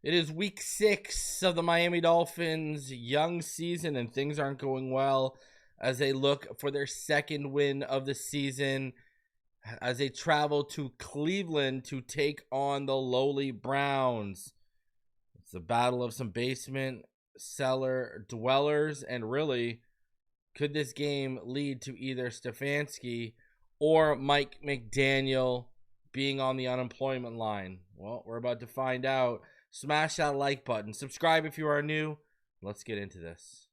It is week 6 of the Miami Dolphins' young season, and things aren't going well as they look for their second win of the season as they travel to Cleveland to take on the lowly Browns. It's a battle of some basement cellar dwellers, and really, could this game lead to either Stefanski or Mike McDaniel being on the unemployment line? Well, we're about to find out. Smash that like button. Subscribe if you are new. Let's get into this.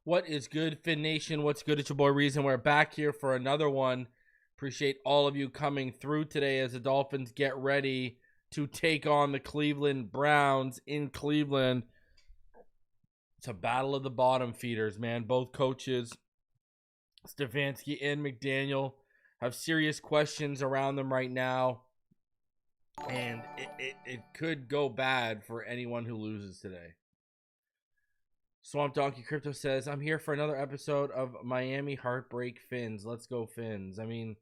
What is good, Fin Nation? What's good? It's your boy Reason. We're back here for another one. Appreciate all of you coming through today as the Dolphins get ready to take on the Cleveland Browns in Cleveland. It's a battle of the bottom feeders, man. Both coaches, Stefanski and McDaniel, have serious questions around them right now. And it could go bad for anyone who loses today. Swamp Donkey Crypto says, I'm here for another episode of Miami Heartbreak Phins. Let's go Phins. I mean,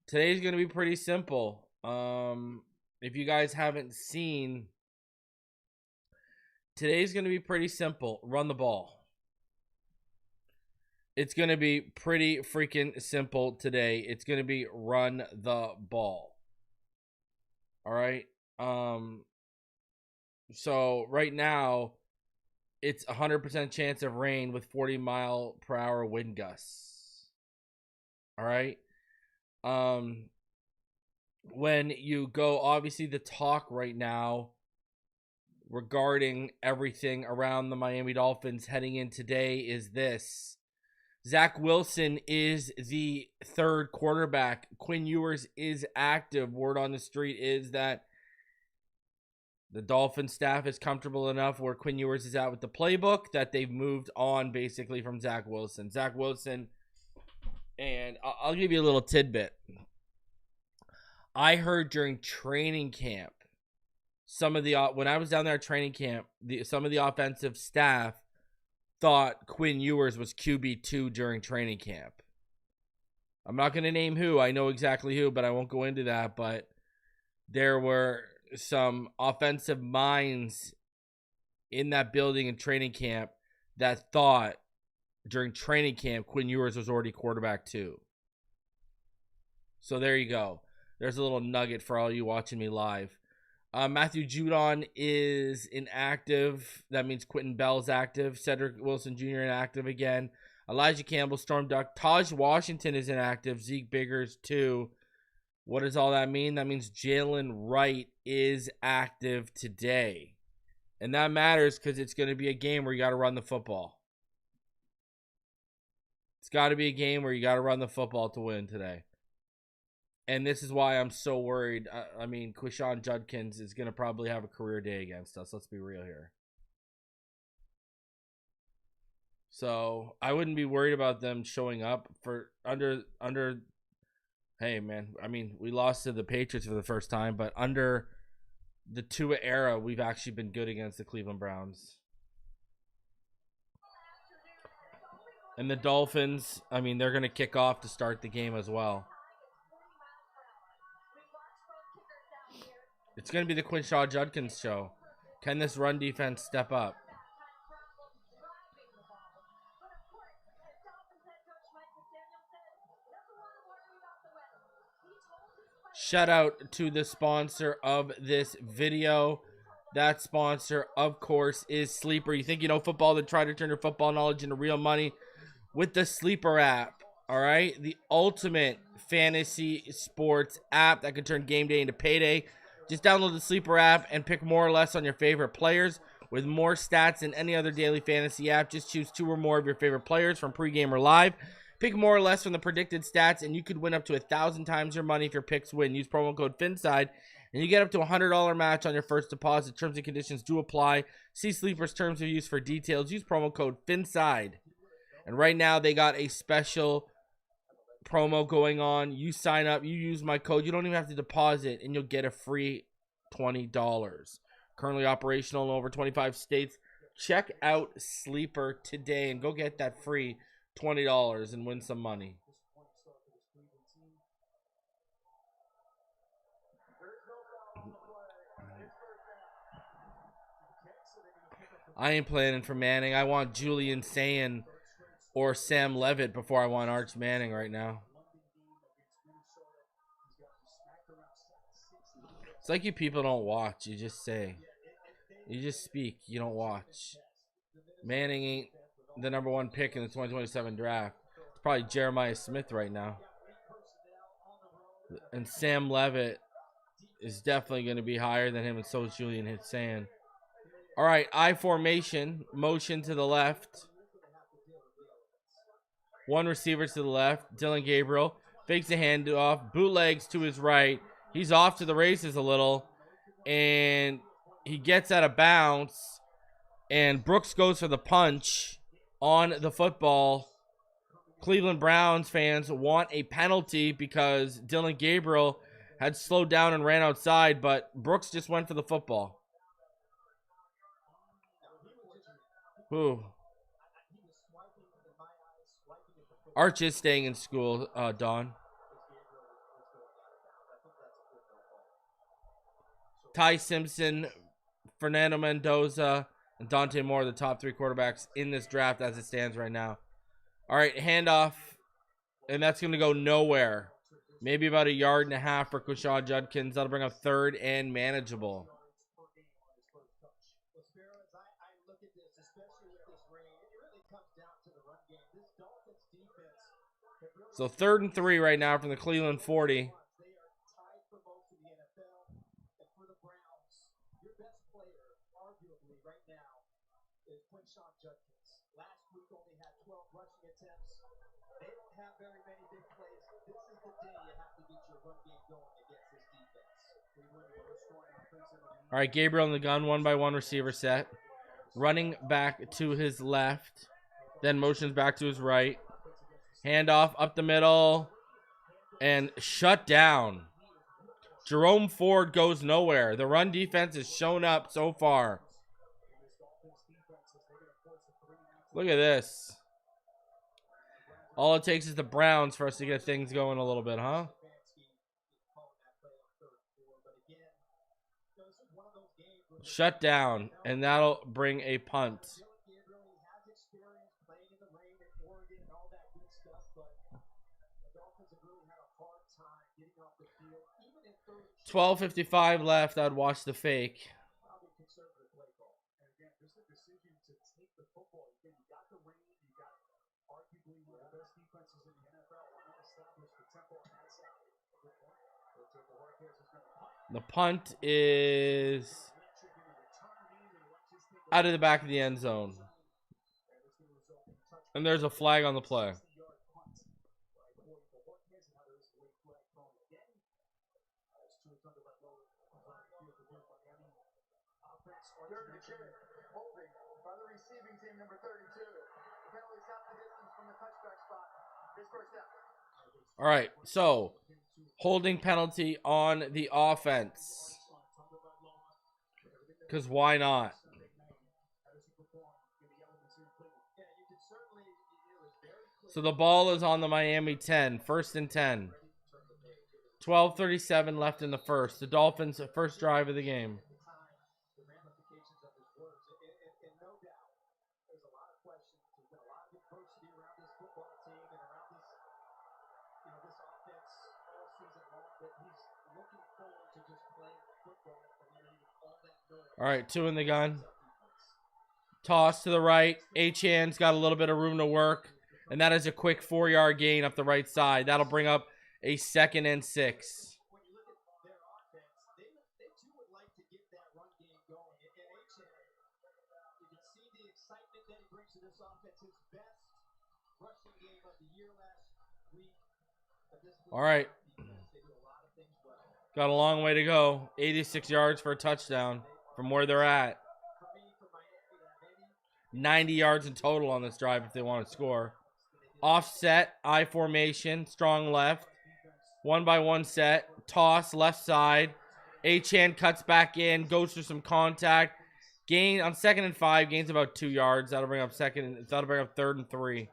today's going to be pretty simple. If you guys haven't seen, today's going to be pretty simple. Run the ball. It's going to be pretty freaking simple today. It's going to be run the ball. All right. So right now, it's 100% chance of rain with 40-mile-per-hour wind gusts. All right. When you go, obviously the talk right now regarding everything around the Miami Dolphins heading in today is this. Zach Wilson is the third quarterback. Quinn Ewers is active. Word on the street is that the Dolphin staff is comfortable enough where Quinn Ewers is out with the playbook that they've moved on basically from Zach Wilson. Zach Wilson, and I'll give you a little tidbit. I heard during training camp, when I was down there at training camp, some of the offensive staff thought Quinn Ewers was QB2 during training camp. I'm not going to name who. I know exactly who, but I won't go into that. But there were some offensive minds in that building in training camp that thought during training camp Quinn Ewers was already quarterback 2. So there you go. There's a little nugget for all you watching me live. Matthew Judon is inactive. That means Quentin Bell's active. Cedric Wilson Jr. inactive again. Elijah Campbell, Storm Duck. Taj Washington is inactive. Zeke Biggers too. What does all that mean? That means Jalen Wright is active today. And that matters because it's going to be a game where you got to run the football. It's got to be a game where you got to run the football to win today. And this is why I'm so worried. I mean, Quinshon Judkins is going to probably have a career day against us. Let's be real here. So I wouldn't be worried about them showing up for under. Hey, man, I mean, we lost to the Patriots for the first time, but under the Tua era, we've actually been good against the Cleveland Browns. And the Dolphins, I mean, they're going to kick off to start the game as well. It's going to be the Quinshon Judkins show. Can this run defense step up? Shout out to the sponsor of this video. That sponsor, of course, is Sleeper. You think you know football, then try to turn your football knowledge into real money with the Sleeper app. All right? The ultimate fantasy sports app that can turn game day into payday. Just download the Sleeper app and pick more or less on your favorite players. With more stats than any other daily fantasy app, just choose 2 or more of your favorite players from pregame or live. Pick more or less from the predicted stats, and you could win up to 1,000 times your money if your picks win. Use promo code PHINSIDE, and you get up to a $100 match on your first deposit. Terms and conditions do apply. See Sleeper's terms of use for details. Use promo code PHINSIDE. And right now, they got a special promo going on. You sign up, you use my code. You don't even have to deposit, and you'll get a free $20. Currently operational in over 25 states. Check out Sleeper today and go get that free $20 and win some money. I ain't planning for Manning. I want Julian Sayin or Sam Levitt before I want Arch Manning right now. It's like you people don't watch. You just say. You just speak. You don't watch. Manning ain't the number 1 pick in the 2027 draft. It's probably Jeremiah Smith right now. And Sam Levitt is definitely going to be higher than him, and so is Julian Hitsan. All right, I formation. Motion to the left. 1 receiver to the left. Dylan Gabriel fakes a handoff. Bootlegs to his right. He's off to the races a little. And he gets out of bounds. And Brooks goes for the punch on the football. Cleveland Browns fans want a penalty because Dylan Gabriel had slowed down and ran outside, but Brooks just went for the football. Ooh. Arch is staying in school, Don. Ty Simpson, Fernando Mendoza, and Dante Moore are the top 3 quarterbacks in this draft as it stands right now. All right, handoff, and that's going to go nowhere. Maybe about 1.5 yards for Quinshon Judkins. That'll bring up 3rd and manageable. So 3rd and 3 right now from the Cleveland 40. Quinshon Judkins. Last week only had 12 rushing attempts. They don't have very many big plays. This is the day you have to get your run game going against this defense. All right, Gabriel in the gun, 1-by-1 receiver set. Running back to his left. Then motions back to his right. Handoff up the middle. And shut down. Jerome Ford goes nowhere. The run defense has shown up so far. Look at this. All it takes is the Browns for us to get things going a little bit, huh? Shut down, and that'll bring a punt. 12:55 left. I'd watch the fake. The punt is out of the back of the end zone. And there's a flag on the play. All right, so holding penalty on the offense. Because why not? So the ball is on the Miami 10, 1st and 10. 12:37 left in the first. The Dolphins' first drive of the game. All right, 2 in the gun. Toss to the right. Achan's got a little bit of room to work. And that is a quick 4-yard gain up the right side. That'll bring up a 2nd and 6. All right. Got a long way to go. 86 yards for a touchdown from where they're at. 90 yards in total on this drive if they want to score. Offset, I formation, strong left. 1-by-1 set. Toss, left side. Achan cuts back in, goes through some contact. Gain on 2nd and 5, gains about 2 yards. That'll bring up 3rd and 3.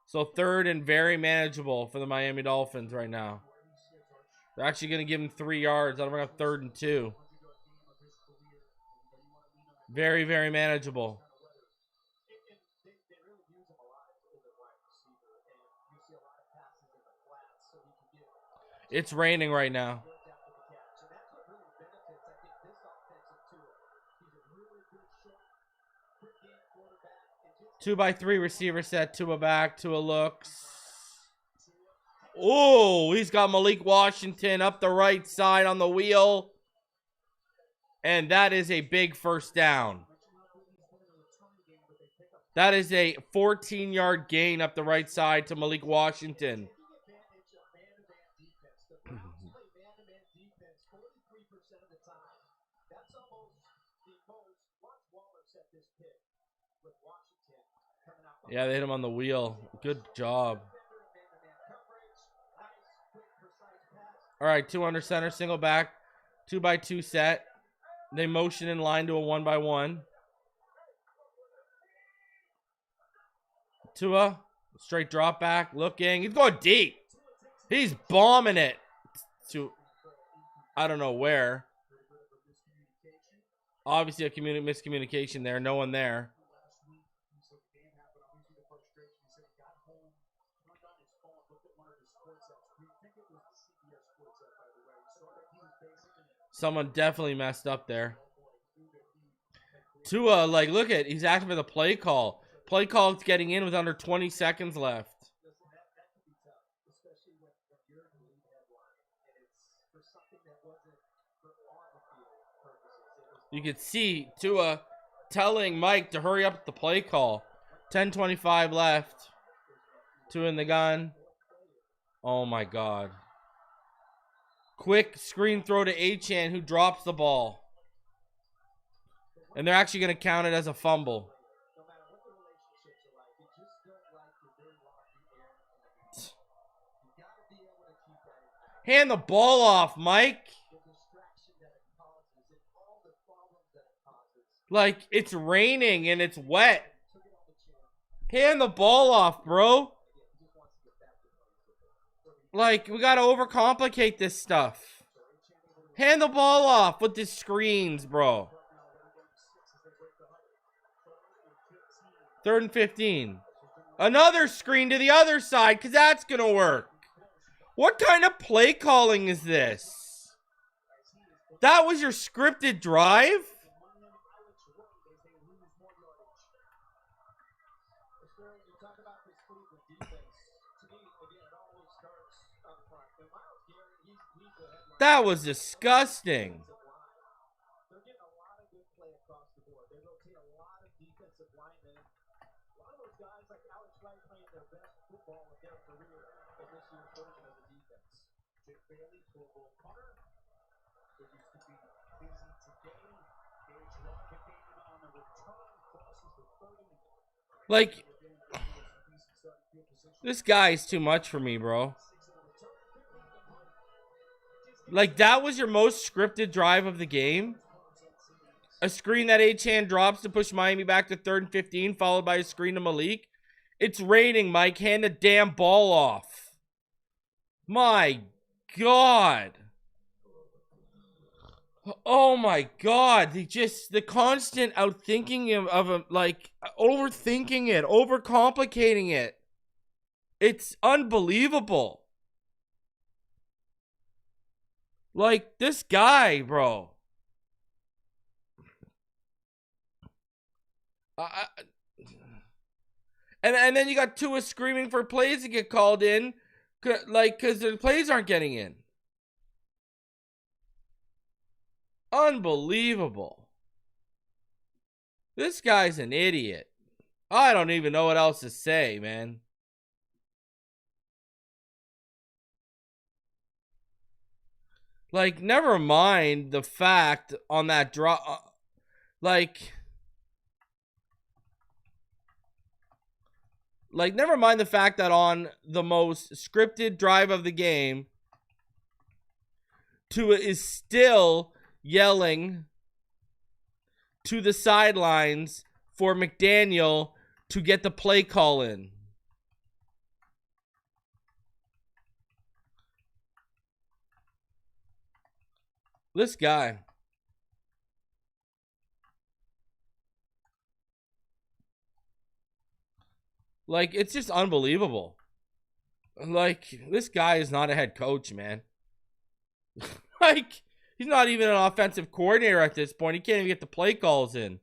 So 3rd and very manageable for the Miami Dolphins right now. They're actually going to give him 3 yards. That'll bring up 3rd and 2. Very, very manageable. It's raining right now. 2-by-3 receiver set. Tua back. Tua looks. Oh, he's got Malik Washington up the right side on the wheel. And that is a big first down. That is a 14-yard gain up the right side to Malik Washington. Yeah, they hit him on the wheel. Good job. All right, 2 under center, single back, 2-by-2 set. They motion in line to a 1-by-1. Tua Straight drop back, looking. He's going deep. He's bombing it to I don't know where. Obviously a miscommunication there. No one there. Someone definitely messed up there. Tua, like, look at, he's asking for the play call. Play call's getting in with under 20 seconds left. You could see Tua telling Mike to hurry up with the play call. 10:25 left. Tua in the gun. Oh my God. Quick screen throw to Achane, who drops the ball. And they're actually going to count it as a fumble. Hand the ball off, Mike. Like, it's raining and it's wet. Hand the ball off, bro. Like, we got to overcomplicate this stuff. Hand the ball off with the screens, bro. 3rd and 15. Another screen to the other side, because that's going to work. What kind of play calling is this? That was your scripted drive? That was disgusting. They're getting a lot of good play across the board. They rotate a lot of defensive linemen. A lot of those guys like Alex Wright playing their best football of their career in this year's version of the defense. Jake Bailey, Pro Bowl punter. It used to be busy today. Gage Rocketing on the return crosses the 30. Like, this guy is too much for me, bro. Like, that was your most scripted drive of the game? A screen that Achane drops to push Miami back to 3rd and 15, followed by a screen to Malik. It's raining, Mike. Hand the damn ball off. My God. Oh, my God. The constant outthinking of him, like, overthinking it, overcomplicating it. It's unbelievable. Like, this guy, bro. And then you got Tua screaming for plays to get called in. Like, because the plays aren't getting in. Unbelievable. This guy's an idiot. I don't even know what else to say, man. Like, never mind the fact on that drop. Like, never mind the fact that on the most scripted drive of the game, Tua is still yelling to the sidelines for McDaniel to get the play call in. This guy. Like, it's just unbelievable. Like, this guy is not a head coach, man. Like, he's not even an offensive coordinator at this point. He can't even get the play calls in.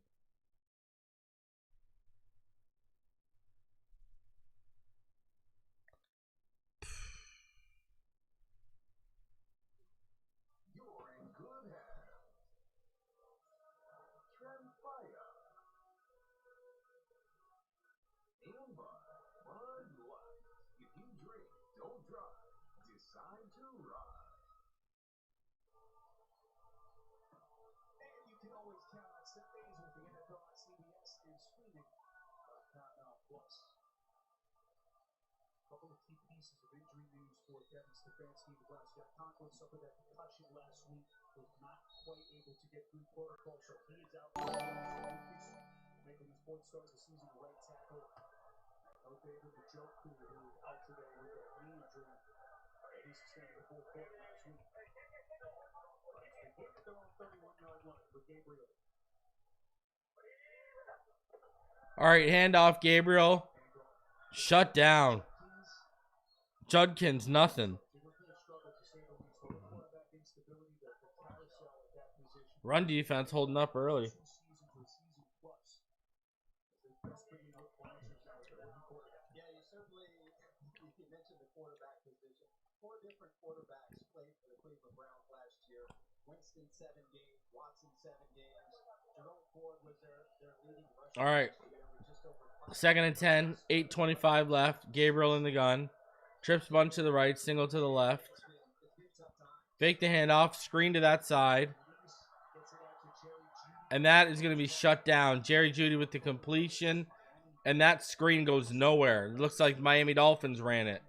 Couple of key pieces of injury news for Kevin Stefanski. Nebraska Conklin suffered that concussion last week, was not quite able to get through protocol, so he is out for making his fourth start of the season, right tackle. No David with the joke who out today with a knee injury. He's sustained the full court last week. Begin at their own 31-yard line with Gabriel. All right, handoff, Gabriel. Shut down. Judkins, nothing. Run defense holding up early. Yeah, you certainly mentioned the quarterback position. 4 different quarterbacks played for the Cleveland Browns last year. Winston 7 games, Watson 7 games. Jerome Ford was their leading rusher. All right. Second and 10, 8:25 left. Gabriel in the gun. Trips bunch to the right, single to the left. Fake the handoff, screen to that side. And that is going to be shut down. Jerry Jeudy with the completion. And that screen goes nowhere. It looks like Miami Dolphins ran it.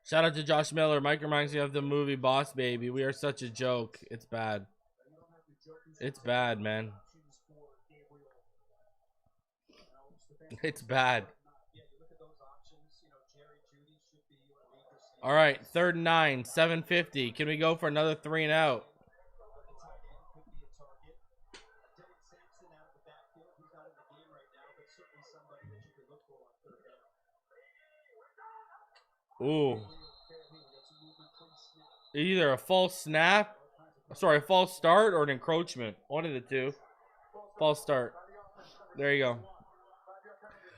Shout out to Josh Miller. Mike reminds me of the movie Boss Baby. We are such a joke. It's bad. It's bad, man. It's bad. All right, 3rd and 9, 7:50. Can we go for another 3 and out? Ooh. Either a false snap, a false start, or an encroachment. One of the two. False start. There you go.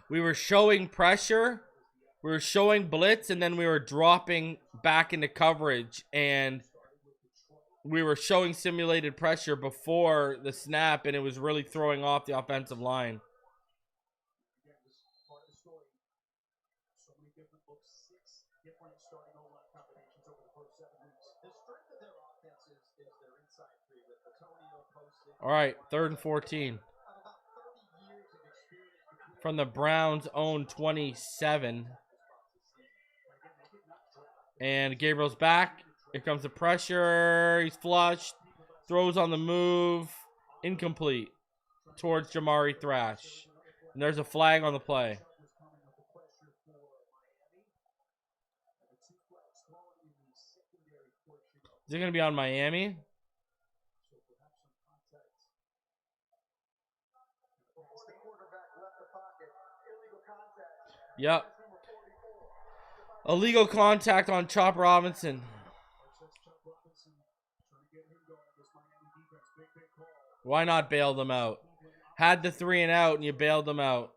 We were showing pressure. We were showing blitz, and then we were dropping back into coverage. And we were showing simulated pressure before the snap, and it was really throwing off the offensive line. All right, 3rd and 14. From the Browns' own 27. And Gabriel's back. Here comes the pressure. He's flushed. Throws on the move. Incomplete. Towards Jamari Thrash. And there's a flag on the play. Is it going to be on Miami? Yep. Illegal contact on Chop Robinson. Why not bail them out? Had the 3 and out, and you bailed them out.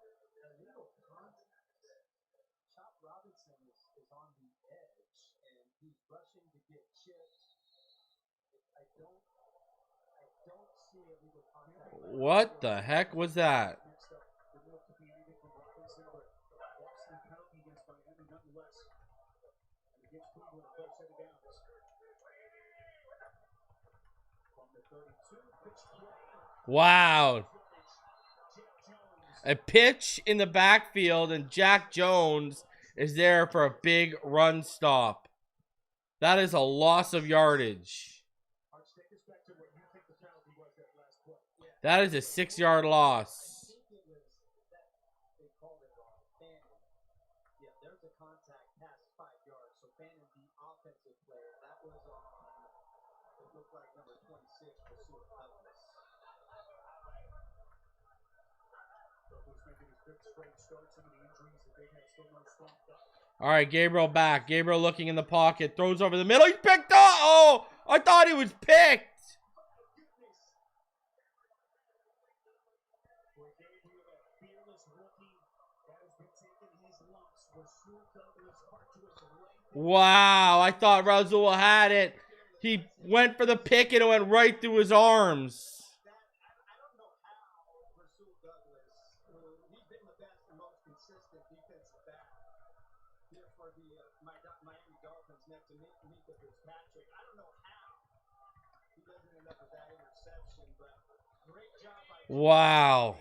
What the heck was that? Wow. A pitch in the backfield, and Jack Jones is there for a big run stop. That is a loss of yardage. That is a 6-yard loss. All right, Gabriel back. Gabriel looking in the pocket. Throws over the middle. He's picked up. Oh, I thought he was picked. Wow, I thought Rasul had it. He went for the pick and it went right through his arms. Miami Dolphins next to Mika Fitzpatrick. I don't know how he doesn't end up with that interception, but great job by wow.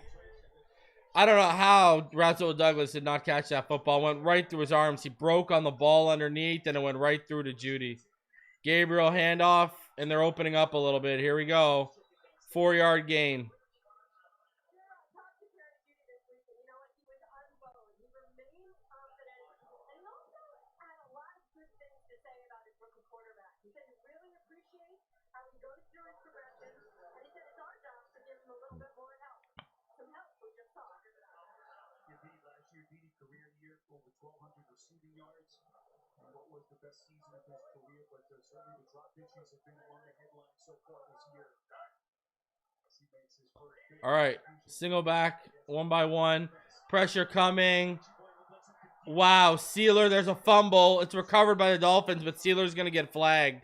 I don't know how Rasul Douglas did not catch that football. Went right through his arms. He broke on the ball underneath, and it went right through to Jeudy. Gabriel handoff, and they're opening up a little bit. Here we go. 4-yard gain. career year, over 1,200 receiving yards. What was the best season of his career, but certainly the drop issues have been among the headlines so far this year. He makes his first big All right, single back, 1 by 1. Pressure coming. Wow, Sealer, there's a fumble. It's recovered by the Dolphins, but Sealer's going to get flagged.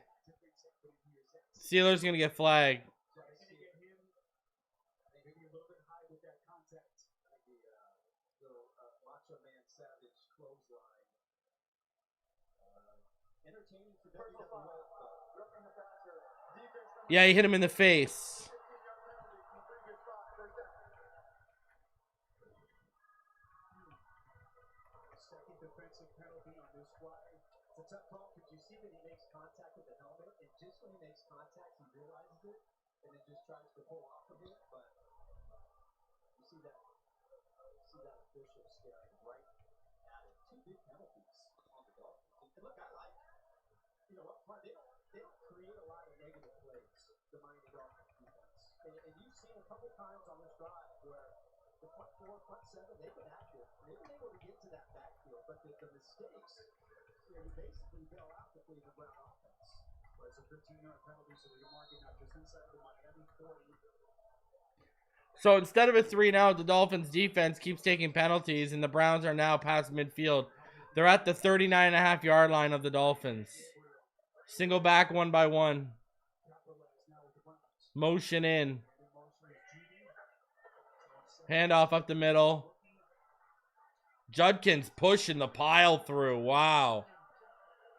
Sealer's going to get flagged. Yeah, he hit him in the face. Second defensive penalty on this flag. It's a tough call because you see that he makes contact with the helmet, and just when he makes contact, he realizes it, and then just tries to pull off of it. But you see that official staring right at it. Two big penalties on the Dolphins. And look, I like, up front, they don't create a lot of negative plays, the Miami Dolphins defense. And you've seen a couple times on this drive where the front four, front seven, they've been active. They've been able to get to that backfield, but the mistakes, you basically bail out the Cleveland Brown offense. Well, it's a 15-yard penalty, so they're marking out just inside the Miami 40. So instead of a 3-and-out, the Dolphins defense keeps taking penalties, and the Browns are now past midfield. They're at the 39.5-yard line of the Dolphins. Single back, 1 by 1. Motion in. Handoff up the middle. Judkins pushing the pile through. Wow.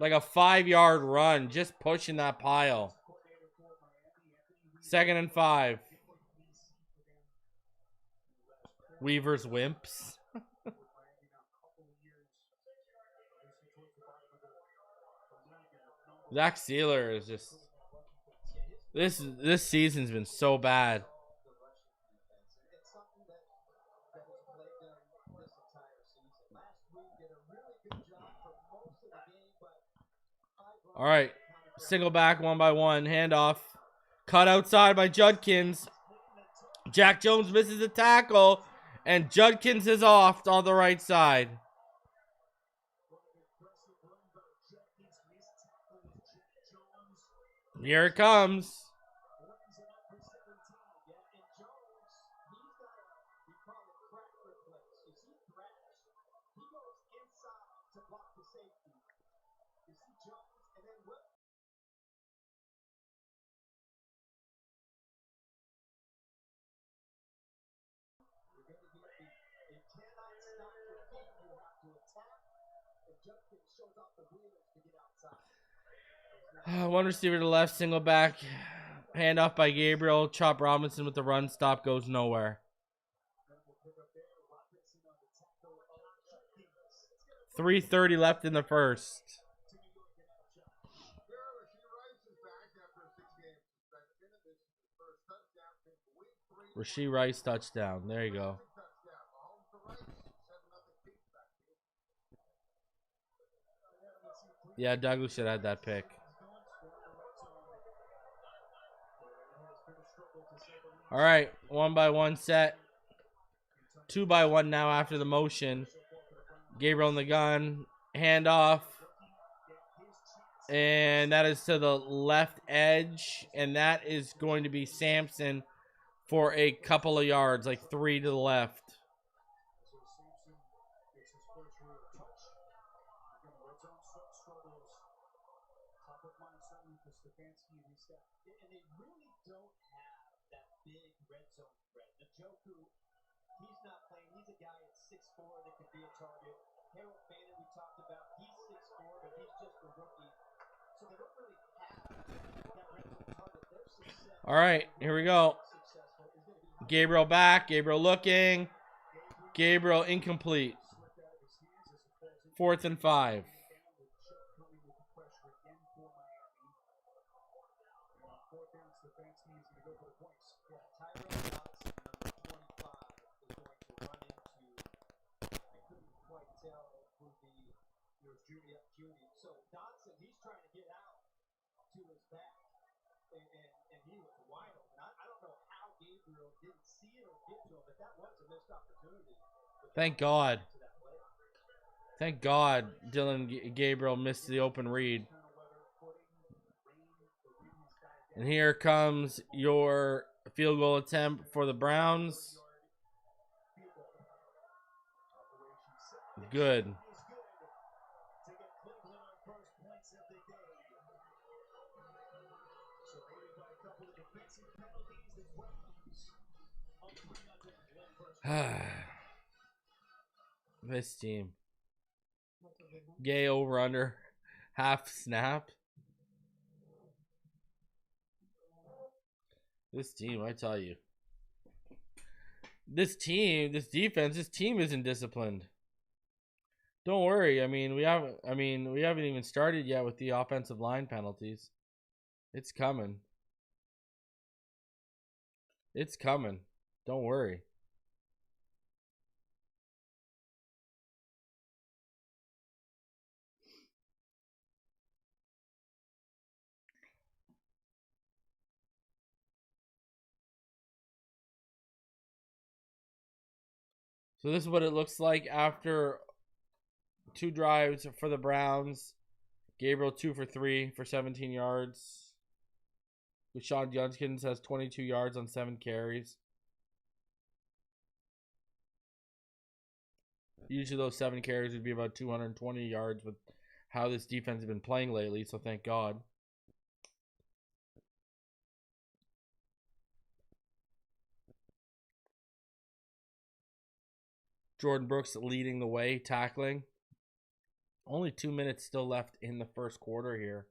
Like a 5-yard run. Just pushing that pile. 2nd and 5. Weaver's Wimps. Zach Sealer is just... This season's been so bad. All right, single back, 1 by 1, handoff. Cut outside by Judkins. Jack Jones misses a tackle, and Judkins is off on the right side. Here it comes. One receiver to the left, single back, handoff by Gabriel. Chop Robinson with the run stop, goes nowhere. 3:30 left in the first. Rashee Rice touchdown. There you go. Yeah, Douglas should have had that pick. All right, 1 by 1 set. 2 by 1 now after the motion. Gabriel in the gun. Handoff. And that is to the left edge. And that is going to be Sampson for a couple of yards, like 3 to the left. Stefanski and his staff. And they really don't have that big red zone threat. Njoku, he's not playing. He's a guy at 6'4" that could be a target. Harold Bannon, we talked about, he's 6'4", but he's just a rookie. So they don't really have that red zone target. Their success. All right, here we go. Gabriel back. Gabriel looking. Gabriel incomplete. 4th and 5. So Dotson, he's trying to get out to his back, and he was wide open. I don't know how Gabriel didn't see it or get to him, but that was a missed opportunity. Thank God. Thank God Dylan Gabriel missed the open read. And here comes your field goal attempt for the Browns. Good. This team. Gay over under half snap. This team, I tell you. This team, this defense, this team isn't disciplined. Don't worry. I mean, we haven't even started yet with the offensive line penalties. It's coming. It's coming. Don't worry. So this is what it looks like after 2 drives for the Browns. Gabriel 2 for 3 for 17 yards. Quinshon Judkins has 22 yards on 7 carries. Usually those 7 carries would be about 220 yards with how this defense has been playing lately, so thank God. Jordan Brooks leading the way, tackling. Only 2 minutes still left in the first quarter here.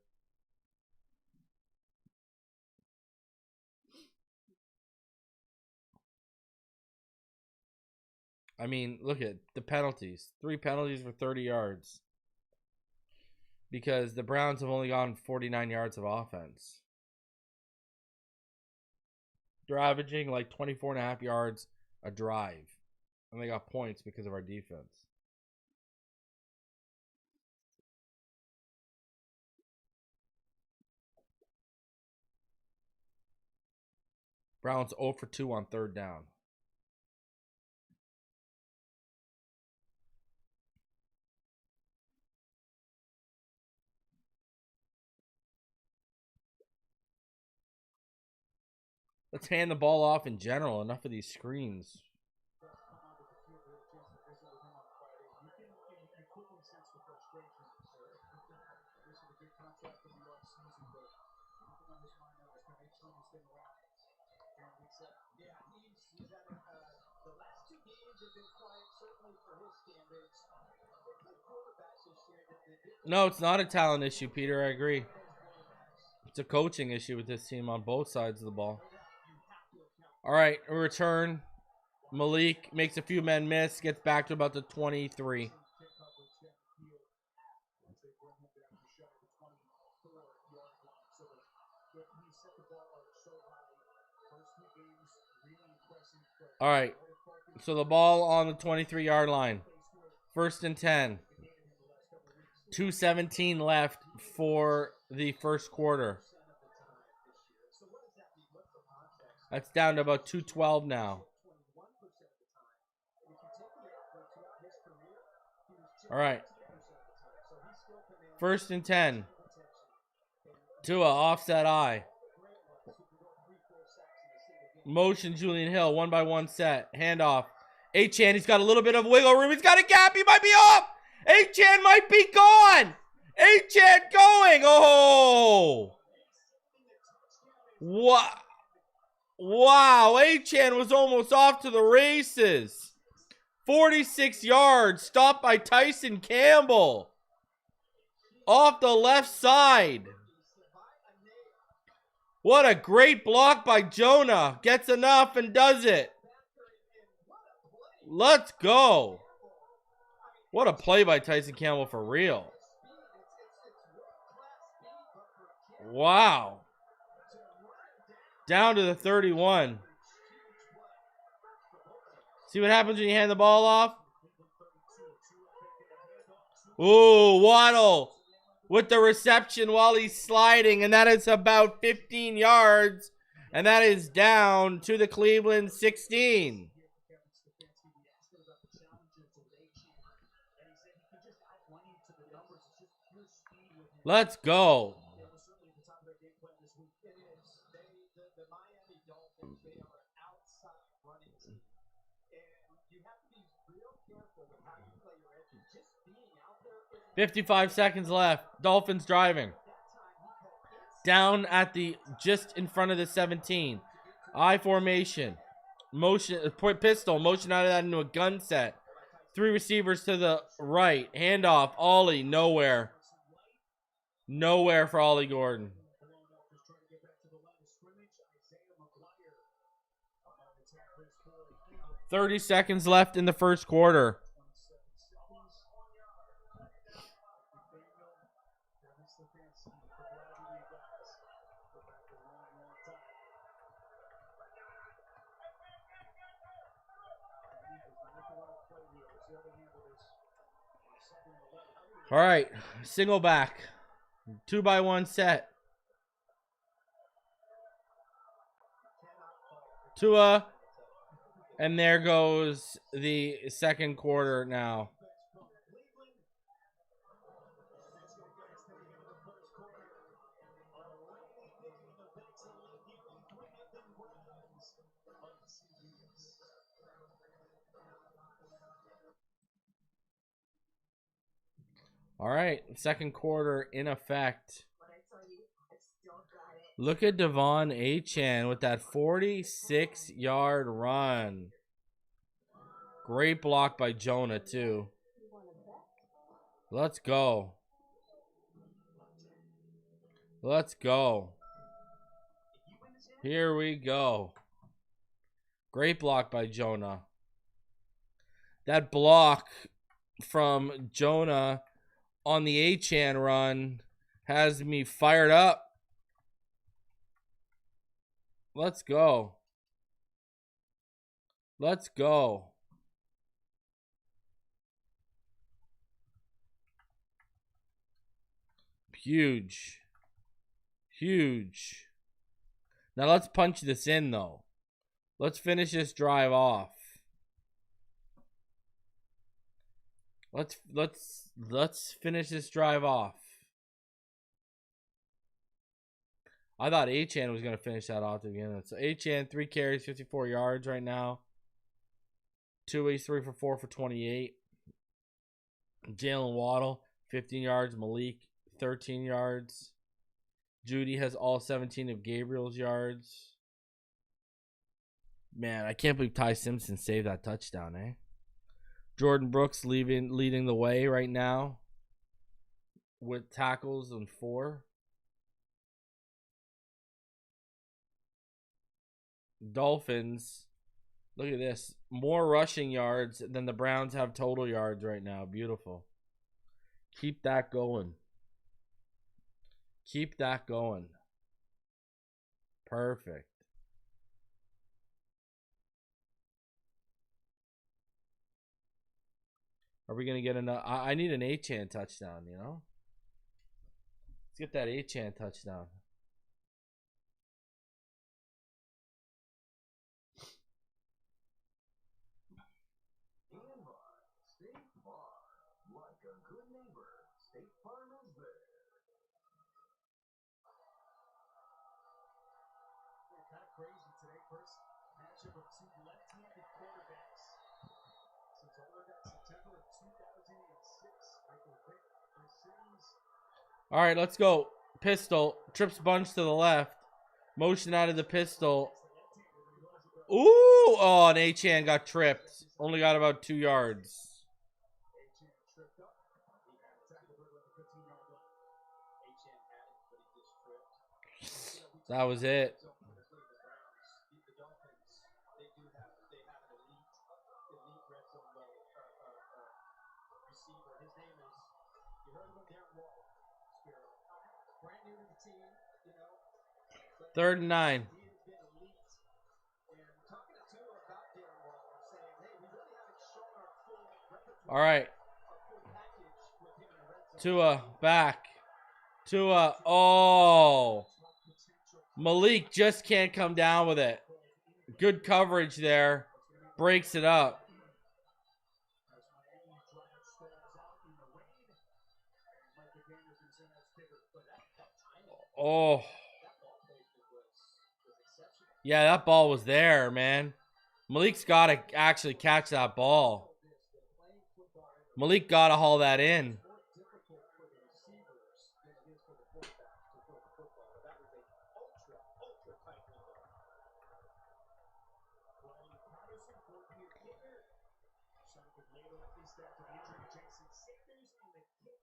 I mean, look at the penalties. 3 penalties for 30 yards. Because the Browns have only gone 49 yards of offense. They're averaging like 24.5 yards a drive. And they got points because of our defense. Browns 0 for 2 on 3rd down. Let's hand the ball off in general. Enough of these screens. No, it's not a talent issue, Peter. I agree. It's a coaching issue with this team on both sides of the ball. All right, a return. Malik makes a few men miss, gets back to about the 23. All right, so the ball on the 23-yard line. 1st and 10. 2:17 left for the first quarter. That's down to about 2:12 now. All right. 1st and 10. Tua, offset eye. Motion Julian Hill, 1-by-1 set. Handoff. Achane, he's got a little bit of wiggle room. He's got a gap. He might be off. Achane might be gone. Achane going. Oh. What? Wow. Achane was almost off to the races. 46 yards. Stopped by Tyson Campbell. Off the left side. What a great block by Jonah. Gets enough and does it. Let's go. What a play by Tyson Campbell for real. Wow. Down to the 31. See what happens when you hand the ball off? Ooh, Waddle with the reception while he's sliding, and that is about 15 yards, and that is down to the Cleveland 16. 20 to the numbers. It's just pure speed with him. Let's go. Yeah, it was certainly at the top of their game plan this week. It is. The Miami Dolphins, they are an outside running team. And you have to be real careful with how you play your edges. Just being out there is 55 seconds left. Dolphins driving. Down at the, just in front of the 17. I formation. Motion, pistol, motion out of that into a gun set. 3 receivers to the right. Handoff, Ollie, nowhere. Nowhere for Ollie Gordon. 30 seconds left in the first quarter. All right, single back. 2-by-1 set. Tua, and there goes the second quarter now. All right, second quarter in effect. Look at Devon Achane with that 46-yard run. Great block by Jonah, too. Let's go. Let's go. Here we go. Great block by Jonah. That block from Jonah on the Achane run has me fired up. Let's go. Let's go. Huge. Huge. Now let's punch this in, though. Let's finish this drive off. Let's finish this drive off. I thought Achane was going to finish that off to begin with. So Achane, 3 carries, 54 yards right now. Tua, 3 for 4 for 28. Jalen Waddle, 15 yards. Malik, 13 yards. Judy has all 17 of Gabriel's yards. Man, I can't believe Ty Simpson saved that touchdown, eh? Jordan Brooks leading the way right now with tackles and 4. Dolphins, look at this. More rushing yards than the Browns have total yards right now. Beautiful. Keep that going. Keep that going. Perfect. Are we going to get enough? I need an Achane touchdown, you know? Let's get that Achane touchdown. Crazy today. First matchup of 2 left-handed quarterbacks since over that September of 2006. Michael Vick versus. All right, let's go. Pistol. Trips bunch to the left. Motion out of the pistol. Ooh! Oh, and Achane got tripped. Only got about 2 yards. That was it. Third and 9. All right. Tua back. Tua. Oh. Malik just can't come down with it. Good coverage there. Breaks it up. Oh. Yeah, that ball was there, man. Malik's got to actually catch that ball. Malik got to haul that in.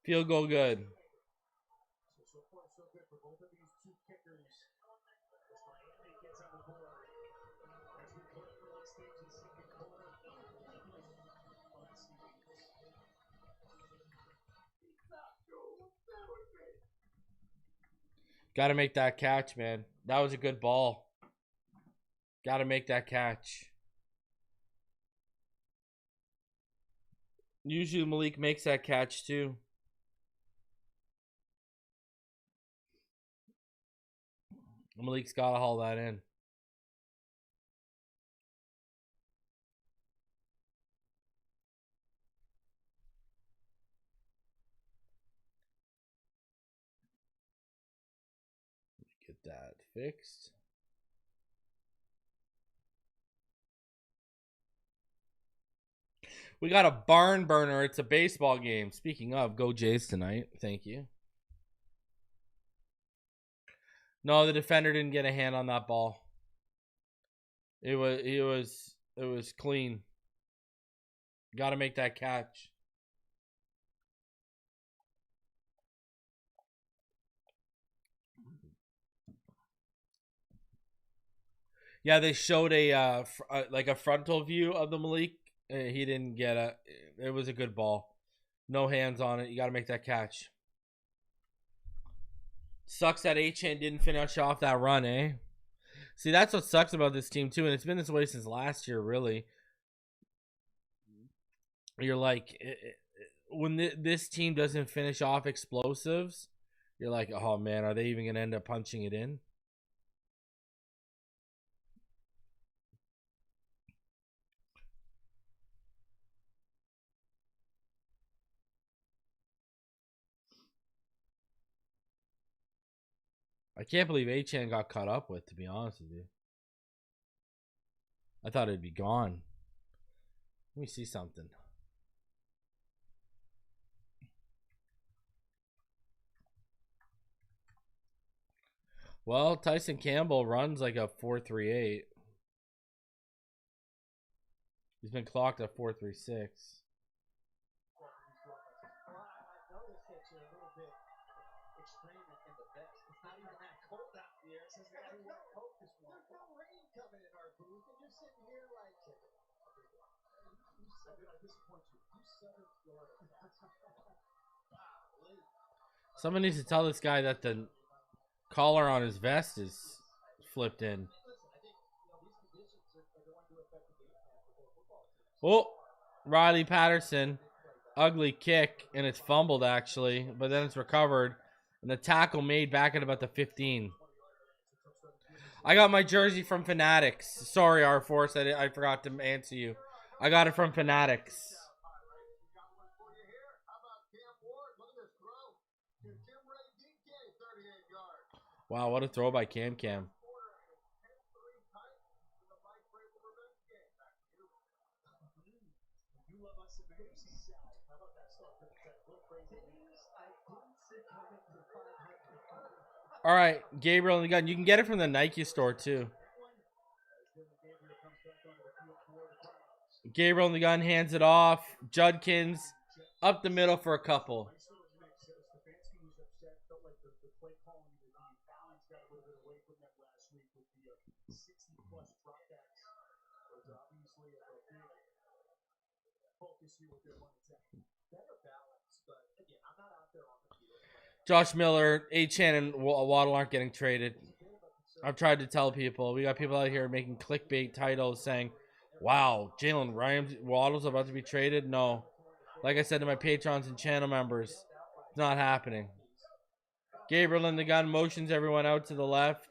Field goal good. So far, so good for both of these two kickers. As Miami gets on the board. As we play early stages, second quarter, on Stevens. Got to make that catch, man. That was a good ball. Got to make that catch. Usually Malik makes that catch too. Malik's got to haul that in. Get that fixed. We got a barn burner. It's a baseball game. Speaking of, go Jays tonight. Thank you. No, the defender didn't get a hand on that ball. It was clean. Got to make that catch. Yeah, they showed a like a frontal view of the Malik. He didn't get a. It was a good ball. No hands on it. You got to make that catch. Sucks that Achane didn't finish off that run, eh? See, that's what sucks about this team too, and it's been this way since last year, really. You're like, when this team doesn't finish off explosives, you're like, oh man, are they even gonna end up punching it in? I can't believe Achane got caught up with, to be honest with you. I thought it'd be gone. Let me see something. Well, Tyson Campbell runs like a 4.38. He's been clocked at 4.36. Well, I noticed that you're a little bit extreme in the vest. It's not even that cold out here. Says the guy who wore a coat this morning. There's no rain coming in our booth, and you're sitting here like, I disappoint you. You southern Florida. Someone needs to tell this guy that the collar on his vest is flipped in. Oh, Riley Patterson. Ugly kick, and it's fumbled actually, but then it's recovered. And the tackle made back at about the 15. I got my jersey from Fanatics. Sorry, R-Force, I forgot to answer you. I got it from Fanatics. Wow, what a throw by Cam. All right, Gabriel and the gun. You can get it from the Nike store too. Gabriel and the gun hands it off. Judkins up the middle for a couple. Josh Miller, Achane, and Waddle aren't getting traded. I've tried to tell people. We got people out here making clickbait titles saying, wow, Jalen Waddle's about to be traded. No. Like I said to my patrons and channel members, it's not happening. Gabriel in the gun motions everyone out to the left.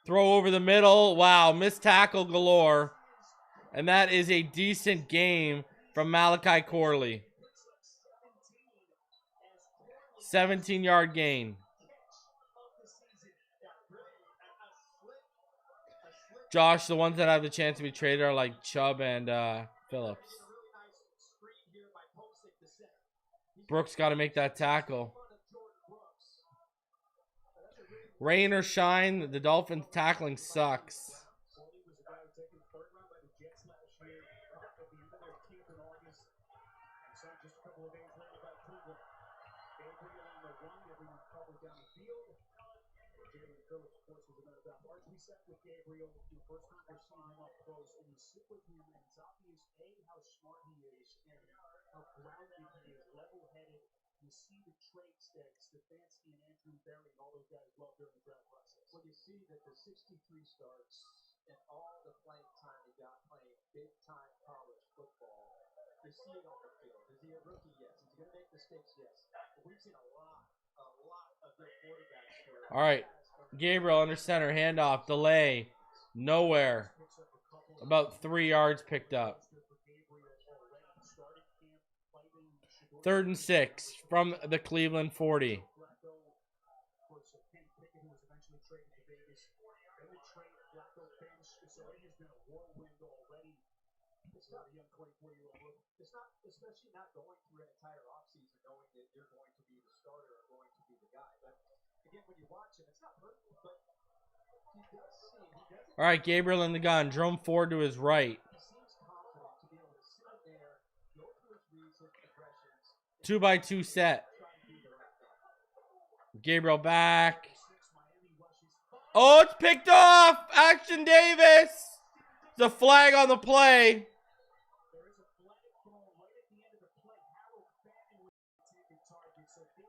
Throw over the middle. Wow, missed tackle galore. And that is a decent game from Malachi Corley. 17-yard gain. Josh, the ones that have the chance to be traded are like Chubb and Phillips. Brooks got to make that tackle. Rain or shine, the Dolphins tackling sucks. We sat with Gabriel the first time we're seeing him up close, and you sit with him, and it's obvious, A, how smart he is, and how grounded he is, level-headed. You see the traits that Stefanski and Andrew Berry and all those guys love during the draft process. When you see that the 63 starts and all the playing time he got playing big-time college football, you see it on the field. Is he a rookie? Yes. Is he going to make mistakes? Yes. But we've seen a lot of good quarterbacks here. All right. Gabriel under center, handoff, delay, nowhere. About 3 yards picked up. 3rd and 6 from the Cleveland 40. It's not, especially not going through an entire offseason knowing that you're going to be the starter or going to be the guy. But again, when you watch him, it's not perfect, but he does seem, he doesn't. All right, Gabriel in the gun. Jerome Ford to his right. He seems confident to be able to sit there, go through his reads, his progressions. 2-by-2 set. Gabriel back. Oh, it's picked off. Action Davis. The flag on the play.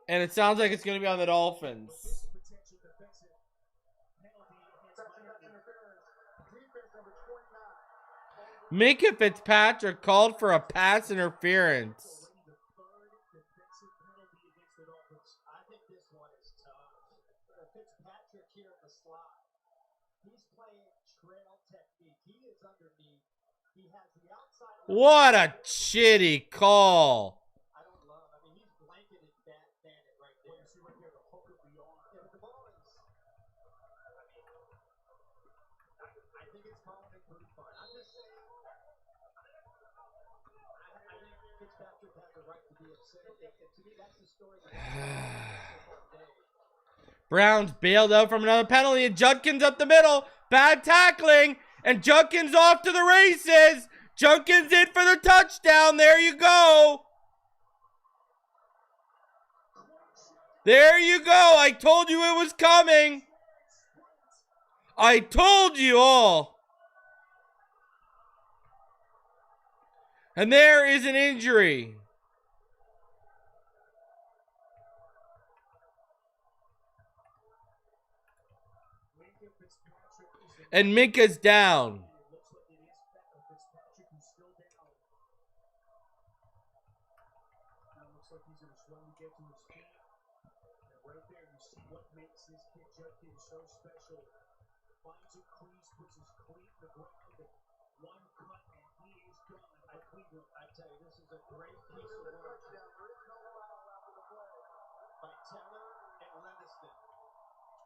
And it sounds like it's going to be on the Dolphins. Minka Fitzpatrick called for a pass interference. What a shitty call. Browns bailed out from another penalty, and Judkins up the middle. Bad tackling, and Judkins off to the races. Judkins in for the touchdown. There you go. There you go. I told you it was coming. I told you all. And there is an injury. And Minka's down.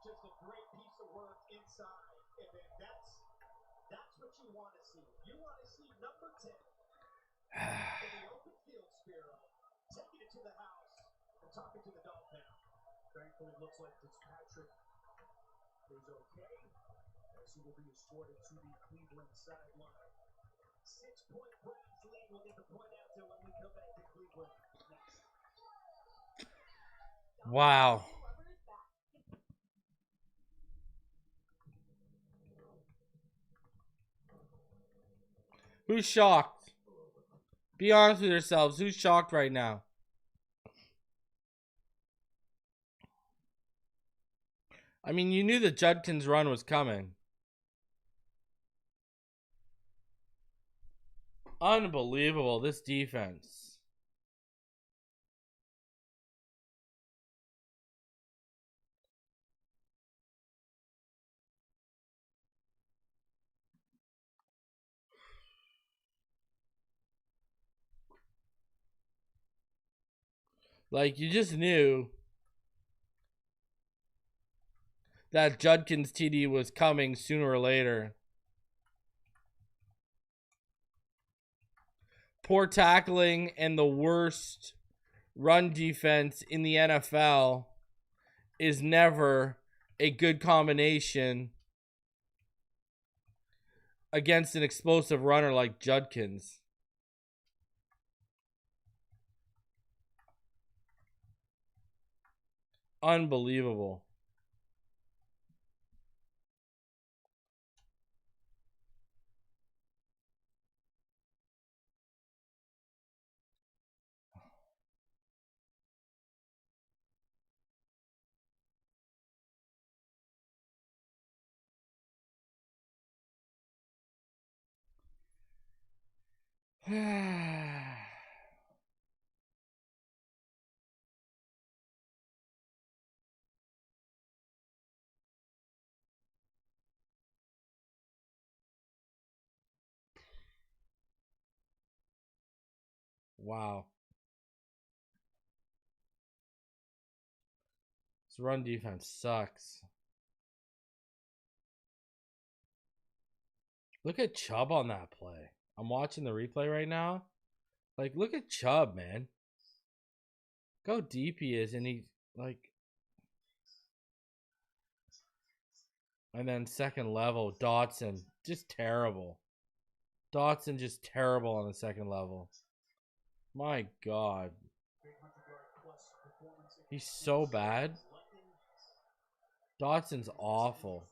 Just a great piece of work inside, and then that's what you want to see. You want to see number 10 in the open field, Spiro, taking it to the house and talking to the Dolphins. Thankfully, it looks like Fitzpatrick is okay, as he will be escorted to the Cleveland sideline. 6-point Browns lead. We'll get the point after when we come back to Cleveland next. Wow. Who's shocked? Be honest with yourselves. Who's shocked right now? I mean, you knew the Judkins run was coming. Unbelievable, this defense. Like, you just knew that Judkins TD was coming sooner or later. Poor tackling and the worst run defense in the NFL is never a good combination against an explosive runner like Judkins. Unbelievable. Wow. This run defense sucks. Look at Chubb on that play. I'm watching the replay right now. Like, look at Chubb, man. Look how deep he is, and he, like... And then second level, Dotson. Just terrible. Dotson just terrible on the second level. My God. He's so bad. Dotson's awful.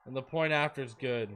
And the point after is good.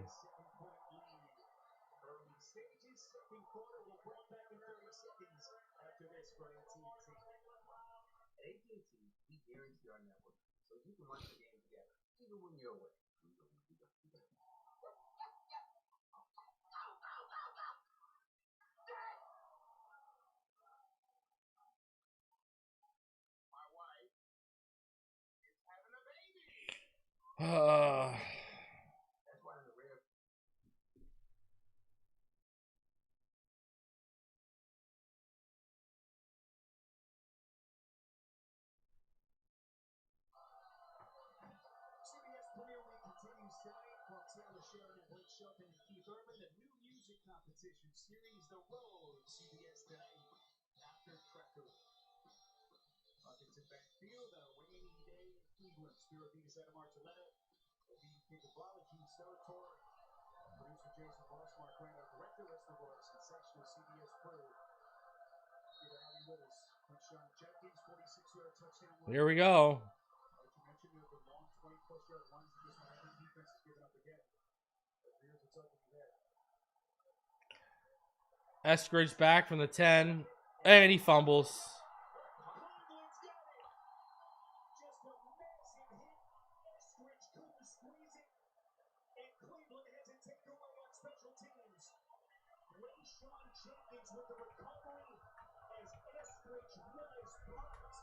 The new music competition series, The Road, CBS tonight after Trekker. Huntington Bank Field on a rainy day in Cleveland. Spirit Vita Santa Marcelletta. Being Capability, Cerator. Producer Jason Boss, Mark Rand, our director, rest of our sensational CBS crew. Good to have you with us. Quinshon Judkins, 46-yard touchdown. Here we go. Like you mentioned, you have the long 20-plus yard runs that this Miami defense has given up again. Here's what's up in your head. Eskridge back from the 10. And he fumbles. Quinshon Judkins with the recovery as Eskridge was blocked.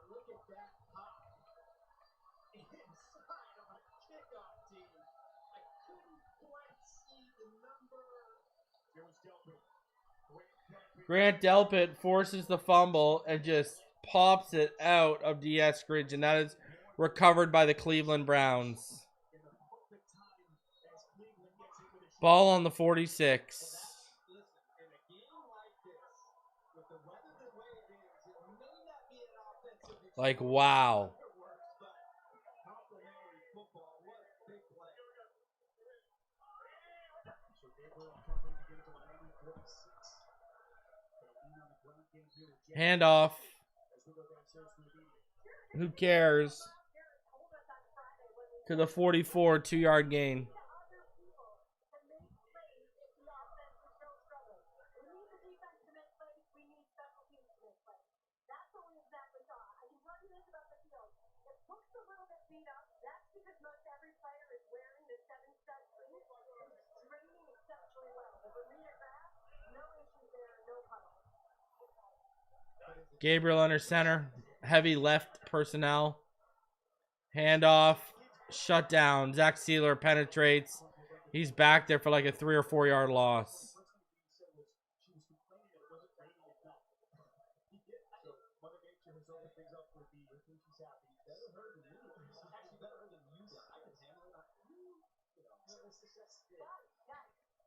Look at that pop inside of a kickoff team. I couldn't quite see the number. There was Delpit. Grant Delpit forces the fumble and just pops it out of D. Eskridge, and that is recovered by the Cleveland Browns. Ball on the 46. Like, wow. Handoff. Who cares? To the 44, 2-yard gain. Gabriel under center. Heavy left personnel. Handoff. Shut down. Zach Sealer penetrates. He's back there for like a 3 or 4 yard loss.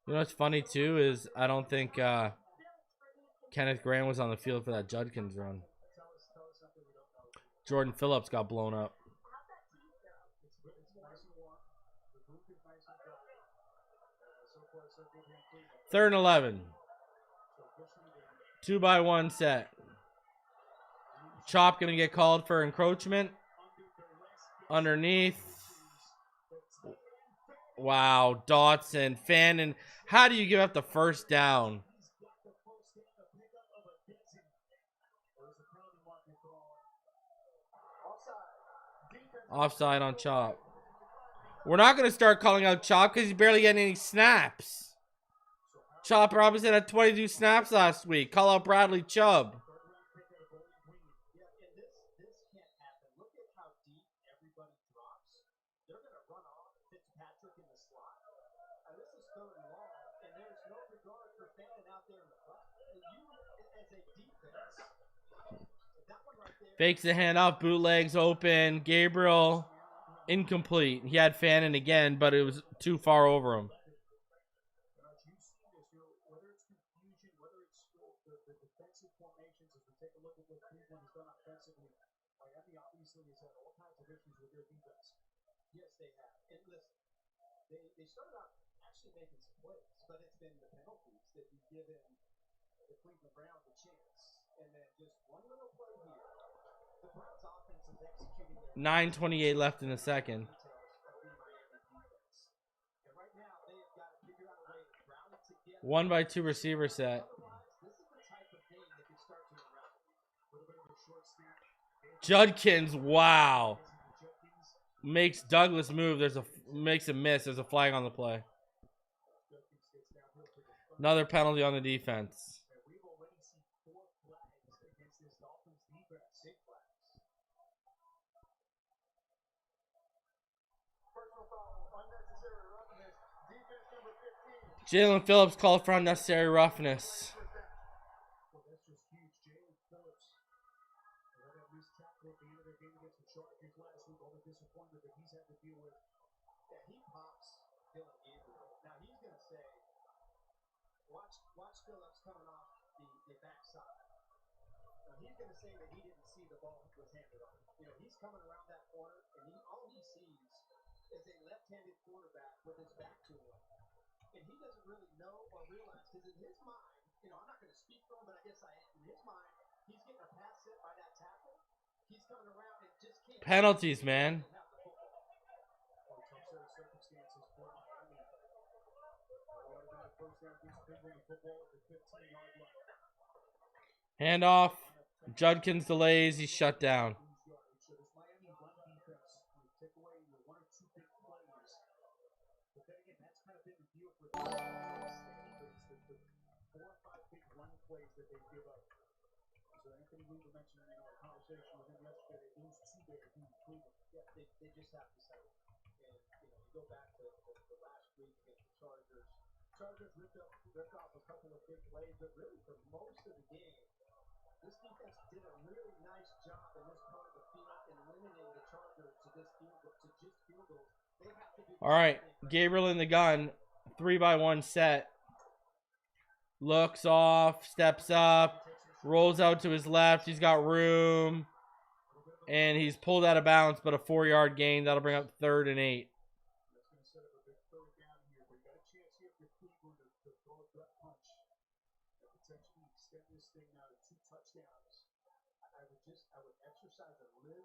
You know what's funny too is I don't think Kenneth Graham was on the field for that Judkins run. Jordan Phillips got blown up. Third and 11. 2-by-1 set. Chop gonna get called for encroachment. Underneath. Wow, Dotson, Fannin. How do you give up the first down? Offside on Chop. We're not going to start calling out Chop because he's barely getting any snaps. Chop Robinson had 22 snaps last week. Call out Bradley Chubb. Fakes the handoff, bootlegs open. Gabriel, incomplete. He had Fannin again, but it was too far over him. They started out actually making some plays, but it's been the penalties that you've given the Cleveland Browns a chance. And then just one little play here. The Browns offense is executing their 9:28 left in the second. right now they have got to figure out a way to rally together. 1-by-2 receiver set. This is the type of game that can start to unravel. A little bit of a short snap. Judkins, wow. Makes Douglas move. Makes him miss. There's a flag on the play. Another penalty on the defense. We've already seen 4 flags against this Dolphins defense. 6 flags. Personal foul, unnecessary roughness. Defense number 15. Jalen Phillips called for unnecessary roughness. Well, that's just huge. Jalen Phillips led that loose tackle at the end of their game against the Chargers last week. All the disappointment that he's had to deal with. Yeah, he pops Dylan Gabriel. Now he's going to say, watch Phillips coming off the backside. Now he's going to say that he didn't see the ball was handed off. You know, he's coming around that corner, and all he sees is a left-handed quarterback with his back to him. And he doesn't really know or realize, because in his mind, you know, I'm not going to speak for him, but I guess I am. In his mind, he's getting a pass set by that tackle. He's coming around and just can't. Penalties, man. Handoff. Judkins delays. He's shut down. They just have to settle. And, you know, you go back to the last week against the Chargers. Chargers ripped off a couple of big plays, but really for most of the game, this defense did a really nice job in this part of the field in limiting the Chargers to just field goals. They have to do. All right, Gabriel in the gun, 3-by-1 set. Looks off, steps up, rolls out to his left. He's got room. And he's pulled out of bounds, but a 4-yard gain. That'll bring up 3rd and 8.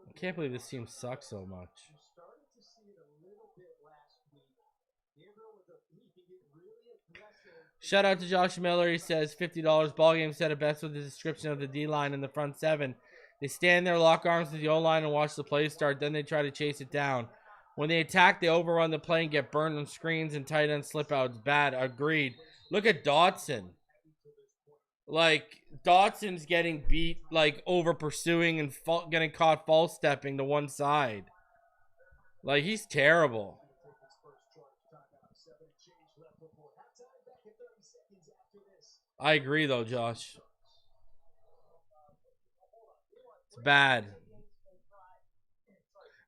I can't believe this team sucks so much. Shout out to Josh Miller. He says $50. Ball game said it best with the description of the D-line in the front 7. They stand there, lock arms with the O-line, and watch the play start. Then they try to chase it down. When they attack, they overrun the play and get burned on screens and tight end slip outs. Bad. Agreed. Look at Dotson. Like, Dotson's getting beat, like, over pursuing and getting caught false stepping to one side. Like, he's terrible. I agree, though, Josh. It's bad.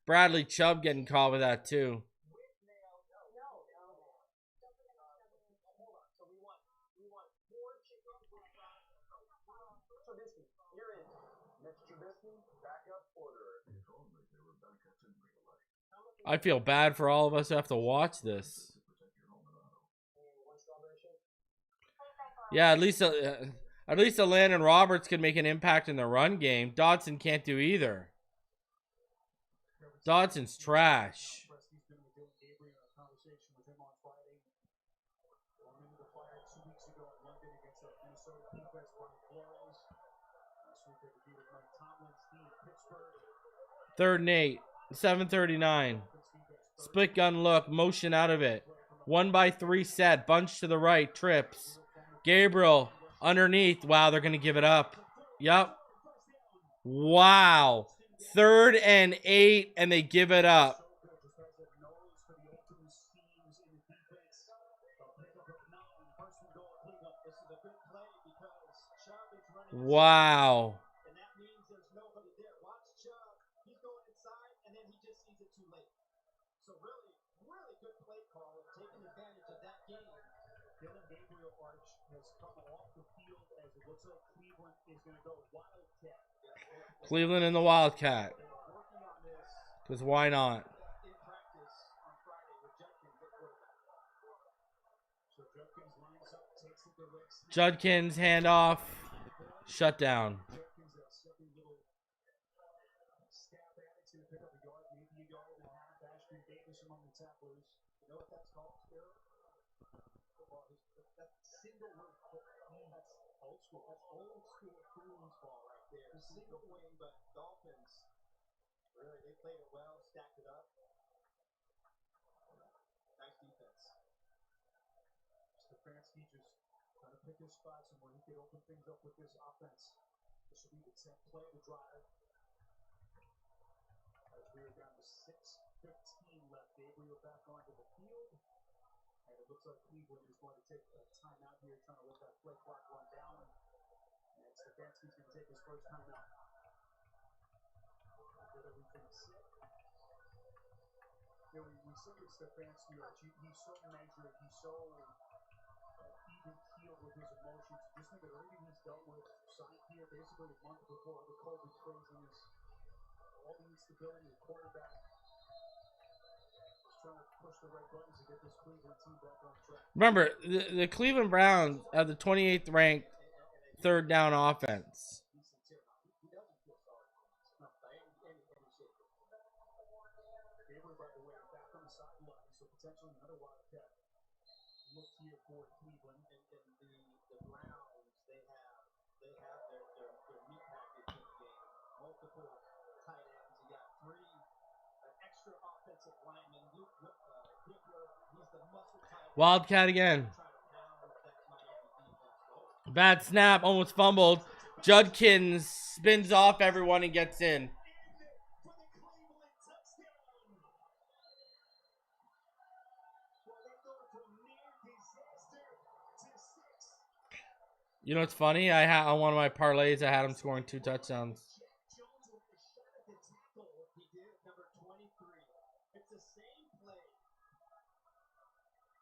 Bradley Chubb getting caught with that, too. I feel bad for all of us who have to watch this. Yeah, at least Landon Roberts can make an impact in the run game. Dotson can't do either. Dotson's trash. Third and 8. 7:39. Split gun look. Motion out of it. 1-by-3 set. Bunch to the right. Trips. Gabriel underneath. Wow, they're going to give it up. Yep. Wow. 3rd and 8, and they give it up. Wow. And that means there's nobody there. Watch Chubb. He's going inside, and then he just sees it too late. So really, really good play call, taking advantage of that game. Dylan Gabriel Arch has come off the field as it looks like Cleveland is going to go Wildcat. Cleveland and the Wildcat. Because why not? In practice on Friday with Judkins at quarterback. So Judkins lines up, takes it to Wicks. Judkins handoff. Shut down. Judkins a second little stab at it. It's going to pick up a yard, maybe a yard and a half. Ashton Davis among the tacklers. You know what that's called, Spirit? Football. That's single wing. That's old school. That's old school PHINS ball right there. Single wing, but Dolphins, really, they played it well, stacked it up. Nice defense. Stefanski just trying to pick his spots and where he could open things up with this offense. This will be the 10th play of the drive. As we are down to 6:15 left, Gabriel back onto the field. And it looks like Cleveland is going to take a timeout here, trying to let that play clock run down. And Stefanski's going to take his first timeout. Get everything set. You know, we say with Stefanski, he's so measured, he's so even keeled with his emotions. Just think of everything he's dealt with. Signed here basically a month before the COVID craziness. All the instability of quarterback. Just trying to push the right buttons to get this Cleveland team back on track. Remember, the Cleveland Browns have the 28th ranked third down offense. He doesn't feel sorry for us. By any shape. Gabriel, by the way, back on the sideline, so potentially another Wildcat look here for Cleveland. And the Browns, they have their meat package in the game. Multiple tight ends. You got 3 extra offensive linemen. Luke Hitler, he's the muscle tight end. Wildcat again. Trying to pound that Miami defense. Bad snap, almost fumbled. Judkins spins off everyone and gets in. For the Cleveland touchdown. Well, they go from near disaster to 6. You know what's funny? On one of my parlays, I had him scoring 2 touchdowns. Jack Jones with a shot at the tackle. He did, number 23. It's the same play.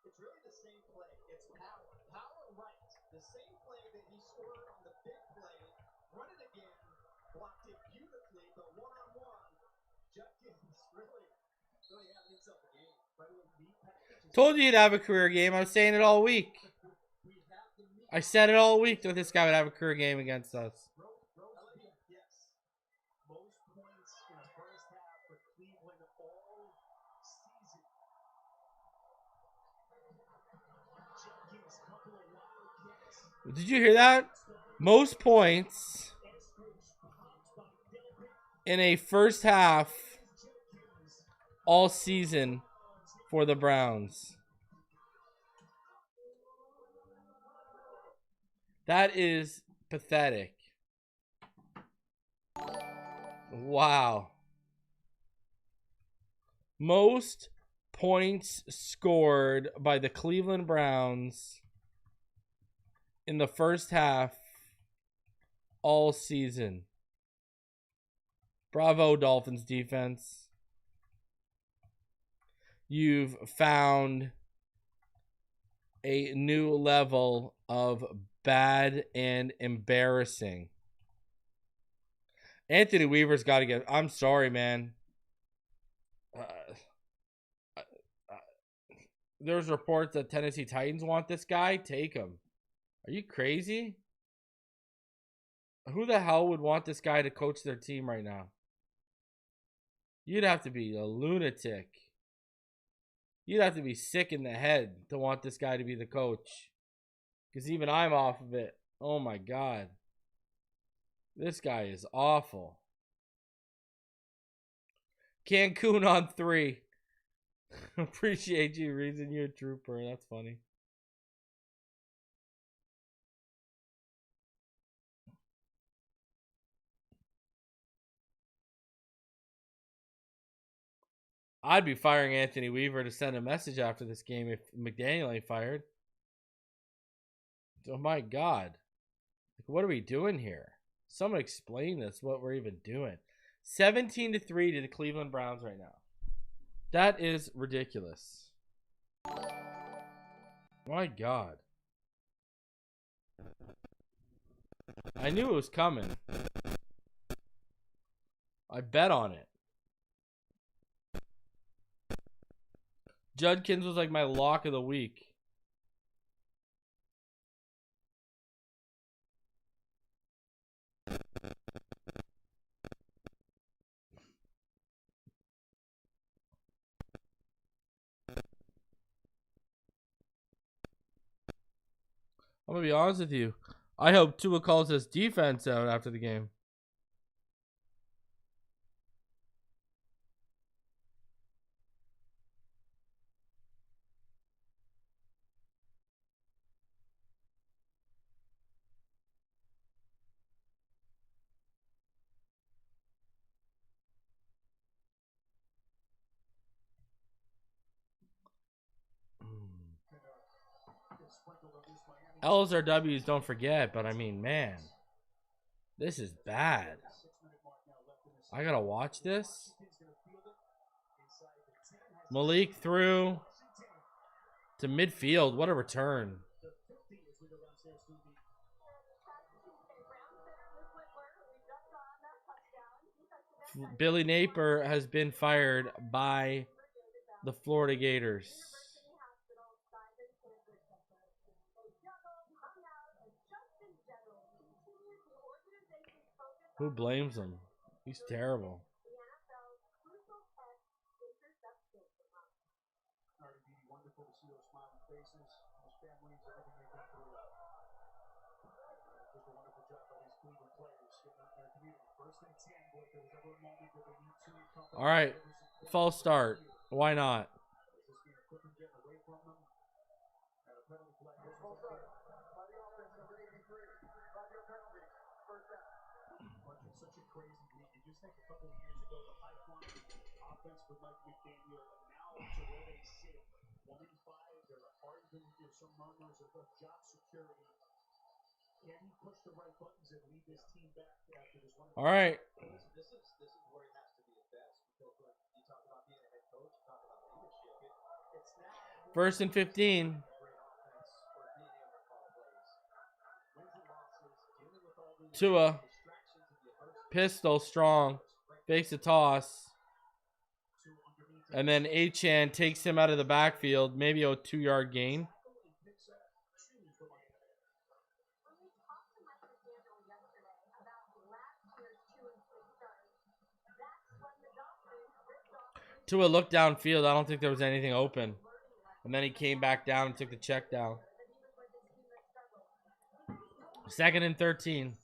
It's really the same play. It's power. Power right. The same play that he scored on the big play. Run it again. Blocked it beautifully, but one-on-one. Judkins really having himself a game. By the way, meat package. Told you he'd have a career game. I was saying it all week. We have the meat. I said it all week that this guy would have a career game against us. Yes. Most points in the first half for Cleveland all season. Judkins, couple of Wildcats. Did you hear that? Most points in a first half all season for the Browns. That is pathetic. Wow. Most points scored by the Cleveland Browns in the first half all season. Bravo, Dolphins defense. You've found a new level of bad and embarrassing. Anthony Weaver's got to get... I'm sorry, man. There's reports that Tennessee Titans want this guy. Take him. Are you crazy? Who the hell would want this guy to coach their team right now? You'd have to be a lunatic. You'd have to be sick in the head to want this guy to be the coach. Because even I'm off of it. Oh my God. This guy is awful. Cancun on 3. Appreciate you, Reason. You're a trooper. That's funny. I'd be firing Anthony Weaver to send a message after this game if McDaniel ain't fired. Oh my God. What are we doing here? Someone explain this, what we're even doing. 17-3 to the Cleveland Browns right now. That is ridiculous. My God. I knew it was coming. I bet on it. Judkins was like my lock of the week. I'm going to be honest with you. I hope Tua calls his defense out after the game. L's or W's, don't forget, but I mean, man, this is bad. I gotta watch this. Malik through to midfield. What a return. Billy Napier has been fired by the Florida Gators. Who blames him? He's terrible. All right, false start. Why not? Such a crazy league. You just think a couple of years ago, the high-flying offense with Mike McDaniel, and now to where they sit, 1-5. There are there's some murmurs of job security. Can he push the right buttons and lead this team back after this one? All right. This is where he has to be at best. Because when you talk about being a head coach, you talk about leadership. It's not 1st and 15. Tua. Pistol strong. Fakes a toss. And then Achane takes him out of the backfield. Maybe a 2-yard gain. Tua looked downfield. I don't think there was anything open. And then he came back down and took the check down. 2nd and 13.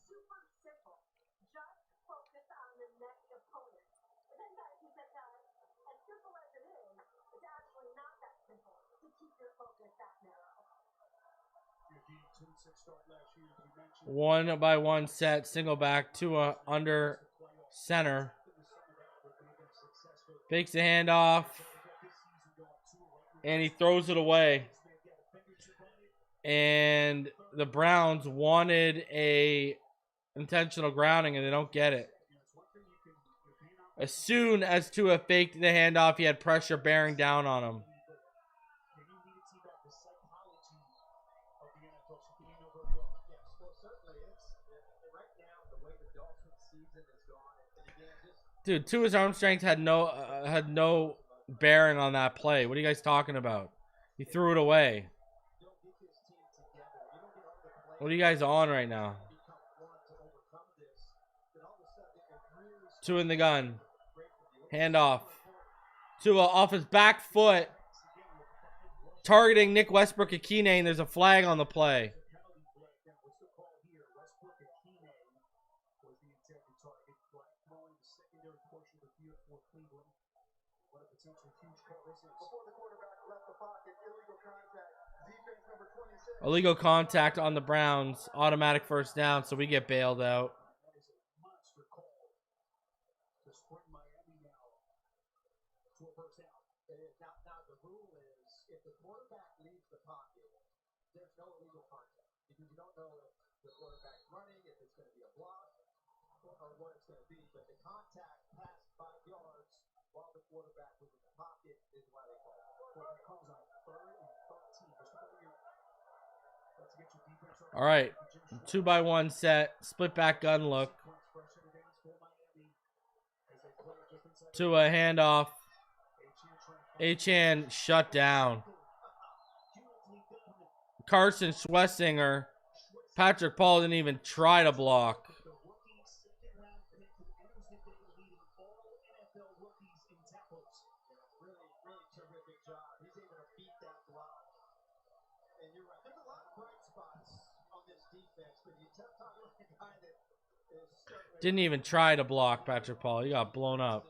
One by one set, single back, Tua under center. Fakes the handoff. and he throws it away. And the Browns wanted a intentional grounding, and they don't get it. As soon as Tua faked the handoff, he had pressure bearing down on him. Dude, Tua's arm strength had no bearing on that play. What are you guys talking about? He threw it away. What are you guys on right now? Tua in the gun. Handoff. Tua off his back foot. Targeting Nick Westbrook-Akine, and there's a flag on the play. Illegal contact on the Browns. Automatic first down, so we get bailed out. Now the rule is if the quarterback leaves the pocket, there's no illegal contact because you don't know if the quarterback's running, if it's going to be a block, or what it's going to be. But the contact past 5 yards while the quarterback was in the pocket is why they call it. Well, that comes on 3rd and 13. Let's get your defense up. All right, 2-by-1 set, split back gun look. To a handoff. Achane shut down. Carson Schwessinger. Patrick Paul didn't even try to block. Didn't even try to block Patrick Paul. He got blown up.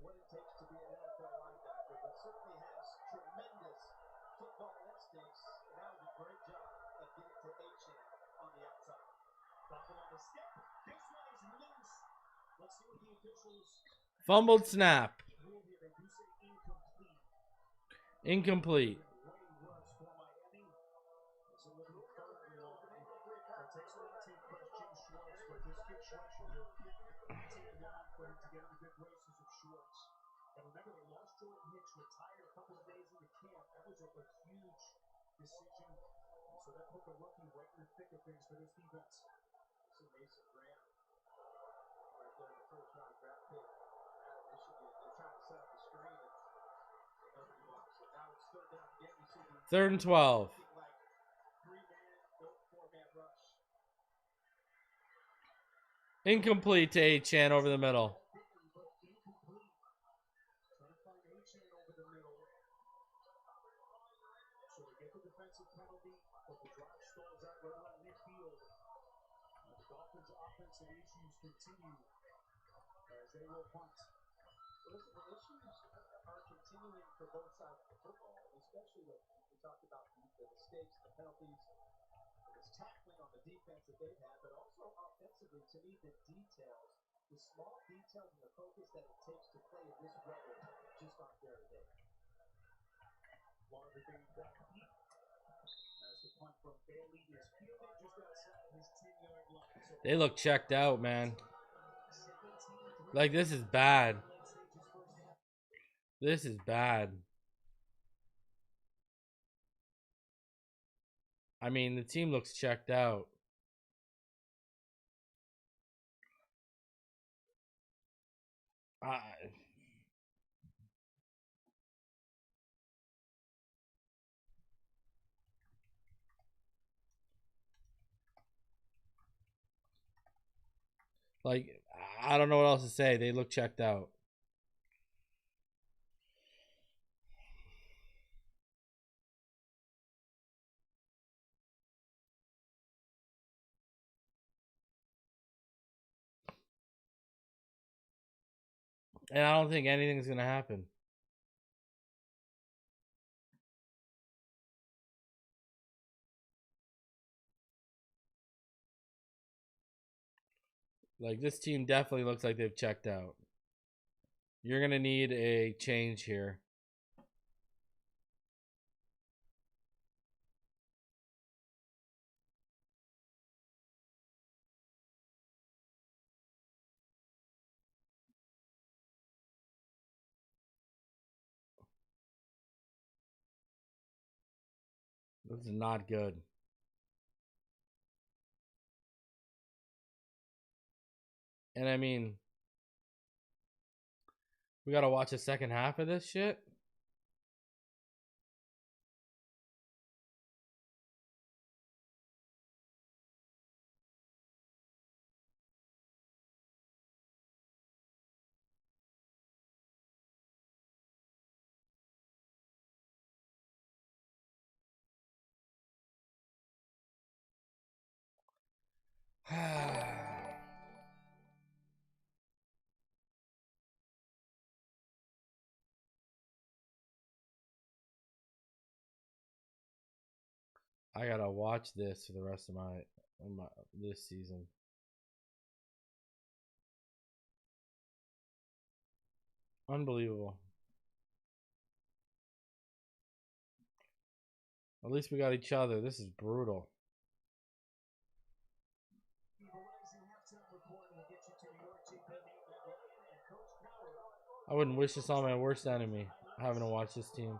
What it takes to be an NFL linebacker, but certainly has tremendous football instincts, and that was a great job of getting to Achane on the outside. Fumble on the step. This one is loose. Let's see what the officials. Fumbled snap. Incomplete. And remember, they lost Jordan Hicks, retired a couple of days into camp. That was a huge decision. And so that put the rookie right in the thick of things for this defense. See Mason Graham right there, the first round draft pick out of Michigan. They're trying to set up the screen, and nobody blocks it. Now it's 3rd down again. You see 3rd and 12. Like 3-man, no 4-man rush. Incomplete to Achane over the middle. Continue as they will punt. Listen, the issues are continuing for both sides of the football, especially when we talked about the mistakes, the penalties, this tackling on the defense that they've had, but also offensively, to me, the details, the small details and the focus that it takes to play at this level just aren't there today. Larger being back deep. As the punt from Bailey is fielded just outside his 10-yard line. They look checked out, man. Like, this is bad. This is bad. I mean, the team looks checked out. Like, I don't know what else to say. They look checked out. And I don't think anything's going to happen. Like, this team definitely looks like they've checked out. You're going to need a change here. This is not good. And I mean, we got to watch the second half of this shit. I gotta watch this for the rest of my this season. Unbelievable. At least we got each other. This is brutal. I wouldn't wish this on my worst enemy, having to watch this team.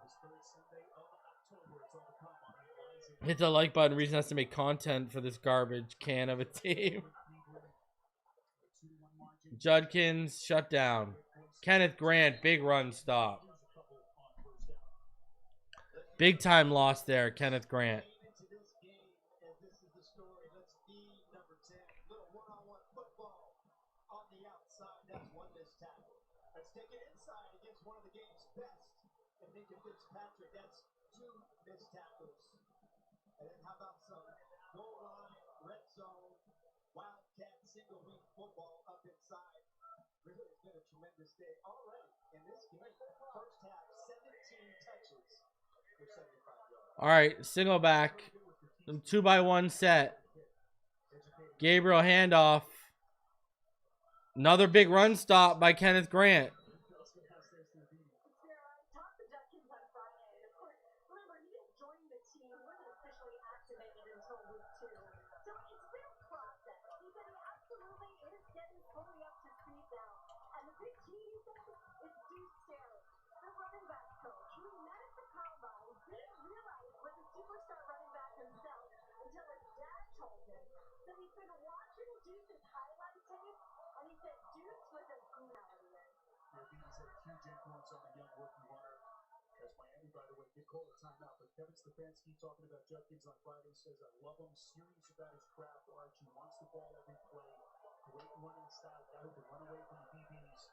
Hit the like button. Reason has to make content for this garbage can of a team. Judkins shut down. Kenneth Grant, big run stop. Big time loss there, Kenneth Grant. Let's take it inside against one of the game's best. And Minka Fitzpatrick, that's 2 missed tackles. And then how about some goal line, red zone, wildcat, single wing football up inside. Really, it's been a tremendous day already in this game. First half, 17 touches for 75 yards. All right, single back. 2-by-1 set. Gabriel handoff. Another big run stop by Kenneth Grant. Huge influence on the young rookie runner. As Miami, by the way, did call a timeout, but Kevin Stefanski talking about Judkins on Friday says, I love him, serious about his craft, Archie, wants the ball every play, great running style, guy who can run away from the DBs.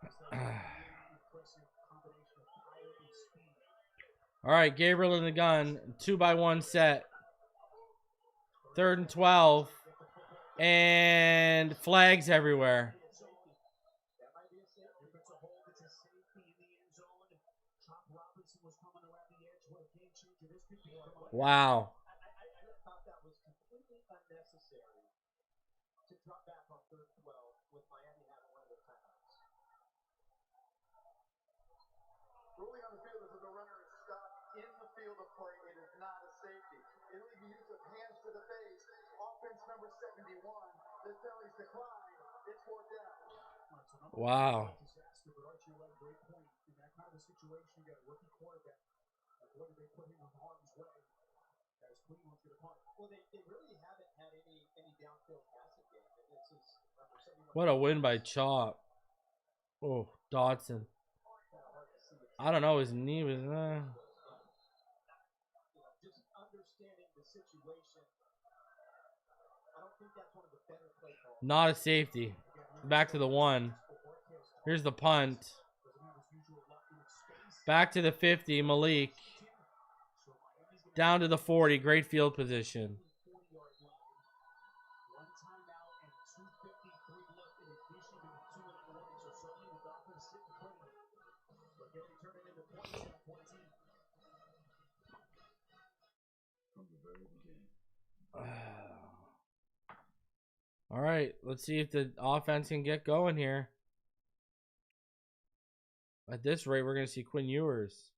Just like a really impressive combination of power and speed. All right, Gabriel in the gun, 2-by-1 set. 3rd and 12, and flags everywhere. Wow. I thought that was completely unnecessary to drop back on 3rd and 12 with Miami having one of their timeouts. Ruling on the field is that the runner is stopped in the field of play. It is not a safety. Illegal use of hands to the face. Offense number 71. The penalties decline. It's 4th down. Wow. Disaster, but Archie had a great point. In that kind of a situation, you got a rookie quarterback. Boy, did they put him in harm's way. As Cleveland's going to punt. Well, they really haven't had any downfield passing game. And this is number 71. What a win by Chop. Oh, Dodson. I don't know. His knee was... Just understanding the situation. I don't think that's one of the better play calls. Not a safety. Back to the 1. Here's the punt. Back to the 50. Malik. Down to the 40. Great field position. All right, let's see if the offense can get going here. At this rate, we're going to see Quinn Ewers.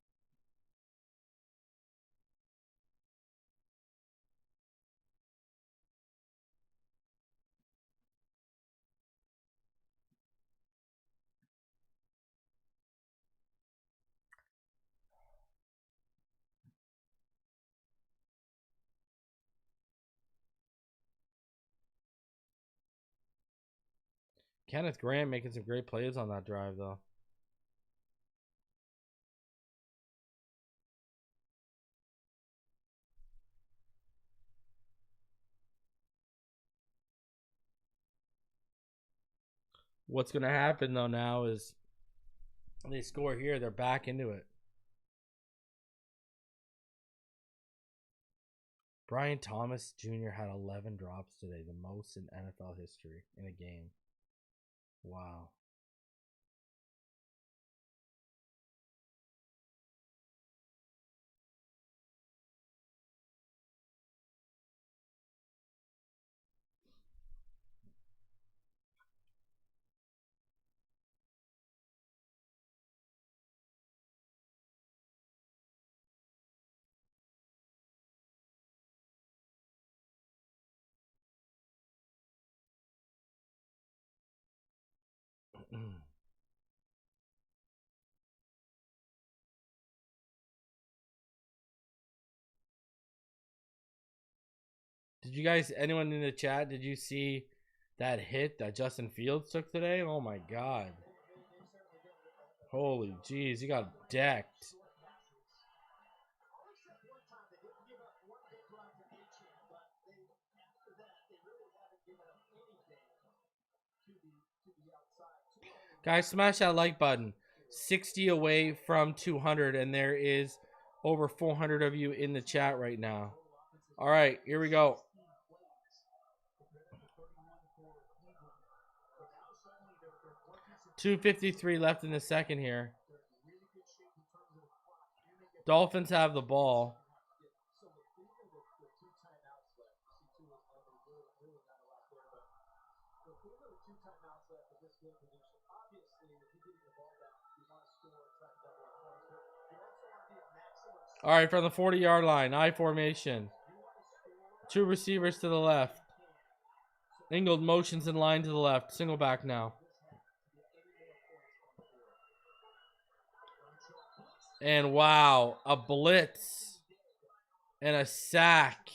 Kenneth Grant making some great plays on that drive, though. What's going to happen, though, now is they score here, they're back into it. Brian Thomas Jr. had 11 drops today, the most in NFL history in a game. Wow. Did you guys, anyone in the chat, did you see that hit that Justin Fields took today? Oh my God. Holy jeez, he got decked. Guys, smash that like button. 60 away from 200, and there is over 400 of you in the chat right now. All right, here we go. .253 left in the second here. Dolphins have the ball. All right, from the 40-yard line, I formation. Two receivers to the left. Ingold motions in line to the left. Single back now. And wow, a blitz and a sack.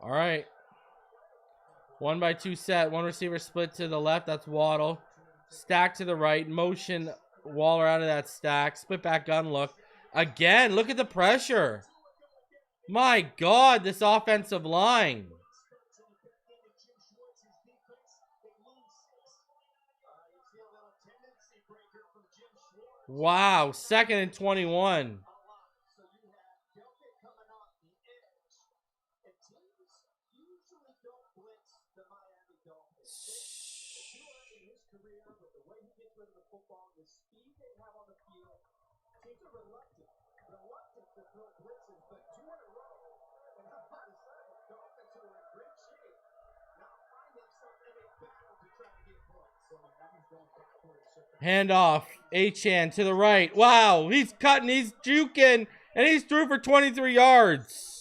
All right. 1-by-2 set. One receiver split to the left. That's Waddle. Stack to the right. Motion Waller out of that stack. Split back gun look. Again, look at the pressure. My God, this offensive line. Wow, 2nd and 21. Handoff. Achane to the right. Wow, he's cutting, he's juking, and he's through for 23 yards.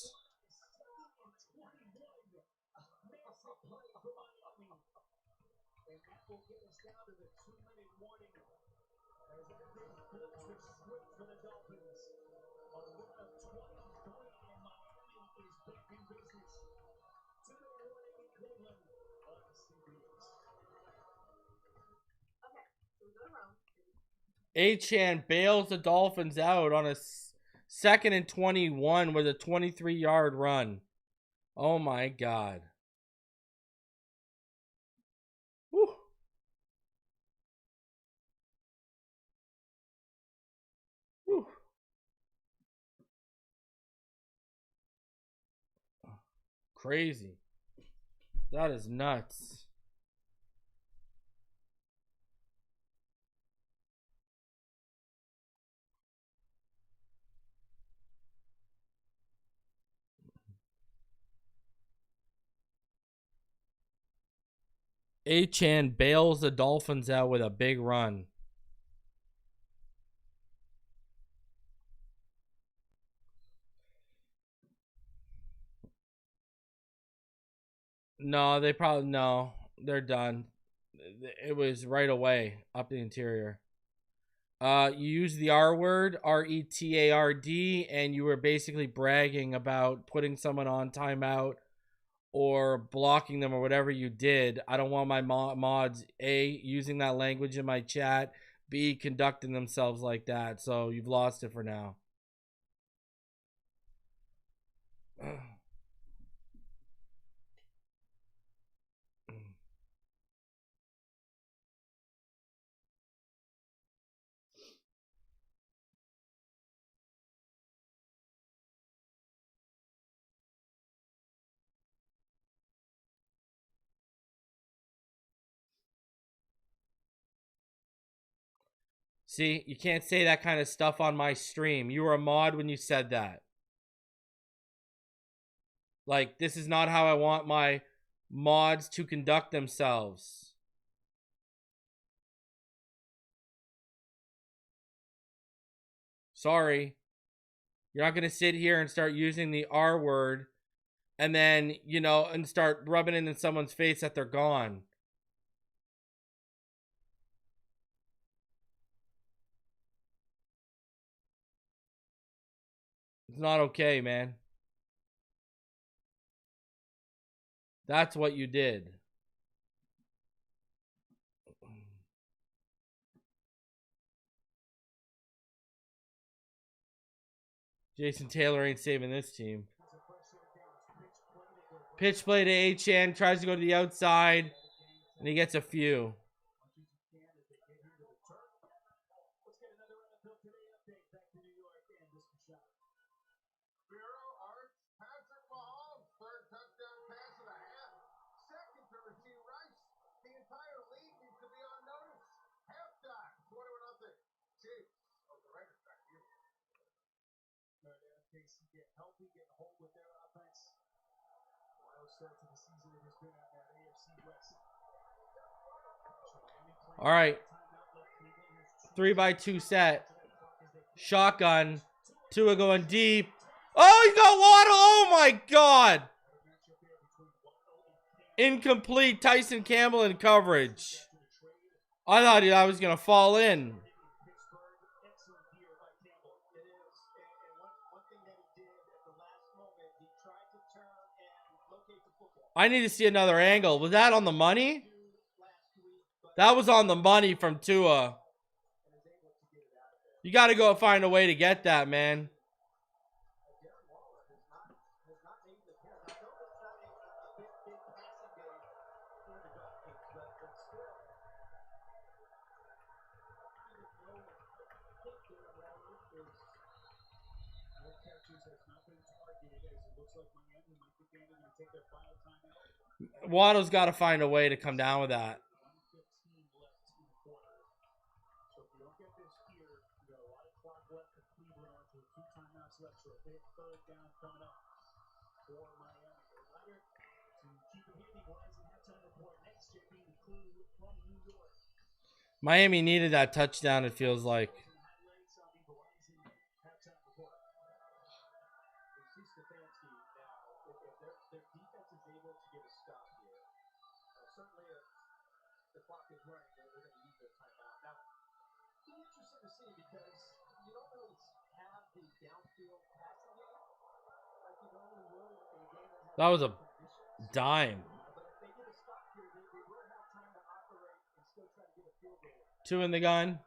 Achane bails the Dolphins out on a 2nd and 21 with a 23-yard run. Oh my God. Whew. crazy. That is nuts. Achane bails the Dolphins out with a big run. No, they probably no. They're done. It was right away up the interior. You used the R word, RETARD, and you were basically bragging about putting someone on timeout or blocking them or whatever you did. I don't want my mods, A, using that language in my chat, B, conducting themselves like that. So you've lost it for now. See, you can't say that kind of stuff on my stream. You were a mod when you said that. Like, this is not how I want my mods to conduct themselves. Sorry. You're not going to sit here and start using the R word and then, you know, and start rubbing it in someone's face that they're gone. It's not okay, man. That's what you did. Jason Taylor ain't saving this team. Pitch play to Achane, tries to go to the outside, and he gets a few. Get healthy, get hold with their offense. Wild start to the season it has been at that AFC West. All right. 3x2 set. Shotgun. Tua going deep. Oh, he got Waddle. Oh, my God. Incomplete. Tyson Campbell in coverage. I thought I was going to fall in. I need to see another angle. Was that on the money? That was on the money from Tua. You got to go find a way to get that, man. Waddle's got to find a way to come down with that. Miami needed that touchdown, it feels like. That was a dime. 2 in the gun.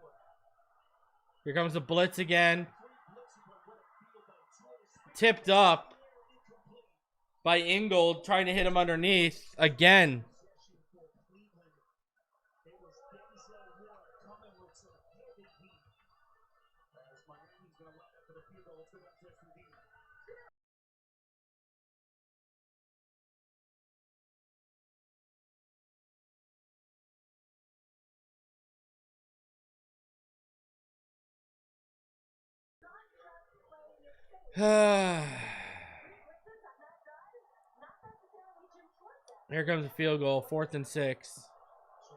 Here comes the blitz again. Tipped up by Ingold, trying to hit him underneath again. Here comes a field goal, 4th and 6. So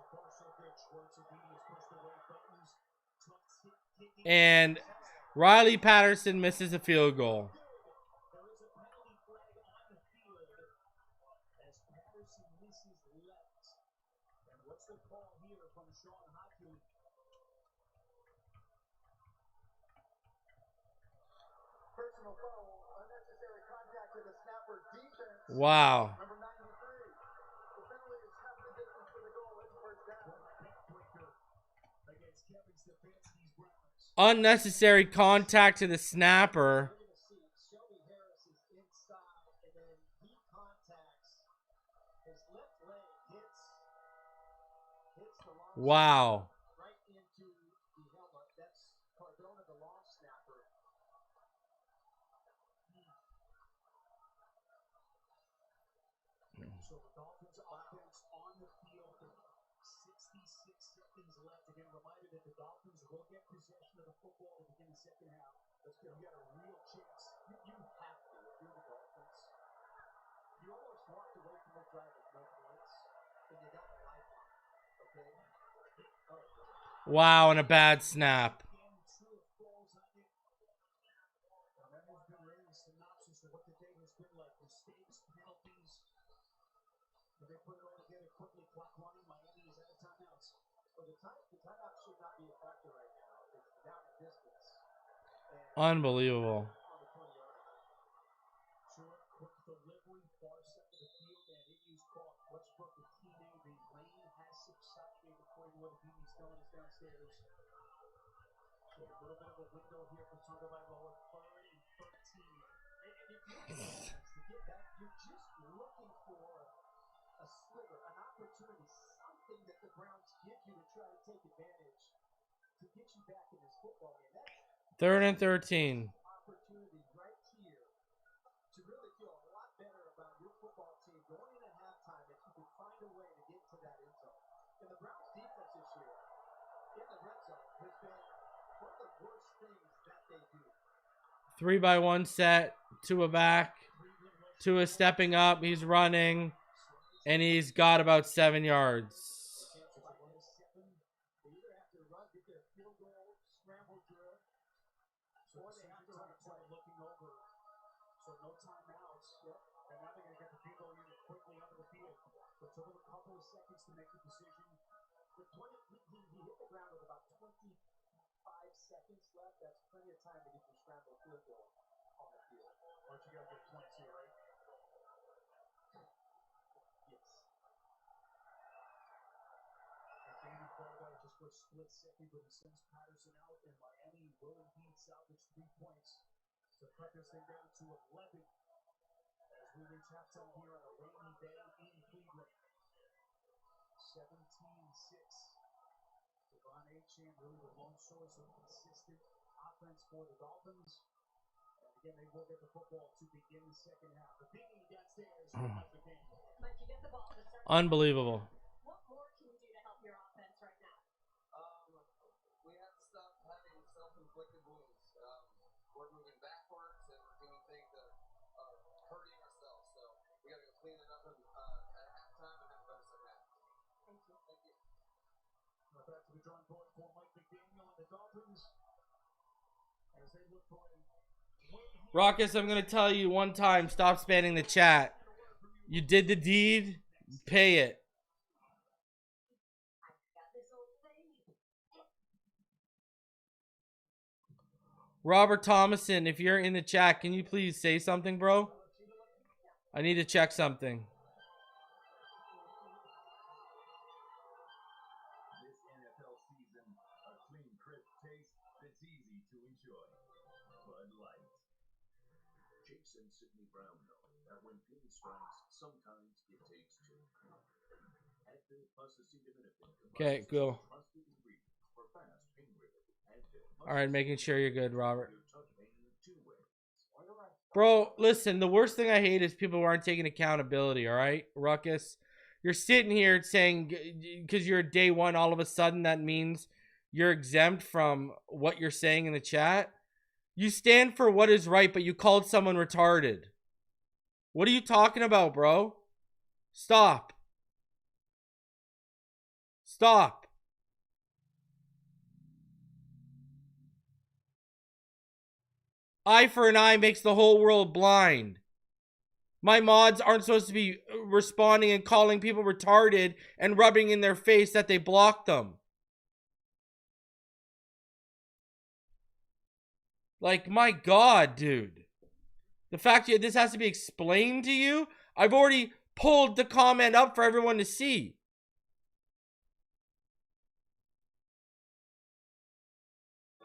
far, so good. Schwartz Obedience pushed away buttons. Tucks kicking. And Riley Patterson misses a field goal. There is a penalty flag on the field as Patterson misses left. And what's the call here from Sean Hodgkin? Personal foul, unnecessary contact to the snapper defense. Wow. Number 93. The penalty is half the distance for the goal. It's first down. Backbreaker against Kevin Stefanski's Browns. Unnecessary contact to the snapper. We're going to see Shelby Harris is inside, and then he contacts. His left leg hits the long Wow. right into the helmet. That's Cardona, the long snapper. So the Dolphins offense on the field, 66 seconds left. Again, reminder that the Dolphins will get possession of the football to begin the second half. Let's go. You got a real chance. You have to if you're the Dolphins. You almost walked away from the drive with no points, and you got a lifeline. Okay? Wow, and a bad snap. Again, true or false on it. And that has been really a synopsis of what the day has been like. Mistakes, penalties. And they put it all together quickly. Clock running. Miami is out of timeouts. But the timeout should not be a factor right now. It's down in distance. Unbelievable. On the 20-yard line. Short, quick delivery, far side of the field, and it is caught. Westbrook, the teammate, the rain has subsided according to what Beanie's telling us downstairs. So a little bit of a window here for Tua Tagovailoa, 3rd and 13. And if you're the Dolphins to get back, you're just looking for a sliver, an opportunity, something that the Browns give you to try to take advantage to get you back in this football game. That's 3rd and 13. opportunity right here to really feel a lot better about your football team going into halftime if you can find a way to get to that end zone. And the Browns defense this year in the red zone has been one of the worst things that they do. 3-by-1 set. Tua back. Tua stepping up. He's running. And he's got about 7 yards. They either have to run, get their field goal, scramble drill, or they have to run a play looking over. So no timeouts. And now they're going to get the field goal unit quickly onto the field. So it took him a couple of seconds to make the decision. With 20, he hit the ground with about 25 seconds left. That's plenty of time to get your scramble field goal on the field. But you got to get points here, right? Yes. McDaniel thought about it just for a split second, but he sends Patterson out, and Miami will indeed salvage 3 points to cut this thing down to 11 as we reach halftime here on a rainy day in Cleveland. 17-6. Devon Achane really the lone source of consistent offense for the Dolphins. And again, they will get the football to begin the second half. The beanie downstairs from Mike McDaniel. Mike, you get the ball to start. Unbelievable. What more can you do to help your offense right now? We have to stop having self-inflicted wounds. We're moving backwards and we're doing things that are hurting ourselves. So we got to go clean it up at halftime and have a better second half. Thank you. Thank you. Now back to the drawing board for Mike McDaniel and the Dolphins as they look for a win here. Raucus, I'm going to tell you one time, stop spamming the chat. You did the deed, pay it. I got this old thing. Robert Thomason, if you're in the chat, can you please say something, bro? I need to check something. This NFL season, a clean, crisp taste that's easy to enjoy. Bud Light. Jason Sidney Brown know that when pain strikes, sometimes it takes two. Active plus acetaminophen Okay, cool. trusted ingredients for fast pain relief. All right, making sure you're good, Robert. Your tuck pain two ways. Bro, listen, the worst thing I hate is people who aren't taking accountability, all right? Ruckus, you're sitting here saying, because you're day one, all of a sudden that means you're exempt from what you're saying in the chat. You stand for what is right, but you called someone retarded. What are you talking about, bro? Stop. Stop. Eye for an eye makes the whole world blind. My mods aren't supposed to be responding and calling people retarded and rubbing in their face that they blocked them. Like, my God, dude. The fact that this has to be explained to you, I've already pulled the comment up for everyone to see.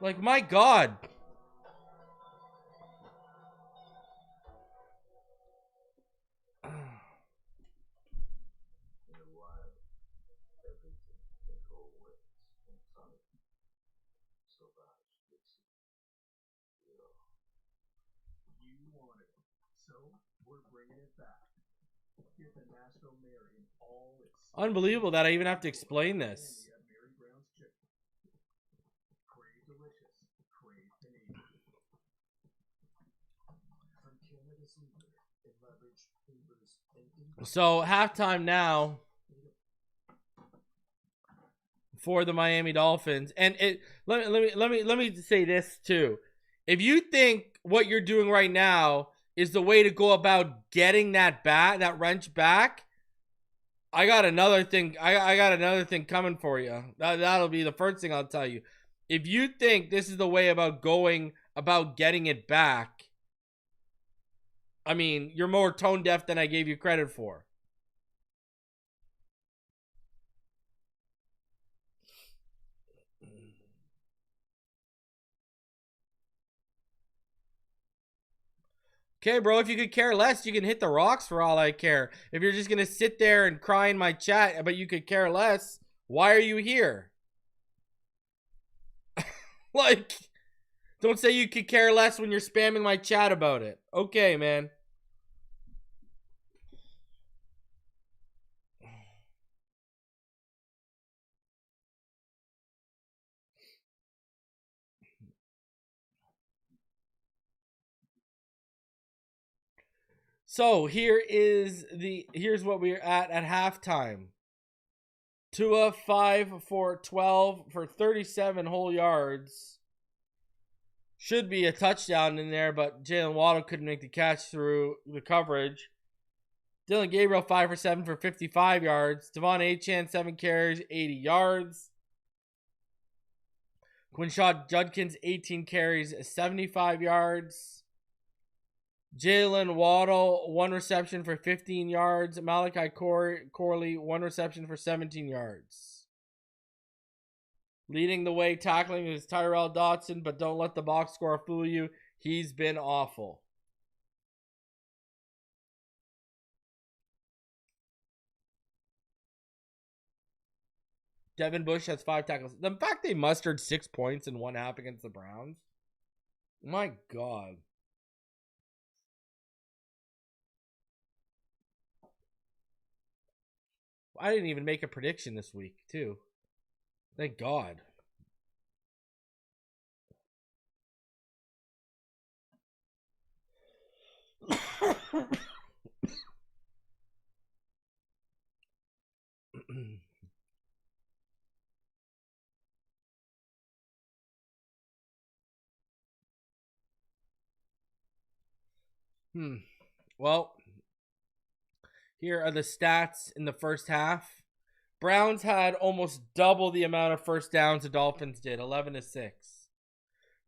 Like, my God. Unbelievable that I even have to explain this. So halftime now for the Miami Dolphins, and let me say this too. If you think what you're doing right now is the way to go about getting that wrench back, I got another thing. I got another thing coming for you. That'll be the first thing I'll tell you. If you think this is the way about going about getting it back, I mean, you're more tone deaf than I gave you credit for. Okay, bro, if you could care less, you can hit the rocks for all I care. If you're just going to sit there and cry in my chat, but you could care less, why are you here? Like, don't say you could care less when you're spamming my chat about it. Okay, man. So here's what we're at halftime. Tua 5 for 12 for 37 whole yards. Should be a touchdown in there, but Jalen Waddle couldn't make the catch through the coverage. Dylan Gabriel 5 for 7 for 55 yards. Devon Achane 7 carries, 80 yards. Quinshon Judkins 18 carries, 75 yards. Jalen Waddle 1 reception for 15 yards. Malachi Corley 1 reception for 17 yards. Leading the way tackling is Tyrell Dodson, but don't let the box score fool you. He's been awful. Devin Bush has 5 tackles. The fact they mustered 6 points in 1 half against the Browns. My God. I didn't even make a prediction this week, too. Thank God. Well, here are the stats in the first half. Browns had almost double the amount of first downs the Dolphins did, 11-6.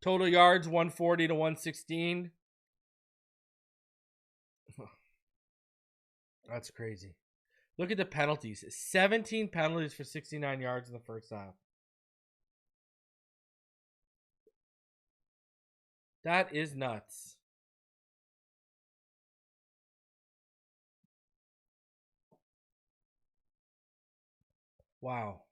Total yards, 140 to 116. That's crazy. Look at the penalties. 17 penalties for 69 yards in the first half. That is nuts. Wow.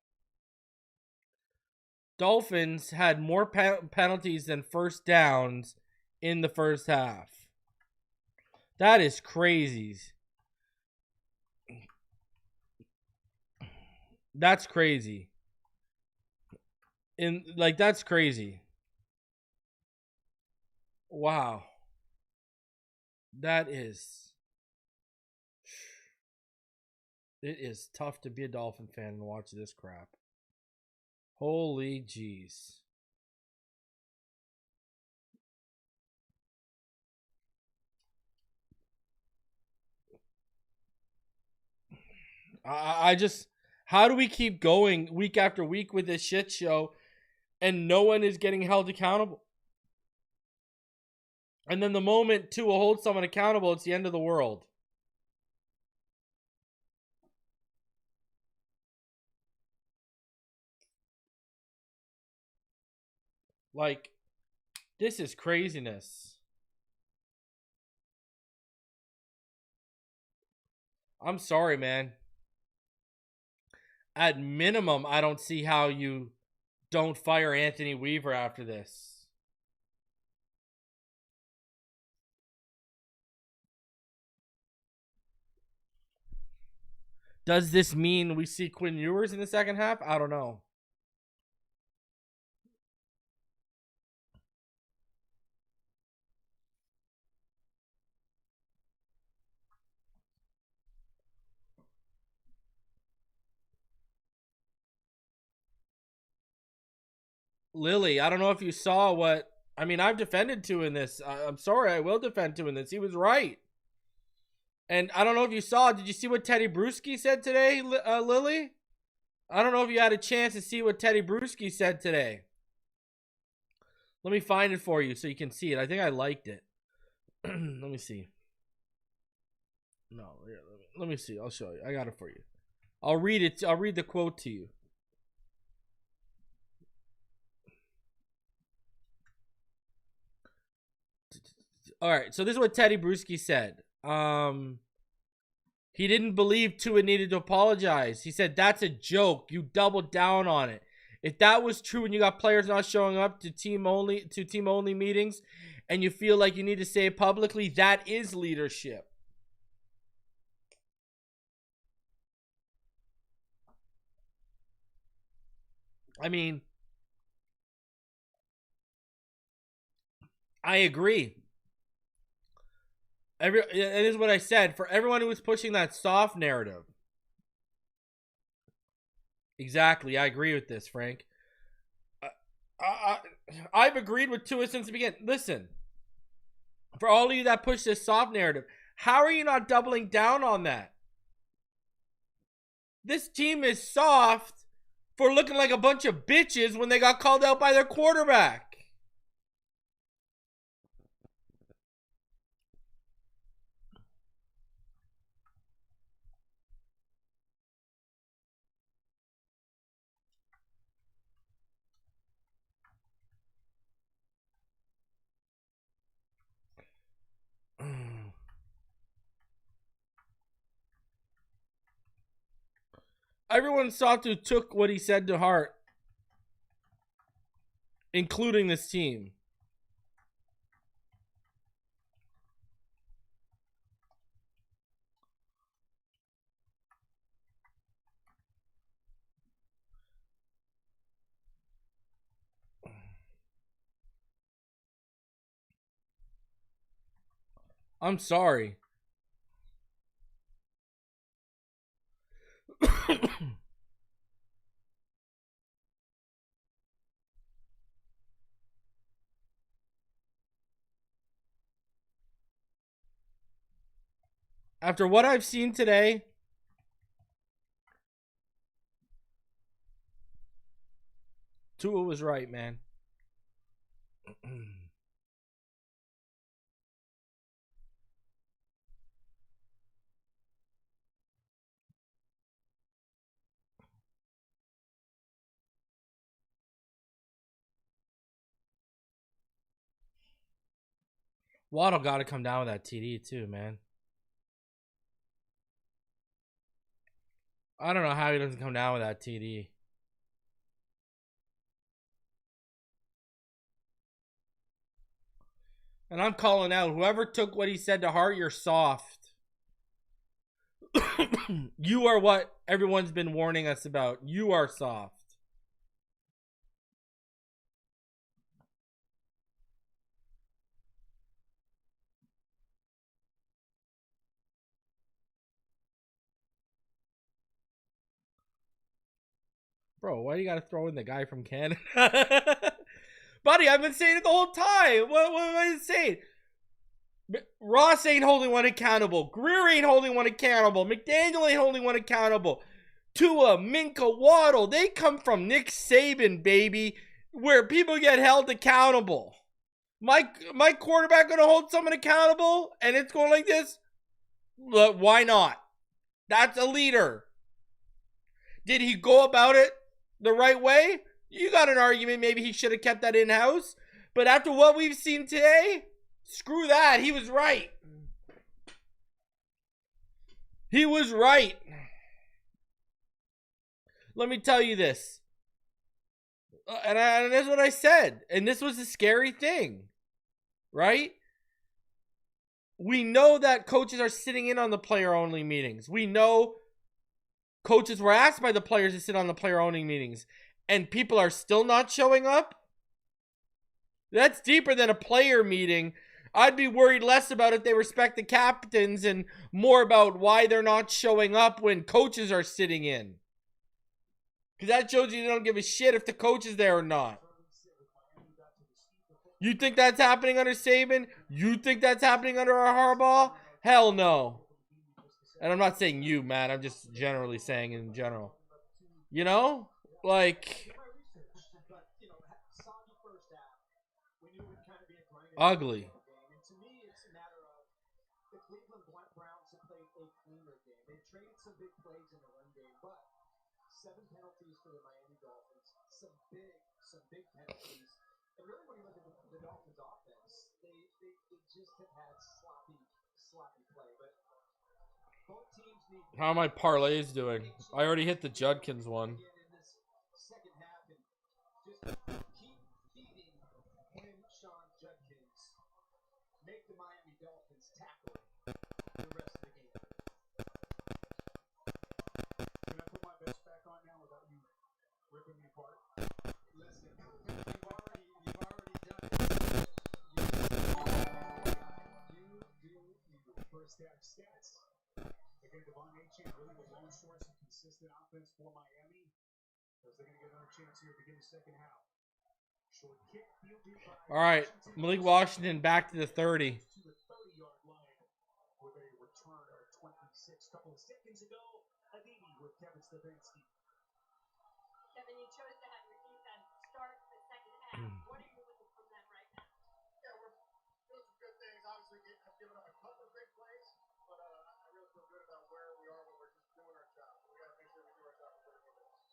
Dolphins had more penalties than first downs in the first half. That is crazy. That's crazy. That's crazy. Wow. That is... It is tough to be a Dolphin fan and watch this crap. Holy jeez. I just... How do we keep going week after week with this shit show and no one is getting held accountable? And then the moment Tua holds someone accountable, it's the end of the world. Like, this is craziness. I'm sorry, man. At minimum, I don't see how you don't fire Anthony Weaver after this. Does this mean we see Quinn Ewers in the second half? I don't know. Lily, I don't know if you saw what... I mean, I've defended Tua in this. I'm sorry, I will defend Tua in this. He was right. And I don't know if you saw... Did you see what Teddy Bruschi said today, Lily? I don't know if you had a chance to see what Teddy Bruschi said today. Let me find it for you so you can see it. I think I liked it. Let me see. No, let me see. I'll show you. I got it for you. I'll read it. I'll read the quote to you. All right, so this is what Teddy Bruschi said. He didn't believe Tua needed to apologize. He said, that's a joke. You doubled down on it. If that was true and you got players not showing up to team only meetings and you feel like you need to say it publicly, that is leadership. I mean, I agree. It is what I said. For everyone who was pushing that soft narrative. Exactly. I agree with this, Frank. I've agreed with Tua since the beginning. Listen, for all of you that push this soft narrative, how are you not doubling down on that? This team is soft for looking like a bunch of bitches when they got called out by their quarterback. Everyone saw who took what he said to heart, including this team. I'm sorry. After what I've seen today, Tua was right, man. Waddle got to come down with that TD too, man. I don't know how he doesn't come down with that TD. And I'm calling out, whoever took what he said to heart, you're soft. You are what everyone's been warning us about. You are soft. Bro, why do you got to throw in the guy from Canada? Buddy, I've been saying it the whole time. What am I saying? Ross ain't holding one accountable. Greer ain't holding one accountable. McDaniel ain't holding one accountable. Tua, Minka, Waddle, they come from Nick Saban, baby, where people get held accountable. My quarterback gonna hold someone accountable and it's going like this? But why not? That's a leader. Did he go about it the right way? You got an argument. Maybe he should have kept that in-house. But after what we've seen today, screw that. He was right. He was right. Let me tell you this. And that's what I said. And this was a scary thing. Right? We know that coaches are sitting in on the player-only meetings. We know coaches were asked by the players to sit on the player-only meetings. And people are still not showing up? That's deeper than a player meeting. I'd be worried less about if they respect the captains and more about why they're not showing up when coaches are sitting in. Because that shows you they don't give a shit if the coach is there or not. You think that's happening under Saban? You think that's happening under our Harbaugh? Hell no. And I'm not saying you, Matt. I'm just generally saying in general. You know? Like... ugly. And to me, it's a matter of the Cleveland Browns have played a cleaner game. They traded some big plays in the run game, but 7 penalties for the Miami Dolphins. Some big penalties. And really, when you look at the Dolphins' offense, they just have had sloppy play. But both teams need. How are my parlays doing? I already hit the Judkins one. In this second half, and just keep feeding Quinshon Judkins. Make the Miami Dolphins tackle the rest of the game. Can I put my best back on now without you ripping me apart? Listen, you've already done it. You do. First half stats. Again, Devon Achane really the lone source of consistent offense for Miami. Because they're going to get another chance here to begin the second half. Short kick, fielded by All right, Malik Washington back to the 30. to the 30-yard line with a return of 26. Couple of seconds ago, Aditi with Kevin Stefanski. Kevin, you chose to have your defense start the second half. What are you looking from them right now? Yeah, we're doing some good things. Obviously, have given up a couple of great plays, but I really feel good about where we are when we're just doing our job. We got to make sure we do our job for 30 minutes.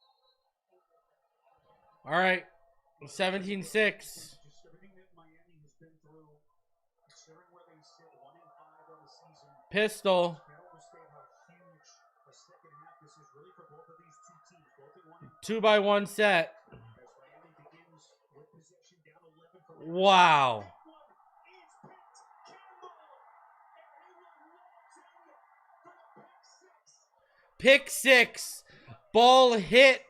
All right, 17-6. Just everything that Miami has been through, considering where they sit, 1-5 on the season. Pistol. Can't overstate how huge a second half this is really for both of these two teams. Both at 2-by-1 1 set. as Miami begins with possession down 11 for Wow. Pick six. Ball hit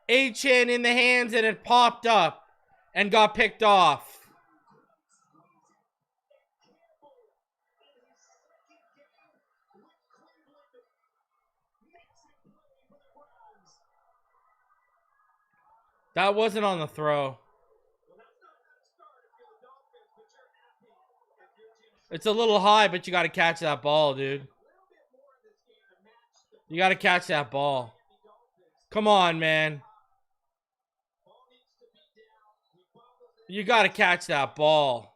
Achane in the hands and it popped up and got picked off. That wasn't on the throw. It's a little high, but you got to catch that ball, dude. You got to catch that ball. Come on, man. You got to catch that ball.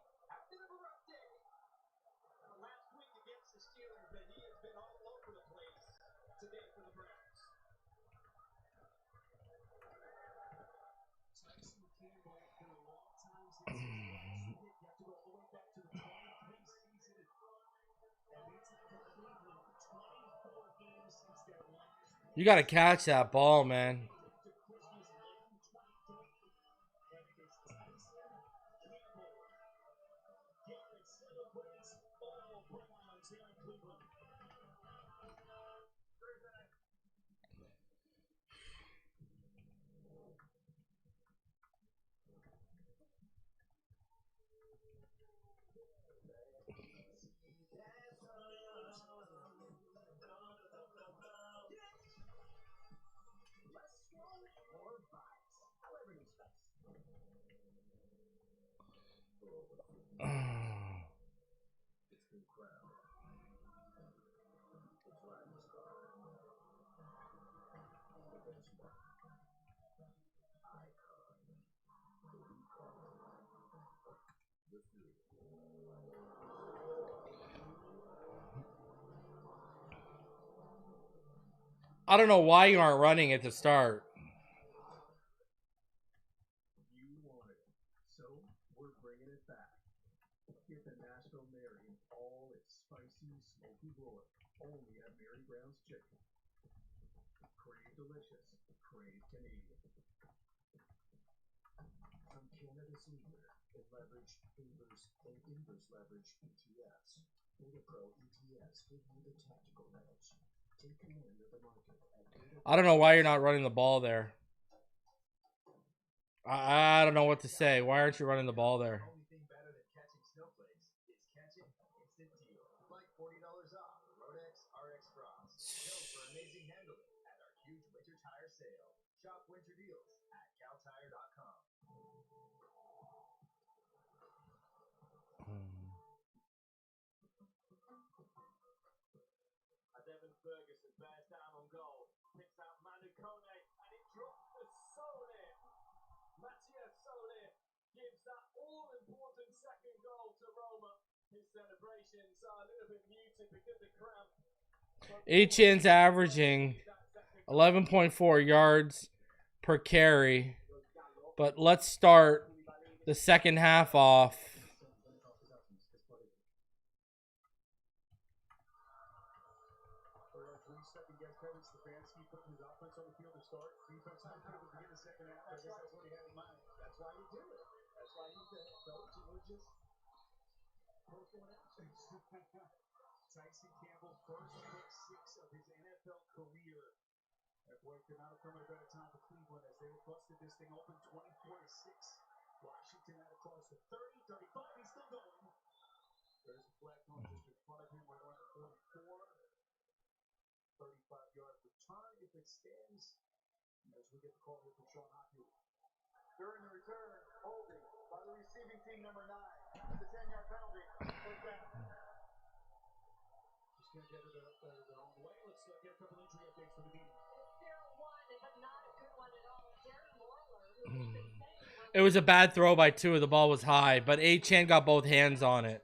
You got to catch that ball, man. It's been crowned the flag star, the benchmark, icon, the recall, the thrill. I don't know why you aren't running at the start. You wanted it, so we're bringing it back. Get the Nashville Mary in all its spicy, smoky glory, only at Mary Brown's Chicken. Crave delicious, crave Canadian. From Canada's leader in leverage, inverse, and inverse leverage ETFs, Beta Pro ETFs give you the tactical edge. Take command of the market at Beta. I don't know why you're not running the ball there. I don't know what to say. Why aren't you running the ball there? Only thing better than catching snowflakes is catching instant deal. Like $40 off Rodex RX Frost. Known for amazing handling at our huge winter tire sale. Shop winter deals at caltire.com. As Evan Ferguson bears down on goal, picks out Manu Kone, and it drops to Solé. Mattia Solé gives that all-important second goal to Roma. His celebrations are a little bit muted because of cramp. Etienne's averaging 11.4 yards per carry. But let's start the second half off. For our 3-second guest, Kevin Stefanski putting his offense on the field to start. Defense on the field to begin the second half. I guess that's what he had in mind. That's why you do it. That's why he's the head coach, and we're just performing actions. Tyson Campbell, first pick 6 of his NFL career. That boy could not have come at a better time for Cleveland as they busted this thing open 24-6. Washington had it close to 30, 35. He's still going. There's a flag thrown just in front of him right around the 44. 35-yard return if it stands. As we get the call here from Sean Hockey. During the return, holding by the receiving team number 9. It's a 10-yard penalty. First down. Just going to get it their own way. Let's get a couple injury updates for the beat. Fair one, but not a good one at all. Darren Morler, who we've been saying It was a bad throw by Tua. The ball was high, but Etienne got both hands on it.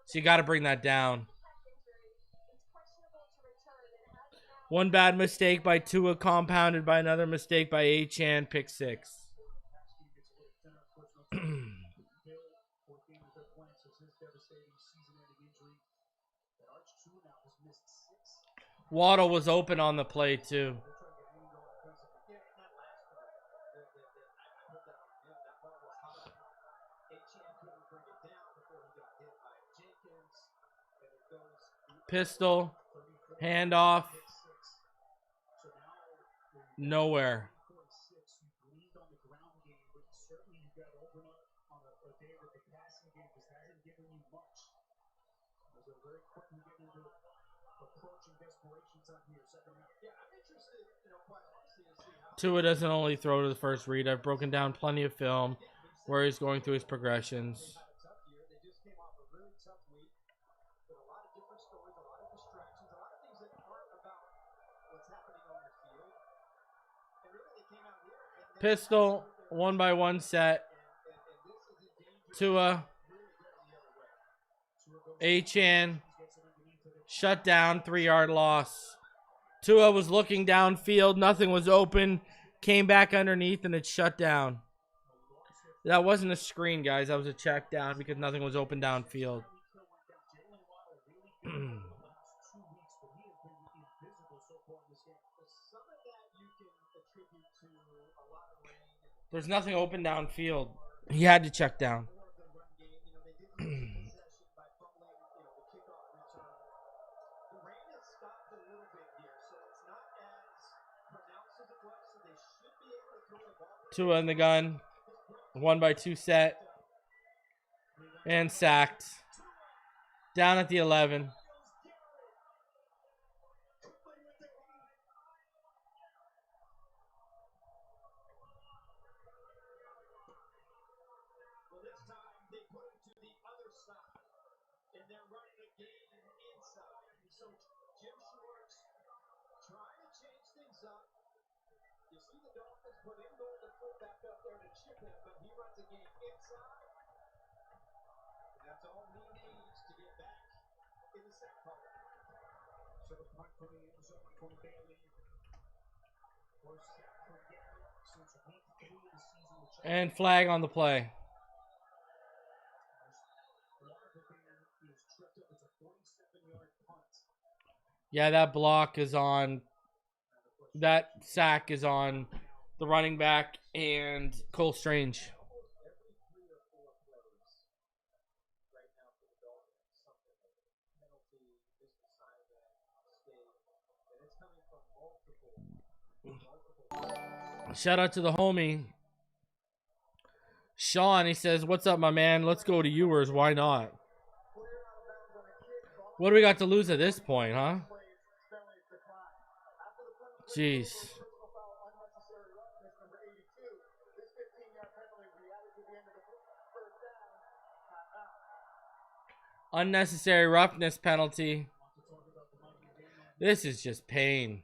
So you got to bring that down. One bad mistake by Tua compounded by another mistake by Etienne. Pick 6. Waddle was open on the play too. Pistol. Handoff. Nowhere. Tua doesn't only throw to the first read. I've broken down plenty of film where he's going through his progressions. They just came off a really tough week with a lot of different stories, a lot of distractions, a lot of things that aren't about what's happening on the field. And really, they came out here and Pistol, 1-by-1 set. Tua. Etienne. Shut down, 3-yard loss. Tua was looking downfield. Nothing was open. Came back underneath, and it's shut down. That wasn't a screen, guys. That was a check down because nothing was open downfield. There's nothing open downfield. He had to check down. Tua in the gun. 1-by-2 set. And sacked. Down at the 11. Well, this time they put it So Jim Schwartz trying to change things up. You see the Dolphins put in goal the fullback up there to chip him, but he runs a game inside. And that's all he needs to get back in the second part. So the punt from the end zone from Bailey. First sack for Garrett since week 3 of the season. And flag on the play. Yeah, that block is on. That sack is on the running back and Cole Strange. Every 3 or 4 plays right now for the Dolphins, something like penalty, missed assignment, mistake, and it's coming from multiple. Shout out to the homie Sean. He says, "What's up, my man? Let's go to Ewers. Why not?" What do we got to lose at this point, huh? Jeez. Unnecessary roughness penalty. This is just pain.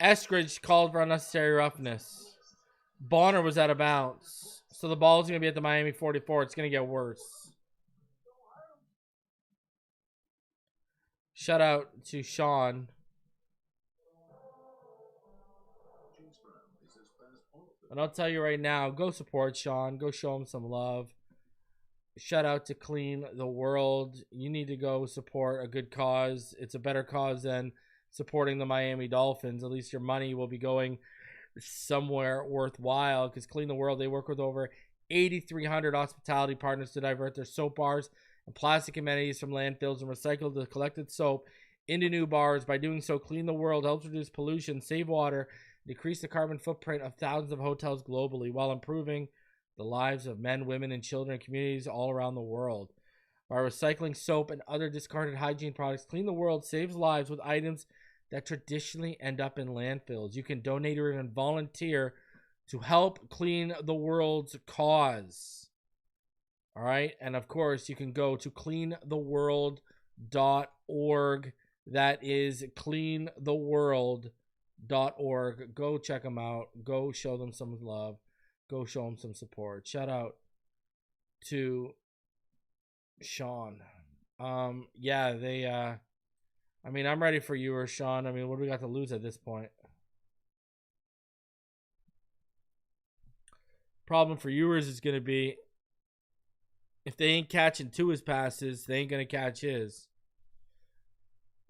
Eskridge called for unnecessary roughness. Bonner was out of bounds. So the ball's going to be at the Miami 44. It's going to get worse. Shout out to Sean. And I'll tell you right now, go support Sean. Go show him some love. Shout out to Clean the World. You need to go support a good cause. It's a better cause than supporting the Miami Dolphins. At least your money will be going somewhere worthwhile, because Clean the World, they work with over 8,300 hospitality partners to divert their soap bars and plastic amenities from landfills and recycle the collected soap into new bars. By doing so, Clean the World helps reduce pollution, save water, decrease the carbon footprint of thousands of hotels globally, while improving the lives of men, women, and children in communities all around the world. By recycling soap and other discarded hygiene products, Clean the World saves lives with items that traditionally end up in landfills. You can donate or even volunteer to help Clean the World's cause. All right. And of course, you can go to cleantheworld.org. That is cleantheworld.org. Go check them out. Go show them some love. Go show them some support. Shout out to Sean. Yeah, they I mean, I'm ready for you or Sean. I mean, what do we got to lose at this point? Problem for Ewers is going to be, if they ain't catching Tua's passes, they ain't going to catch his.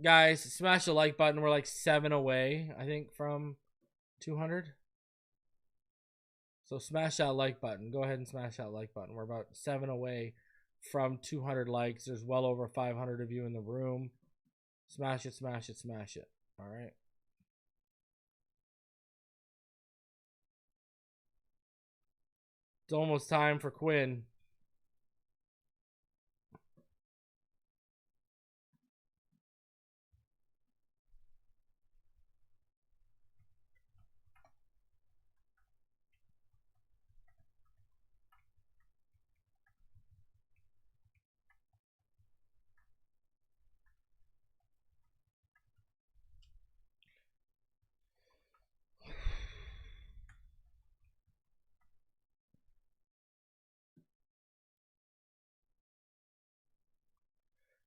Guys, smash the like button. We're like 7 away, I think, from 200. So smash that like button. Go ahead and smash that like button. We're about 7 away from 200 likes. There's well over 500 of you in the room. Smash it, smash it, smash it. All right. It's almost time for Quinn.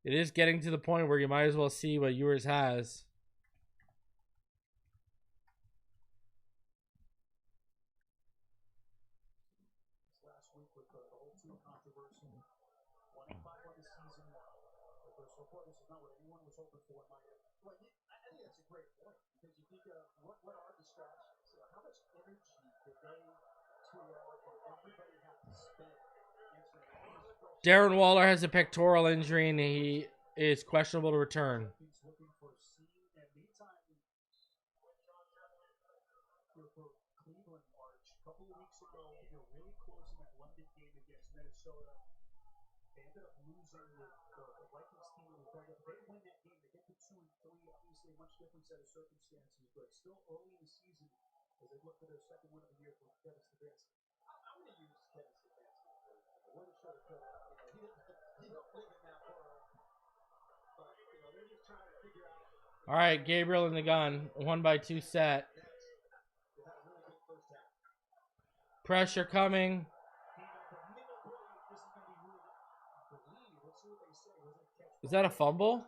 It is getting to the point where you might as well see what yours has. Last week with the whole Tua controversy, 1-5 on the season. But so far, this is not what anyone was hoping for. Well, I think that's a great point, because you think of what are distractions? How much energy did they, Tua, and everybody have to spend? Darren Waller has a pectoral injury and he is questionable to return. He's looking for seed. And meantime, for Cleveland, March, a couple of weeks ago, they're really close in that London game against Minnesota. They ended up losing the Vikings team in the bracket. They win that game. They get to 2-3. Obviously, a much different set of circumstances, but still early in the season as they look for their second win of the year for Kevin Stefanski. I'm going to use Kevin Stefanski. What a show to All right, Gabriel in the gun. 1-by-2 set. Pressure coming. Is that a fumble?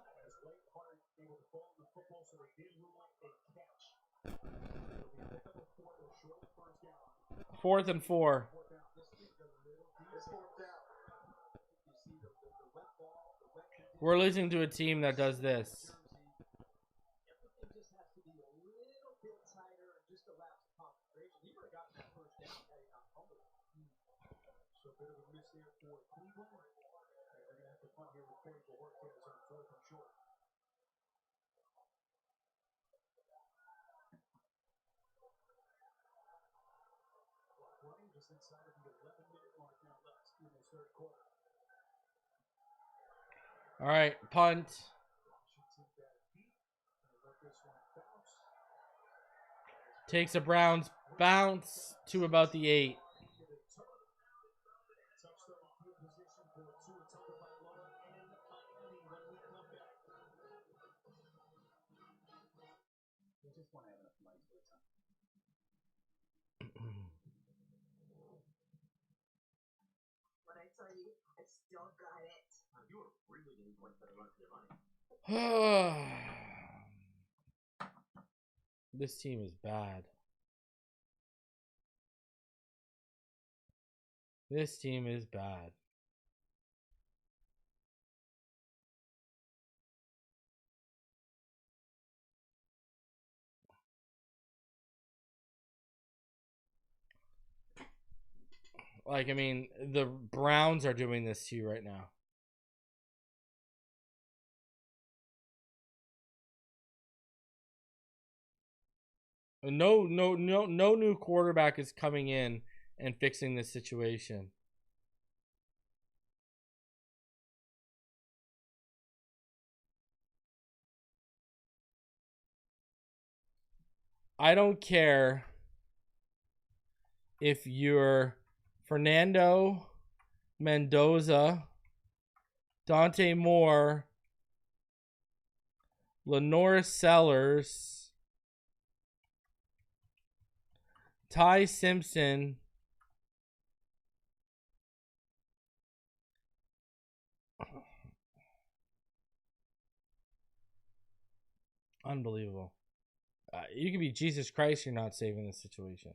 4th and 4. We're losing to a team that does this. All right, punt. Takes a Browns bounce to about the 8. What I tell you, I still got it. You are really getting quite better luck with your money. This team is bad. This team is bad. Like, I mean, the Browns are doing this to you right now. No new quarterback is coming in and fixing this situation. I don't care if you're Fernando Mendoza, Dante Moore, Lenore Sellers, Ty Simpson, unbelievable. You can be Jesus Christ, you're not saving this situation.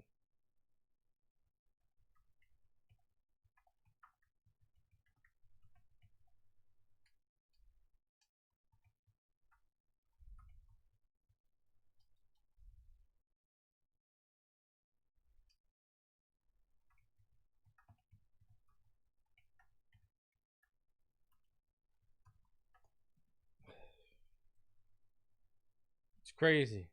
It's crazy.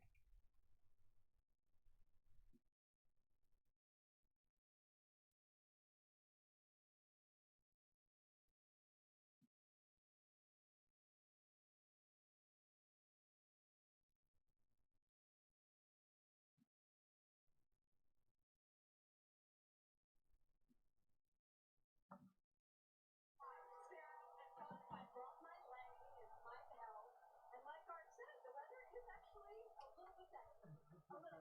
I brought my leg, it's my bell, and like Art said, the weather is actually a little bit better. A little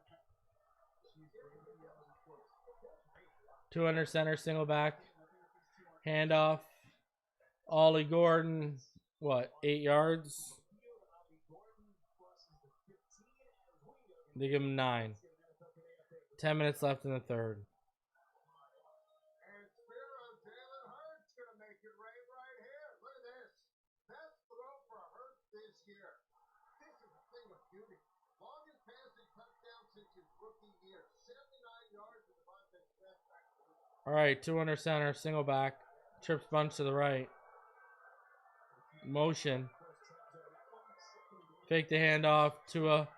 bit. 200 center, single back, handoff. Ollie Gordon, what, 8 yards? They give him 9. 10 minutes left in the third. And Spiro Jalen Hurts gonna make it rain right here. Look at this. Best throw for Hurts this year. This is a thing of beauty. Longest passing touchdown since his rookie year. 79 yards to Devontae Smith. All right, 200 center, single back, trips bunch to the right. Motion. Fake the handoff. Tua.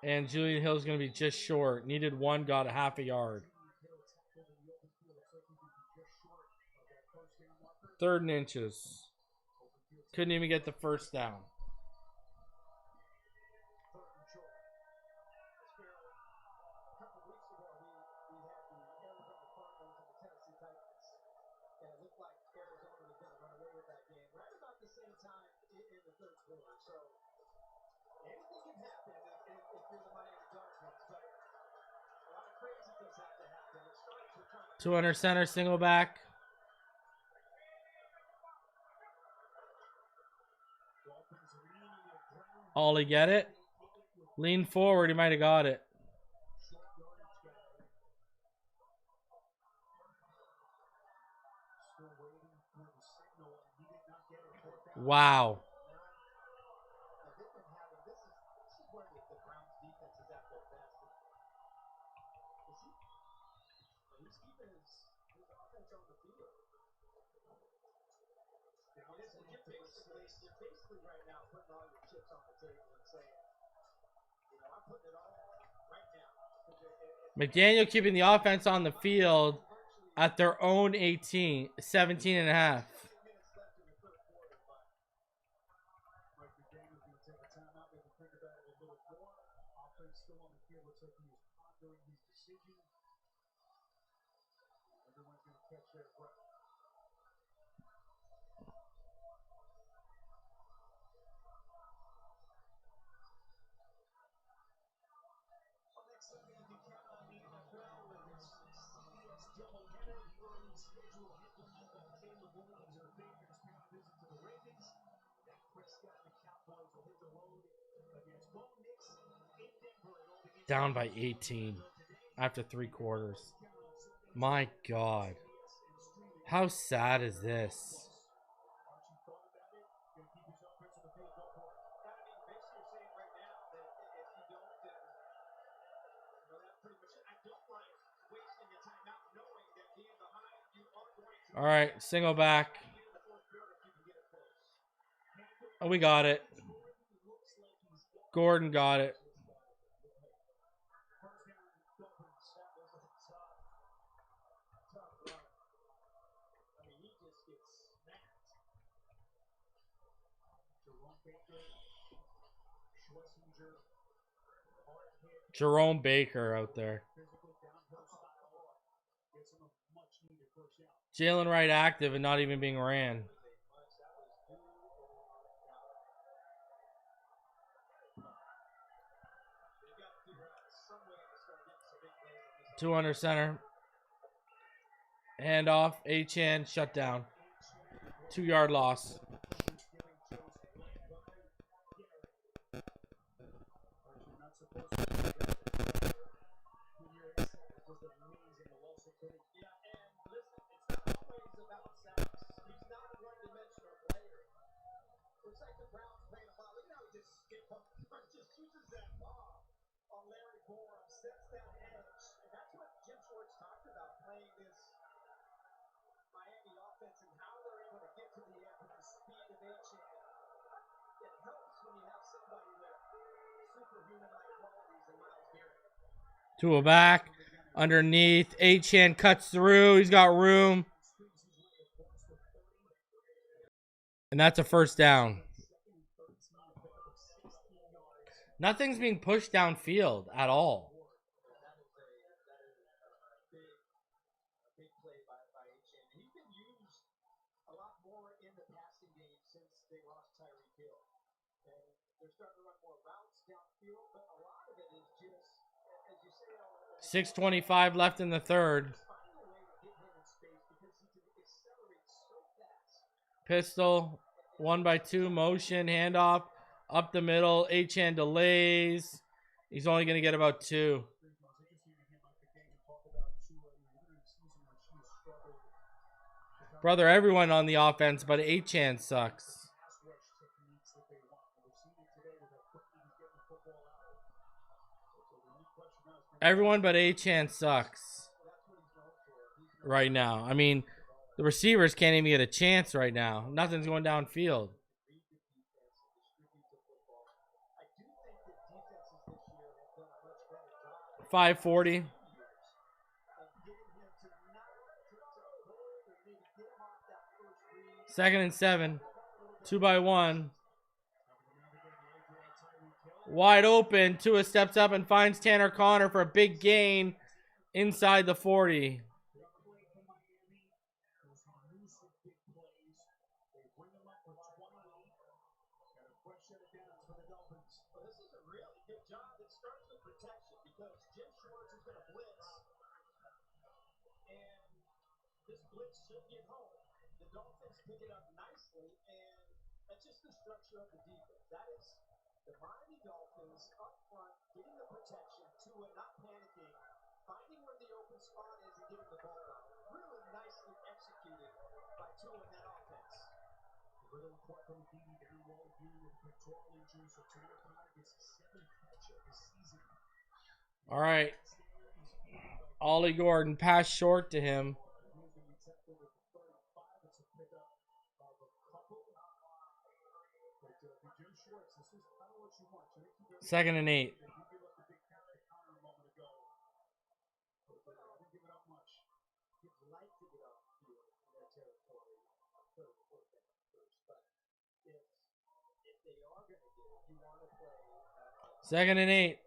And Julian Hill's going to be just short. Needed one, got a half a yard. 3rd and inches. Couldn't even get the first down. And it looked like Arizona was going to run away with that game. Right about the same time, it third quarter. So anything can happen if you're the Miami Dolphins, but a lot of crazy things have to happen. It starts with trying to 200 center, single back. Ollie, get it? Lean forward, he might have got it. Wow. this is where the Browns defense is at their best. He's keeping his offense on the field. You're basically right now putting all your chips on the table and saying, I'm putting it all right now. McDaniel keeping the offense on the field at their own 18, 17 and a half. Mike McDaniel's going to take a timeout, maybe think about it a little more. Offense still on the field. Looks like he is pondering his decision. Everyone's going to catch their breath. Well, next Sunday you can count on the NFL with its CBS doubleheader. The early schedule headlined by Caleb Williams and the Panthers paying a visit to the Ravens. Dak Prescott and the Cowboys will hit the road against Bo Nix in Denver. It all begins Down by 18 after 3 quarters. My God. How sad is this? Archie thought about it. Going to keep his offense on the field. Go for it. Basically you're saying right now that if you don't, then that's pretty much it. I don't like wasting a timeout knowing that being behind, you are going to. All right, single back. Oh, we got it. Gordon got it. First down, Dolphins. That was a tough run. I mean, he just gets smacked. Jerome Baker, Schlesinger, hard hit, Jerome Baker out there. physical downhill style. Gets him a much needed first down. Jalen Wright active and not even being ran. That was do or die. They've got to figure out some way to start getting some big plays in this. 200 center. Handoff. H-hand. Shut down. 2-yard loss. Miami offense and how they're able to get to the end with the speed of H-hand. It helps when you have somebody with superhuman-like qualities in Myles Garrett. Tua back. Underneath. H-hand cuts through. He's got room. And that's a first down. Nothing's being pushed downfield at all. Big play by H-hand. He's been used a lot more in the passing game since they lost Tyreek Hill. And they're starting to run more routes downfield, but a lot of it is just, as you say, 6:25 left in the third. finding a way to get him in space because he can accelerate so fast. Pistol. 1-by-2 motion. Handoff. Up the middle. H-hand delays. He's only going to get about 2. Brother, everyone on the offense, but H-hand sucks. Everyone but H-hand sucks right now. I mean, the receivers can't even get a chance right now. Nothing's going downfield. 540. Second and 7. 2-by-1. Wide open. Tua steps up and finds Tanner Connor for a big gain inside the 40. it starts with protection because JoeyShotz is going to blitz, and this blitz should get home. The Dolphins pick it up nicely, and that's just the structure of the defense. That is the Miami Dolphins up front, getting the protection, Tua not panicking, finding where the open spot is and getting the ball out. Really nicely executed by Tua in that offense. Little report from Dini down low again with pectoral injury, so Tanner Conner gets his 7th catch of the season. All right. Ollie Gordon pass short to him. Second and 8. Second and 8.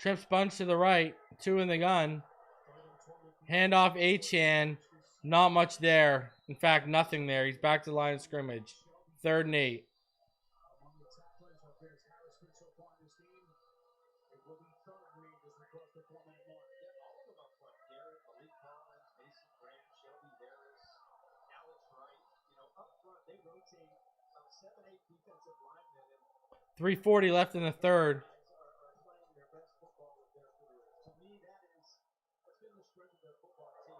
Trips bunch to the right. 2 in the gun. Handoff Achane. Not much there. In fact, nothing there. He's back to the line of scrimmage. 3rd and 8. They rotate about 7, 8 defensive linemen, and 3:40 left in the third. are playing their best football of their careers. To me, that's been the strength of their football team.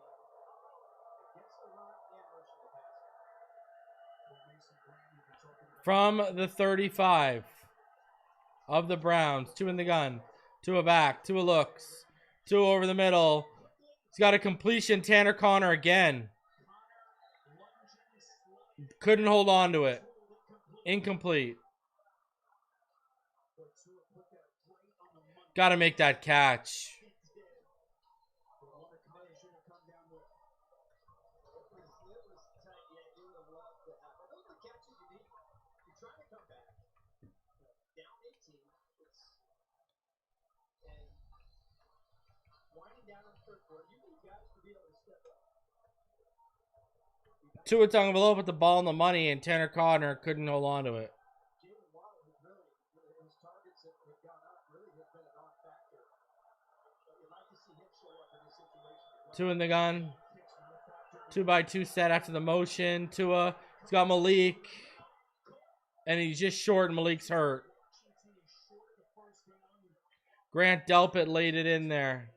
Against the run and rushing the passer. From the 35 of the Browns. 2 in the gun. Tua back. Tua looks. Tua over the middle. He's got a completion. Tanner Conner again. Couldn't hold on to it. Incomplete. Got to make that catch. Tua Tagovailoa put the ball in the money, and Tanner Conner couldn't hold on to it. Tua in the gun. 2x2 set after the motion. Tua, he's got Malik, and he's just short, and Malik's hurt. Grant Delpit laid it in there.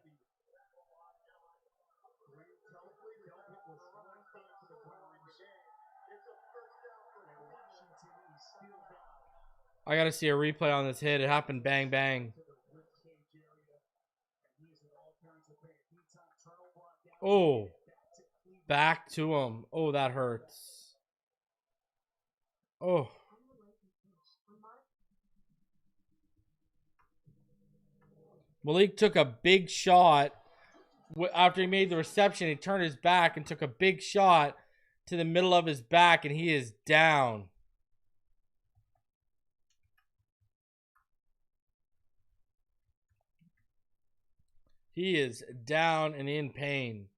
I got to see a replay on this hit. It happened bang, bang. Oh, back to him. Oh, that hurts. Oh. Malik took a big shot. After he made the reception, he turned his back and took a big shot to the middle of his back, and he is down. He is down and in pain.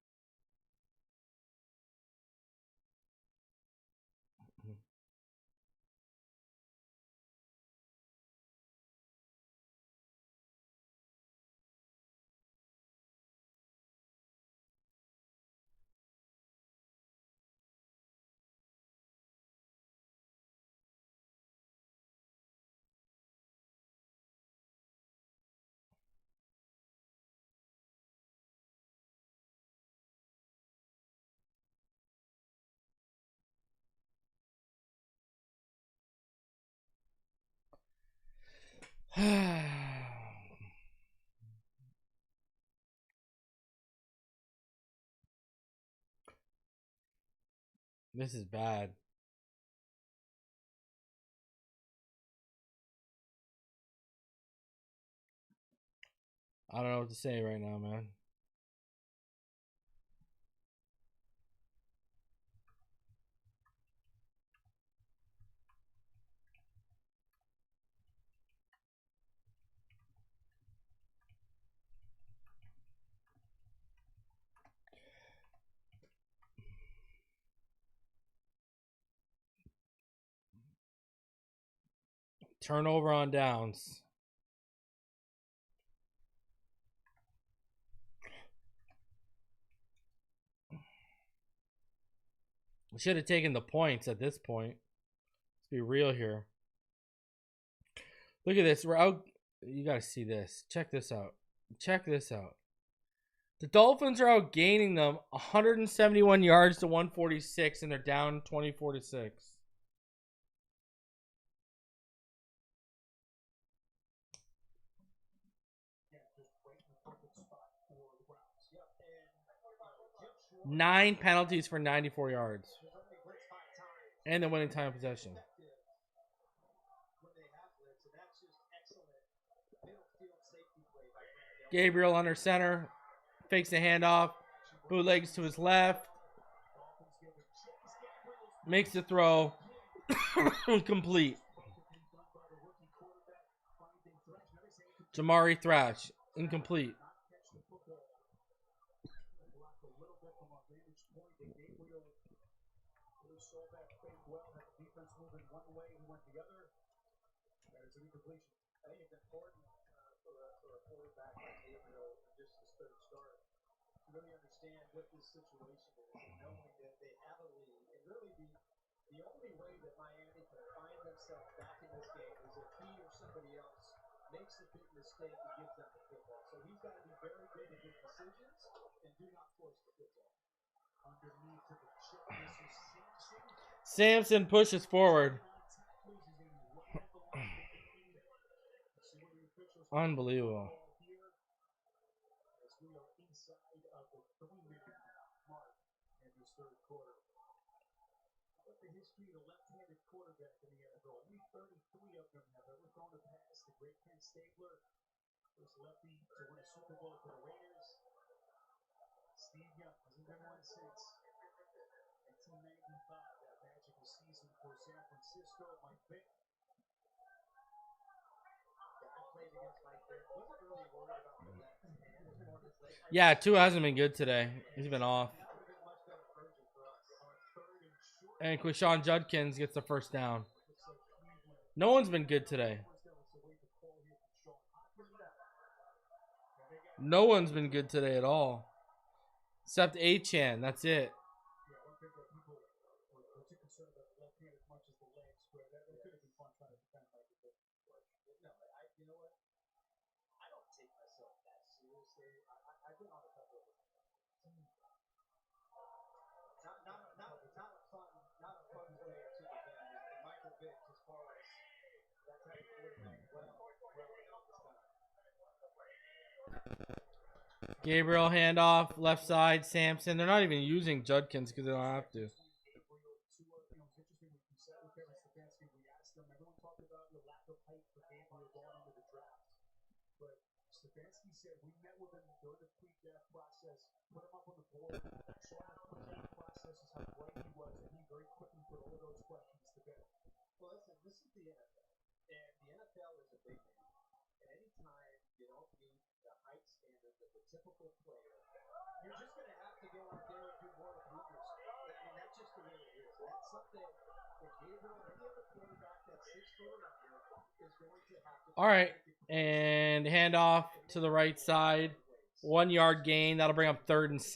This is bad. I don't know what to say right now, man. Turnover on downs. We should have taken the points at this point. Let's be real here. Look at this. We're out. You got to see this. Check this out. Check this out. The Dolphins are outgaining them 171 yards to 146, and they're down 24-6. Nine penalties for 94 yards. And the winning time of possession. Gabriel under center. Fakes the handoff. Bootlegs to his left. Makes the throw. Complete. Jamari Thrash. Incomplete. Really understand what this situation is, and knowing that they have a lead, and really the only way that Miami can find themselves back in this game is if he or somebody else makes a big mistake and gives them the football. So he's got to be very good at his decisions and do not force the football. Underneath to the chip, this is Sampson pushes forward. Unbelievable. History of the left-handed quarterback in the NFL. Only 33 of them have ever thrown a pass. The great Ken Stabler, first lefty to win a Super Bowl for the Raiders. Steve Young hasn't been one since 1995, that magical season for San Francisco. Mike Vick. I played against Mike Vick. Wasn't really worried about the left hand as far as like. Yeah, Tua hasn't been good today. He's been off. And Quinshon Judkins gets the first down. No one's been good today. No one's been good today at all. Except Achan. That's it. Gabriel handoff, left side, Sampson. They're not even using Judkins because they don't have to. Stefanski said we met with him during the pre-draft process, put him up on the board, saw how the pre-draft process is how bright he was, and he very quickly put all of those questions to bed. Well, listen, this is the NFL, and the NFL is a big game. And anytime you don't meet the height standards of the typical player, you're just going to have to go out there and do more to prove yourself. I mean, that's just the way it is. That's something that Gabriel, any other quarterback that's 6 foot or under, is going to have to. All right, and handoff to the right side. 1 yard gain. That'll bring up 3rd and 6.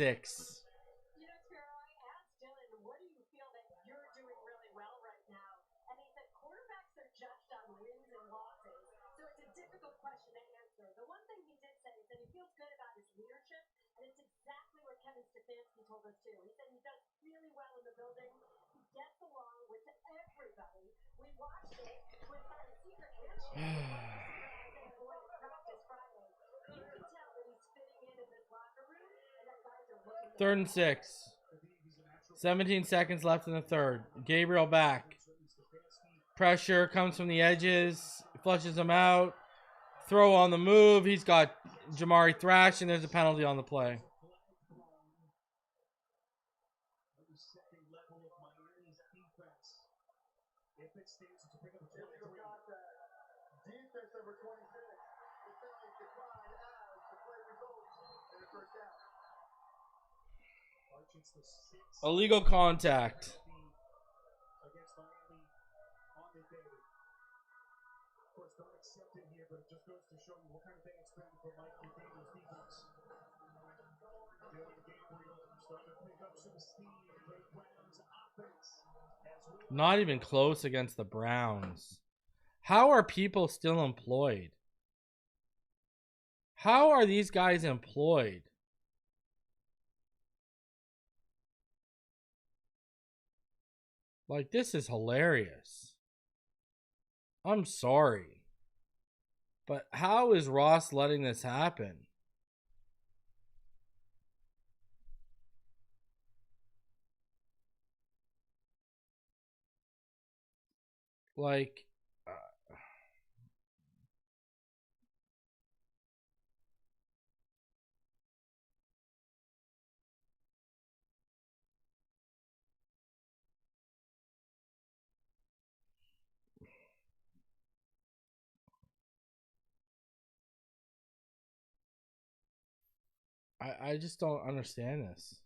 You know, Sparrow, I asked Dylan, what do you feel that you're doing really well right now? And he said quarterbacks are judged on wins and losses, so it's a difficult question to answer. The one thing he did say is that he feels good about his leadership, and it's exactly what Kevin Stefanski told us too. He said he does really well in the building. He gets along with everybody. We watched it with our secret handshake. 3rd and 6. 17 seconds left in the third. Gabriel back. Pressure comes from the edges. Flushes him out. Throw on the move. He's got Jamari Thrash, and there's a penalty on the play. Illegal contact. Of course, don't accept it here, but it just goes to show you what kind of thing expected from Mike McDaniel's defense. Dylan Gabriel starting to pick up some steam for the Browns offense. Not even close against the Browns. How are people still employed? How are these guys employed? Like, this is hilarious. I'm sorry. But how is Ross letting this happen? Like, I just don't understand this.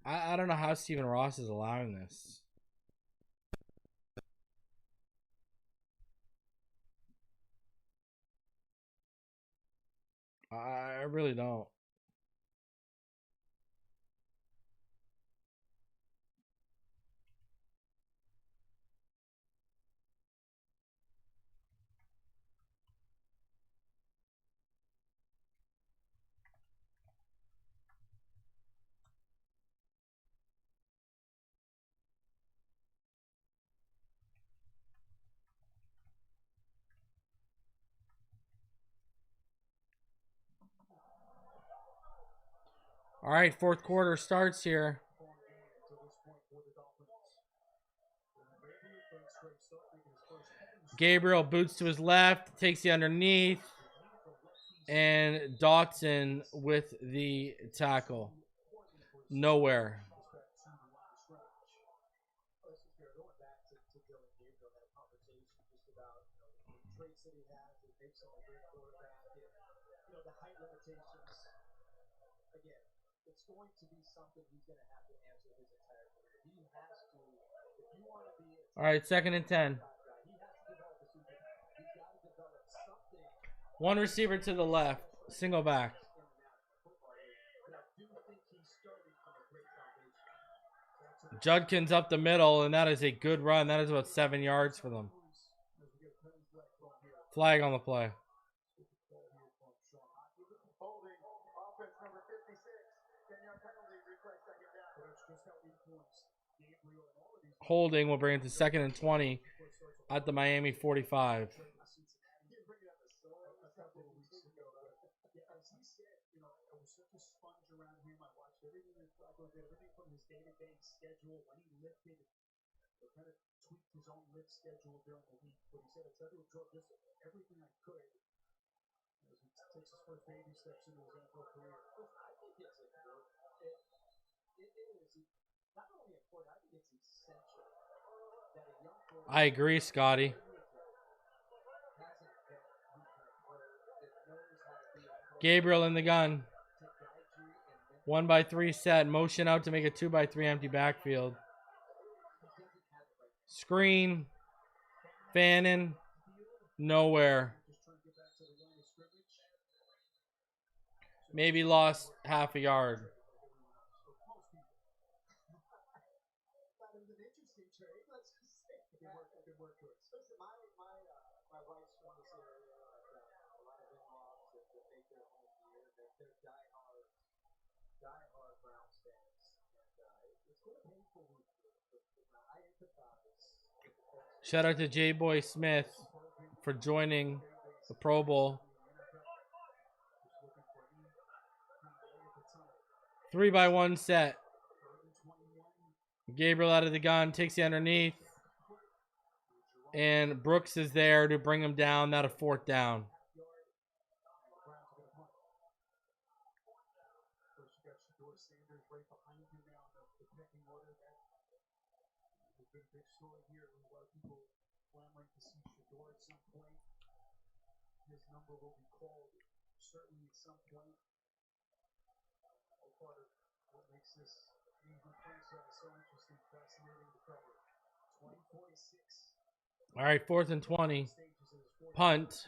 I don't know how Stephen Ross is allowing this. I really don't. All right, fourth quarter starts here. Gabriel boots to his left, takes the underneath, and Dotson with the tackle. Nowhere. It's going to be something he's going to have to answer his entire career. He has to, if you want to be a All right, 2nd and 10. he has to develop a super. He's got to develop something. One receiver to the left, single back. But I do think he's starting from a great foundation. Judkins up the middle, and that is a good run. That is about 7 yards for them. Flag on the play. Holding will bring it to 2nd and 20 at the Miami 45. Everything from his day-to-day schedule, when he lifted, kind of tweaked his own lift schedule during the week. But he said, I tried to absorb just everything I could as he takes his first baby steps into his NFL career. I think it's important. It is not only important, I think it's essential that a young player. I agree, Scotty. Gabriel in the gun. 1x3 set. Motion out to make a 2x3 empty backfield. Screen. Fannin. Nowhere. Maybe lost half a yard. Diehard Browns fans. Shout out to J-Boy Smith for joining the Pro Bowl. 3-by-1 set. Gabriel out of the gun, takes the underneath. And Brooks is there to bring him down. Not a 4th down. His number will be called certainly at some point. Part of what makes this Cleveland franchise so interesting, fascinating to cover. 2046. All right, 4th and 20. Punt.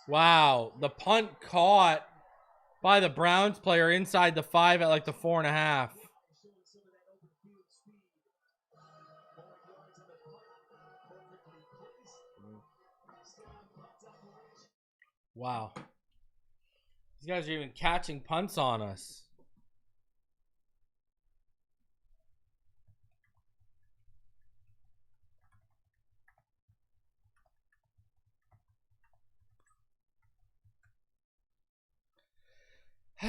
Wow, the punt caught by the Browns player inside the 5 at like the 4.5. Wow. These guys are even catching punts on us. I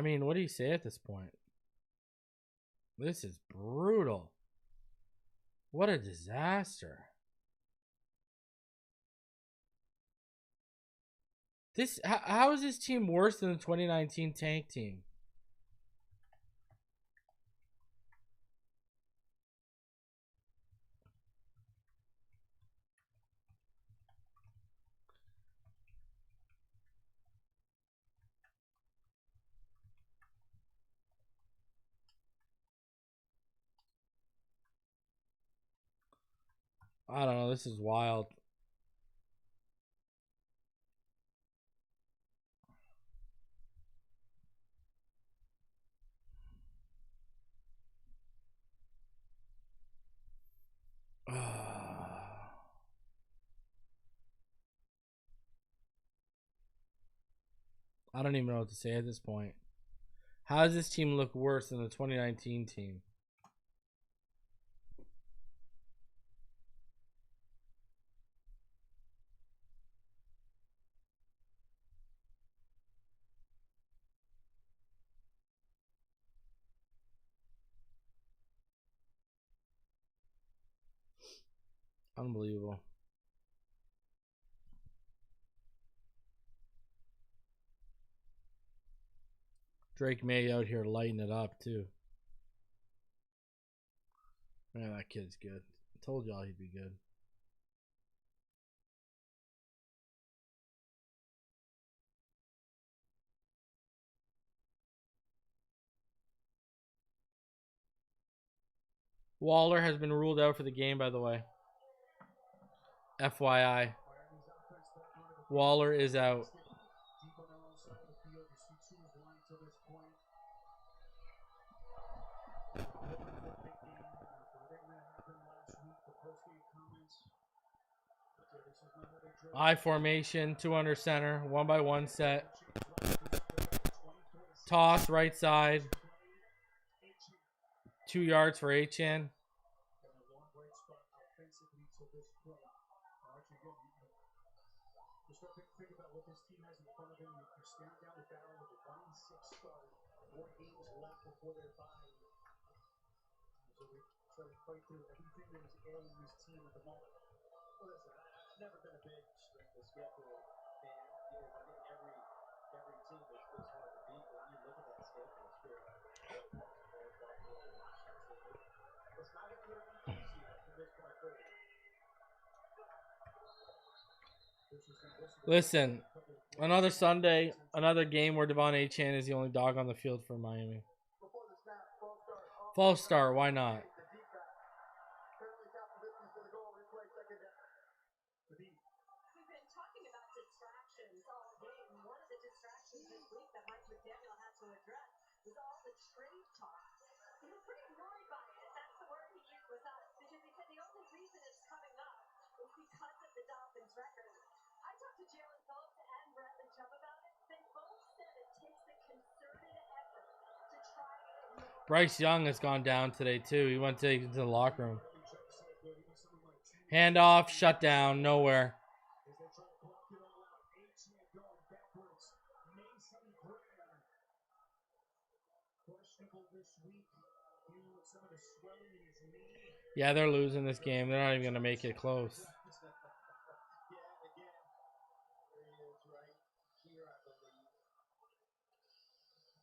mean, what do you say at this point? This is brutal. What a disaster. How is this team worse than the 2019 tank team? I don't know. This is wild. I don't even know what to say at this point. How does this team look worse than the 2019 team? Unbelievable. Drake May out here lighting it up too. Man, that kid's good. I told y'all he'd be good. Waller has been ruled out for the game, by the way. FYI. Waller is out. I formation, 2 under center, 1-by-1 set. Toss right side. 2 yards for Achan. Fight through everything that is ailing this team at the moment. Well, listen, I've never been a big strength of schedule fan because I think every team is hard to beat. But when you look at that schedule, it's good. It's not going to be easy from this point forward. Listen, another Sunday, another game where Devon Achan is the only dog on the field for Miami. False start, why not? We've been talking about distractions all game. One of the distractions this week that Mike McDaniel had to address was all the trade talk. He was pretty annoyed by it. That's the word he used with us. Bryce Young has gone down today too. He went to the locker room. Handoff, shut down, nowhere. Yeah, they're losing this game. They're not even going to make it close.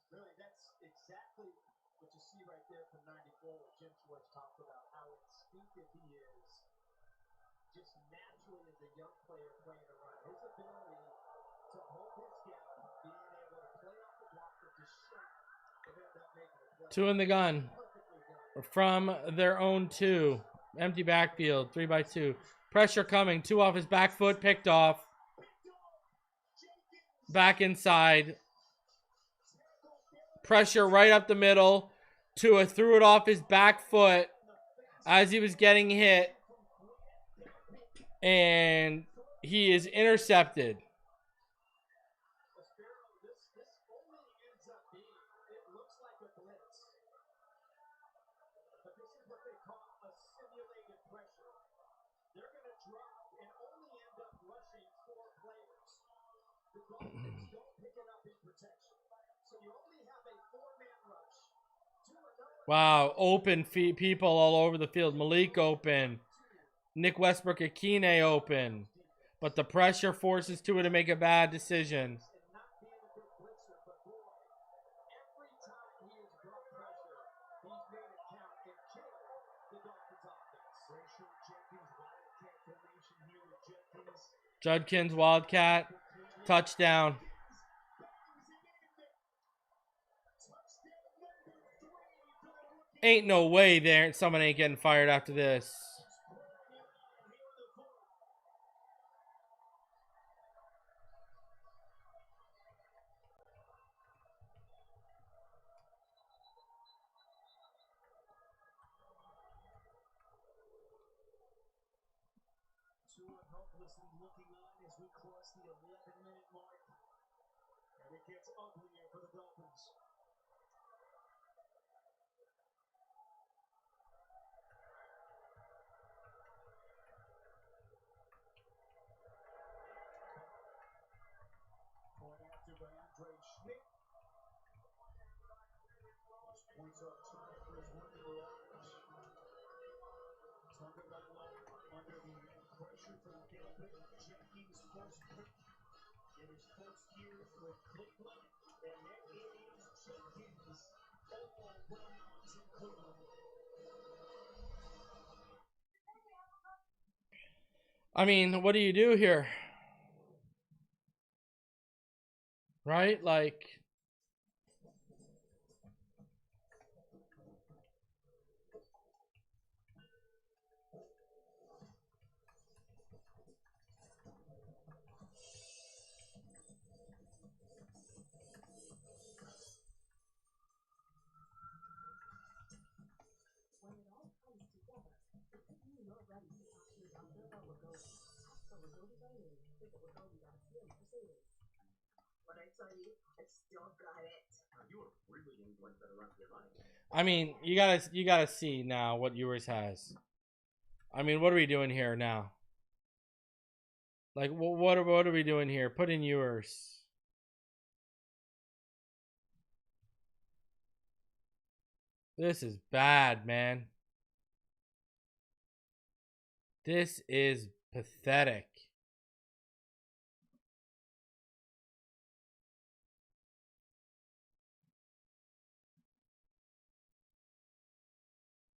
Really, that's exactly what you see right there from 94, what Jim Schwartz talked about, how instinctive he is, just naturally as a young player playing a run. His ability to hold his gap, being able to play off the blocker, to shut, and end up making a play. Two in the gun. From their own two. Empty backfield, 3x2. Pressure coming. Two off his back foot, picked off. Back inside. Pressure right up the middle. Tua threw it off his back foot as he was getting hit. And he is intercepted. Wow, open people all over the field. Malik open. Nick Westbrook-Akine open. But the pressure forces Tua to make a bad decision. Judkins, Wildcat, touchdown. Ain't no way there someone ain't getting fired after this. Tua helplessly looking on as we cross the 11-minute mark. And it gets uglier for the Dolphins. Point after by Andre Schmidt. This points up top for his running barrage. Tagovailoa under the pressure from Gilbert. Jenkins first pick in his first year with Cleveland. And there is Jenkins. All Browns in Cleveland. I mean, what do you do here? Right? Like, When it all comes together, if you're ready to capture the Lagoon, ask for Lagoon Dining. Visit Lagoon.ca for savings. What I tell you, I still got it. You are really getting much better run for your money. I mean, you gotta see now what yours has. I mean, what are we doing here now? Like, what are we doing here? Put in yours. This is bad, man. This is pathetic.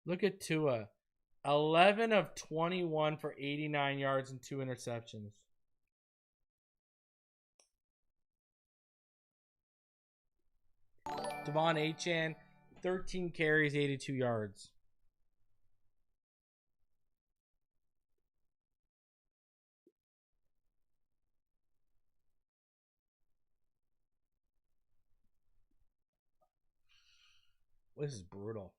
Look at Tua. 11 of 21 for 89 yards and 2 interceptions. Devon Achane, 13 carries, 82 yards. This is brutal.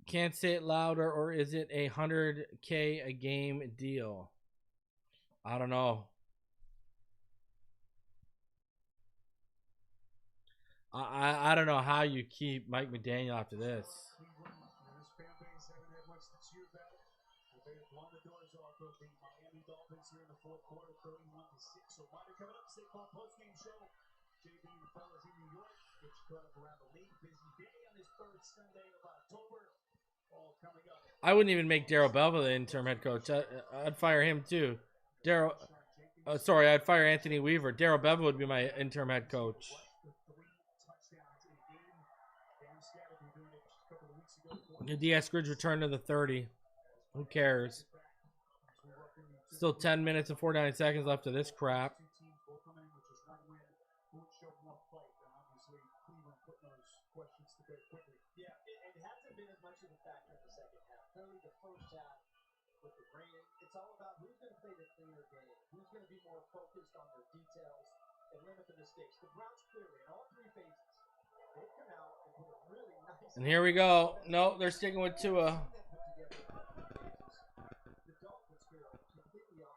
Can't say it louder, or is it a $100K a game deal? I don't know. I don't know how you keep Mike McDaniel after this. This fan base haven't had much to cheer about. They have blown the doors off of the Miami Dolphins here in the fourth quarter, 31-6. So, Mike, coming up, State Farm postgame show. JB and the fellas in New York. Get you caught up around the league. Busy day on this third Sunday of October. All coming up. I wouldn't even make Darrell Bevell the interim head coach. I'd fire him too. I'd fire Anthony Weaver. Darrell Bevell would be my interim head coach. D.S. Scrooge returned to the 30. Who cares? Still 10 minutes and 49 seconds left of this crap. Yeah, it hasn't been as much of a factor in the second half. Clearly, the first half with the rain, it's all about who's going to play the cleaner game, who's going to be more focused on their details and limit the mistakes. The Browns clearly, in all three phases, they've come out and put a really nice. And here we go. No, they're sticking with Tua.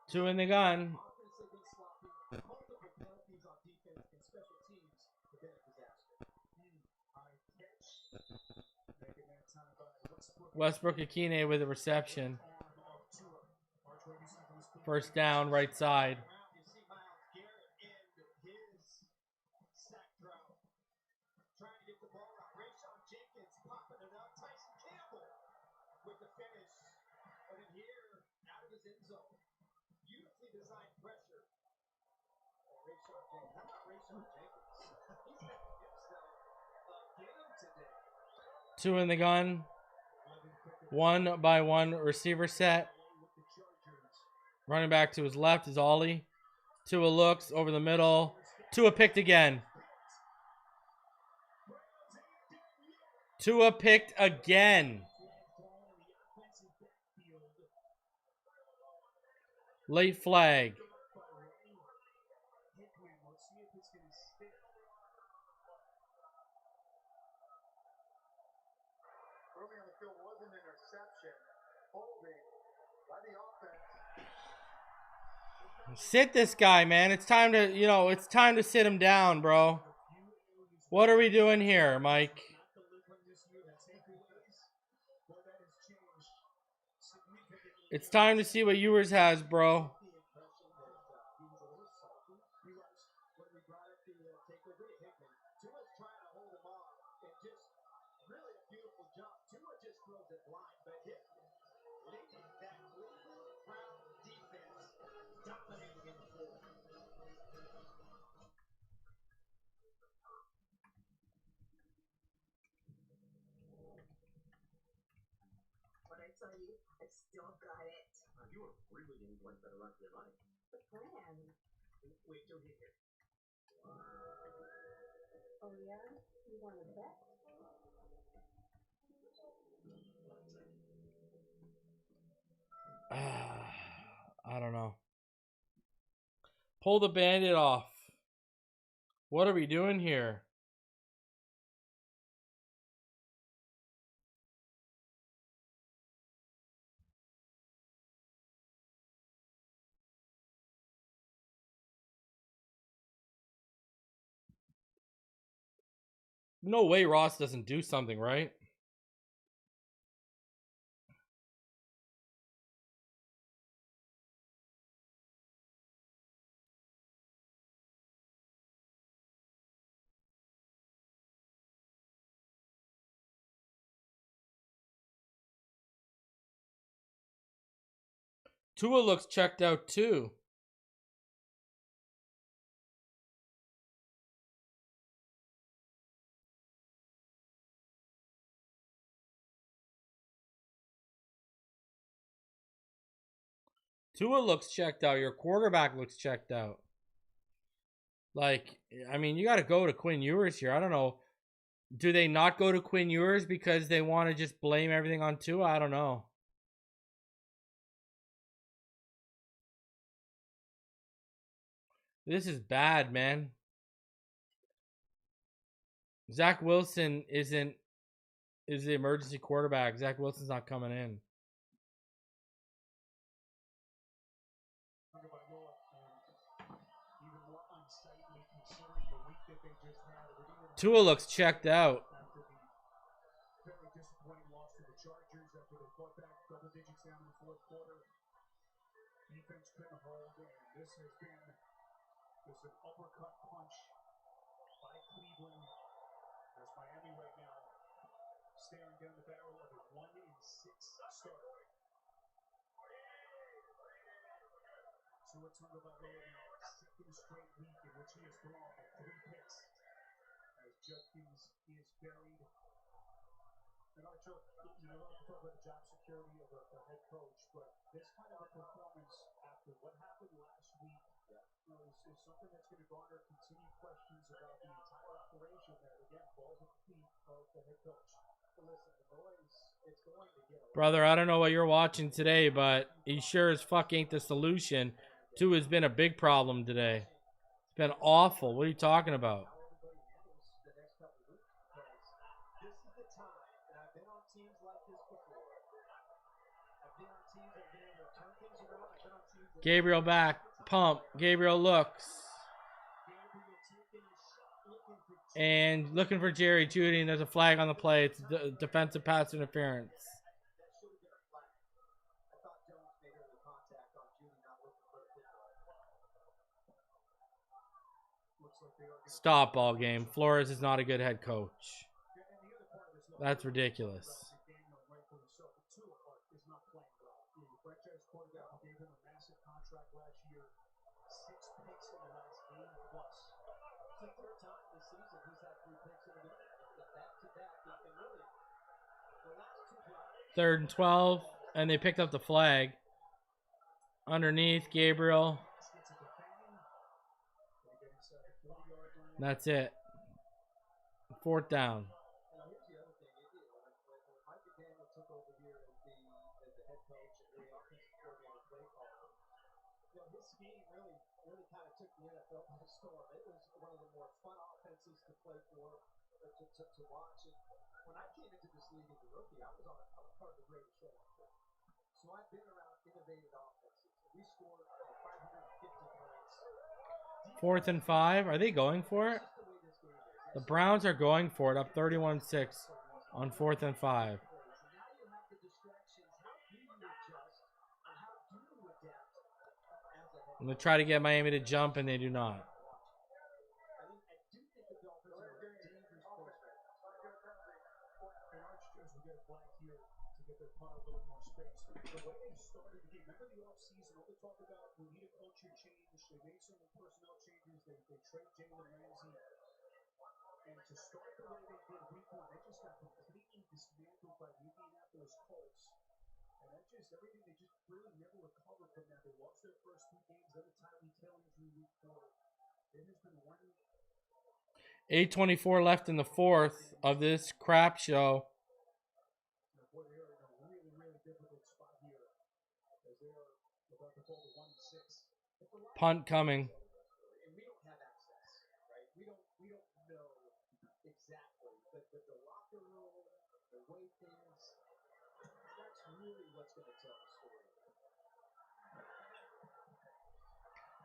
Two in the gun. Westbrook Akine with a reception. First down, right side. Trying to get the ball out. Quinshon Judkins popping it up. Tyson Campbell with the finish. And then here, out of his end zone. Beautifully designed pressure. Quinshon Judkins. How about Quinshon Judkins? He's having himself a game today. Two in the gun. 1-by-1 receiver set. Running back to his left is Ollie. Tua looks over the middle. Tua picked again. Tua picked again. Late flag. Early on the field was an interception. Holding by the offense. Sit this guy, man. It's time to, it's time to sit him down, bro. What are we doing here, Mike? It's time to see what Ewers has, bro. But I tell you, I still got it. You are really getting to like better run for your money. The plan. Wait till you hear. Oh yeah? You want to bet? I don't know. Pull the bandit off. What are we doing here? No way Ross doesn't do something, right? Tua looks checked out too. Tua looks checked out. Your quarterback looks checked out. Like, I mean, you got to go to Quinn Ewers here. I don't know. Do they not go to Quinn Ewers because they want to just blame everything on Tua? I don't know. This is bad, man. Zach Wilson isn't is the emergency quarterback. Zach Wilson's not coming in. Tagovailoa, even more unsightly considering the week that they just had. Tua looks checked out. After the very disappointing loss to the Chargers, after they fought back double digits down in the fourth quarter, defense couldn't hold, and this has been just an uppercut punch by Cleveland. As Miami right now staring down the barrel of a 1-6 start. Tua Tagovailoa now second straight week in which he has thrown 3 picks as Judkins is buried. And Archer, you know, to talk about the job security of a head coach, but this kind of a performance after what happened last week is something that's going to garner continued questions about the entire operation that, again, falls at the feet of the head coach. But listen, the noise, it's going to get a Brother, I don't know what you're watching today, but he sure as fuck ain't the solution. Tua has been a big problem today. It's been awful. What are you talking about? how everybody handles the next couple of weeks, because this is the time, and I've been on teams like this before. I've been on teams that have been able to turn things around. I've been on teams that Gabriel back. Pump. Gabriel looks. Gabriel taking a shot, looking for And looking for Jerry Jeudy, and there's a flag on the play. It's defensive pass interference. that should have been a flag. I thought Jones made early contact on Judy not looking for the football. Looks like they are going to. Stop ball game. Flores is not a good head coach. And the other part of this, look, That's ridiculous. McDaniel, rightfully so, but Tua is not playing well. The franchise quarterback who gave him a massive contract last year, 6 picks in the last game plus. It's the third time this season he's had 3 picks in a game. Back to back, and really, the last 2 drives. 3rd and 12, and they picked up the flag. Underneath, Gabriel. Gets it to Fanning. They get inside the 40-yard line. That's it. 4th down. Now, here's the other thing. When Mike McDaniel took over here as the head coach and the offensive coordinator play caller, his scheme really kind of took the NFL by storm. It was one of the more fun offenses to play for, to watch. And when I came into this league as a rookie, I was part of the greatest show. So I've been around innovative offenses. We scored 550 points. 4th and 5. Are they going for it? That's the way this game is. The Browns are going for it, up 31-6 on 4th and 5. Now you have the distractions. How do you adjust and how do you adapt as a head I'm going to try to get Miami to jump, and they do not. I do think the Dolphins are a dangerous force right now. And Archers will get a flag here to get their punt a little more space. The way they started the game, remember the offseason, all they talk about, we need a culture change. They made some personnel changes. They trade Jalen Ramsey. And to start the way they did week 1, they just got completely dismantled by the Indianapolis Colts. And that just, everything, they just really never recovered from that. They lost their first 2 games, then a Tyreek Hill injury week 4. It has been one. 8:24 left in the 4th of this crap show. Boy, they are in a really, really difficult spot here as they are about to fall to 1-6. Punt coming. And we don't have access, right? We don't know exactly. But the locker room, the way things, that's really what's going to tell the story.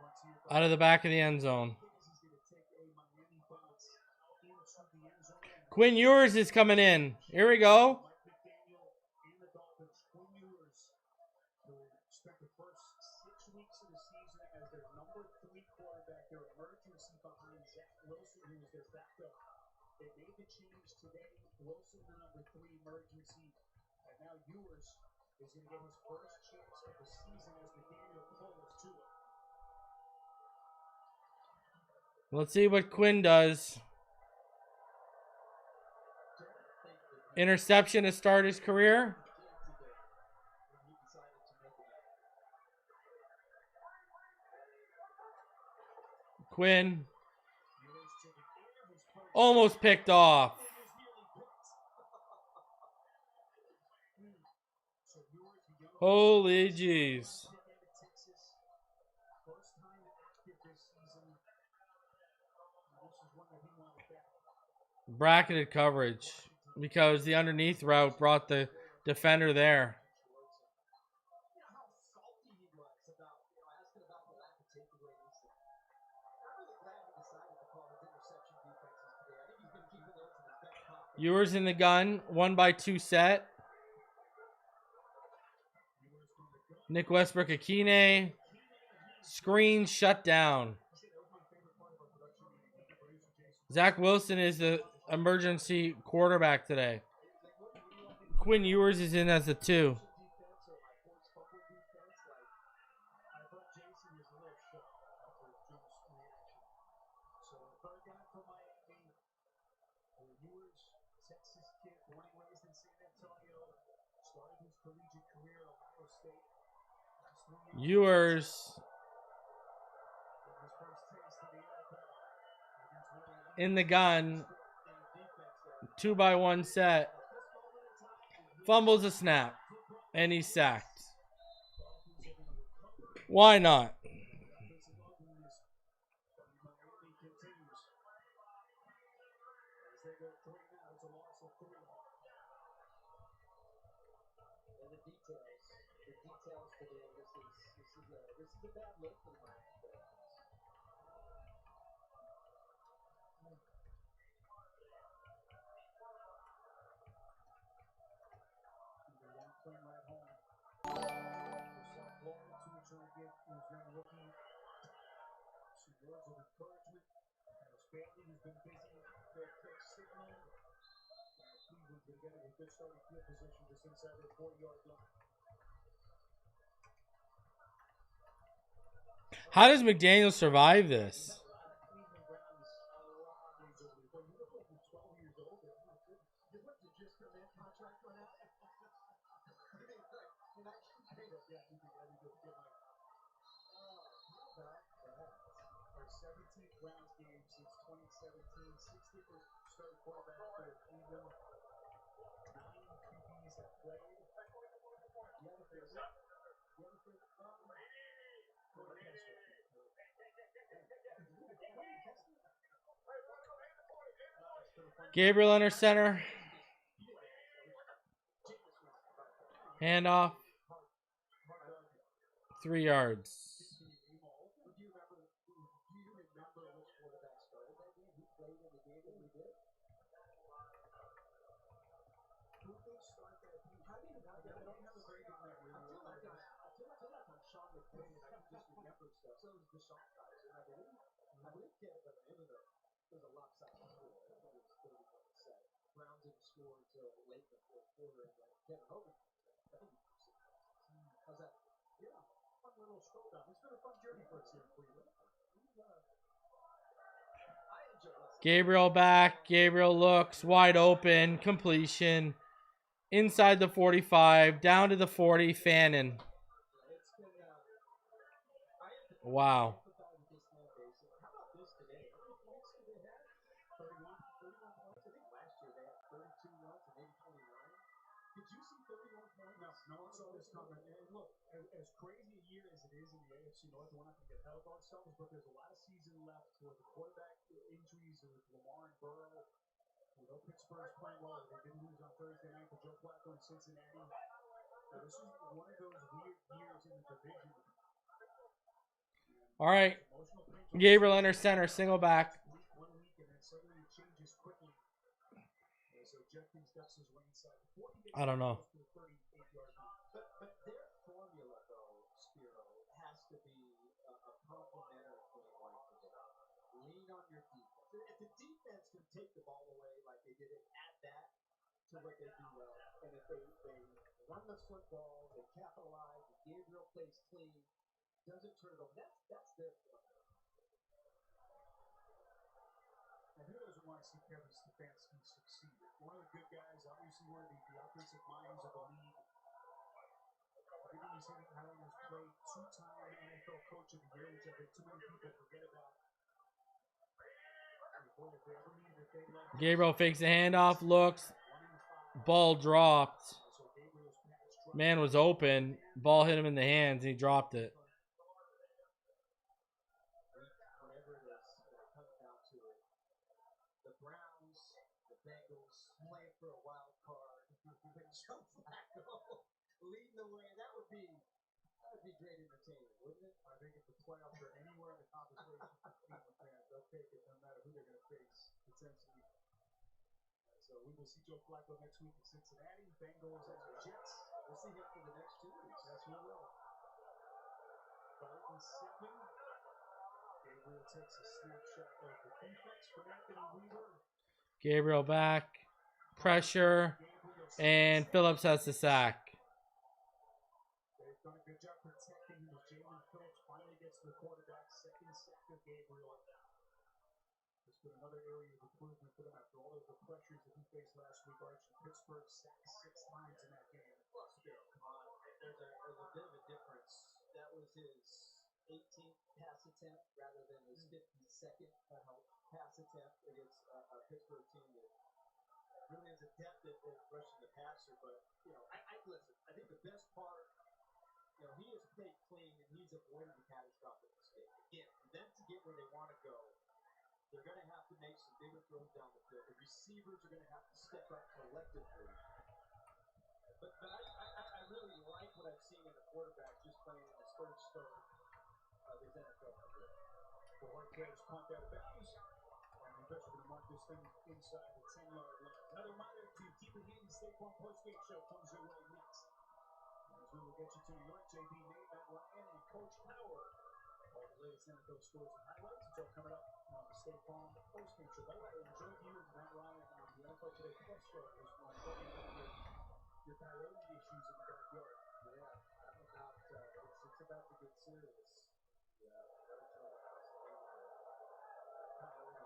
Once here, Out of the back of the end zone. he's going to take a Miami bounce into the end zone. Quinn Ewers is coming in. Here we go. Mike McDaniel and the Dolphins, Quinn Ewers, who spent the first 6 weeks of the season as their number 3 quarterback, their emergency behind Zach Wilson, who was their backup. They made the change today. Wilson, the number 3 emergency, and now Ewers is going to get his first chance of the season as McDaniel pulls to it. Let's see what Quinn does. Interception to start his career. Quinn almost picked off. Holy jeez. Bracketed coverage. because the underneath route brought the defender there. You know how salty he was about, asking about the lack of takeaways. I'm really glad he decided to call his interception defenses today. I think he's been keeping those in his back pocket. Ewers in the gun, 1-by-2 set. Nick Westbrook Akine. Screen shut down. Zach Wilson is the emergency quarterback today. Quinn Ewers is in as the 2. Ewers in the gun, 2-by-1 set. Fumbles a snap, and he's sacked. Why not? This is a bad look for the Miami Dolphins. Playing right home. Some Florida Tua trying to get his young rookie some words of encouragement. And his family has been busy. Their signal. Cleveland's been getting a good starting field position just inside their 40-yard line. How does McDaniel survive this? Our 17th Browns game since 2017. 60th starting quarterback for Cleveland. 9 QBs have played. The other favorite. Gabriel under center. Handoff. 3 yards. Do you remember which quarterback started that game? Who played in the game that we did? Who did start that game? How do you not? I don't have a very good memory. I feel like I'm Sean McVay and I can just remember stuff. So it was the Sean guys, and I believe Kevin, but it was a lopsided score. I think it was 31-7. Browns didn't score until late in the fourth quarter, and Kevin Hogan comes in. I think he was 6. How's that? Yeah. Fun little stroll down. It's been a fun journey for us here in Cleveland. Gabriel back. Gabriel looks wide open. Completion. Inside the 45. Down to the 40. Fannin. Wow. How about this today? How many points did they have? 31 points. I think last year they had 32 once and maybe 29. Did you see 31 points? No one saw this coming. And look, as crazy a year as it is in the AFC North, we're not going to get held on ourselves, but there's a lot of season left with the quarterback injuries with Lamar and Burrow. We know Pittsburgh's playing well. They didn't lose on Thursday night to Joe Flacco in Cincinnati. So this is one of those weird years in the division. All right. Gabriel under center. Single back. 1 week and then suddenly it changes quickly. So Judkins ducks his way inside. I don't know. But their formula, though, Spiro, has to be a complementary game like today. Lean on your defense. If the defense can take the ball away like they did it, add that to what they do well. And if they run the football, they capitalize, and Gabriel plays clean, doesn't turn it over. That's their formula. And who doesn't want to see Kevin Stefanski succeed? One of the good guys, obviously one of the offensive minds of the league. Everything he's had on his plate, 2-time NFL Coach of the Year, which I think too many people forget about. Gabriel fakes the handoff, looks. Ball dropped. Man was open. Ball hit him in the hands, and he dropped it. Whenever it is, when it comes down to it, the Browns, the Bengals playing for a wild card with Joe Flacco leading the way. That would be great entertainment, wouldn't it? I think if the playoffs are anywhere in the conversation for Cleveland fans, they'll take it no matter who they're going to face potentially. So we will see Joe Flacco next week in Cincinnati. Bengals and the Jets. We'll see him for the next 2 weeks. Yes, we will. 3rd and 7. Gabriel takes a snapshot of the defense for Anthony Weaver. Gabriel back. Pressure. And Phillips has the sack. They've done a good job protecting him as Jalen Phillips finally gets to the quarterback. 2nd sack of Gabriel. There's been another area of improvement for them after all of the pressures that he faced last week. Archie Pittsburgh sacked 6 times in that game. Plus, come on. There's a bit of a difference. That was his 18th pass attempt rather than his 52nd pass attempt against a Pittsburgh team that really is adept at rushing the passer. But, I listen, I think the best part, he has played clean and he's avoided the catastrophic mistake. Again, for them to get where they want to go, they're going to have to make some bigger throws down the field. The receivers are going to have to step up collectively. But I really like what I've seen in the quarterback just playing in his 3rd start of his NFL career. The hard catch pumped out of bounds. And the pressure going to mark this thing inside the 10-yard line. Another reminder to keep it in. State Farm Postgame Show comes your way next. As we will get you to New York, JB Nate, Matt Ryan, and Coach Howard. All the latest NFL scores and highlights. It's all coming up on the State Farm Postgame Show. By the way, I enjoyed you and Matt Ryan on the NFL Today Plus show this morning, talking about your coyote issues in the backyard. Yeah, I'm about, it's about to get serious. Yeah, that's what I was saying. Coyote,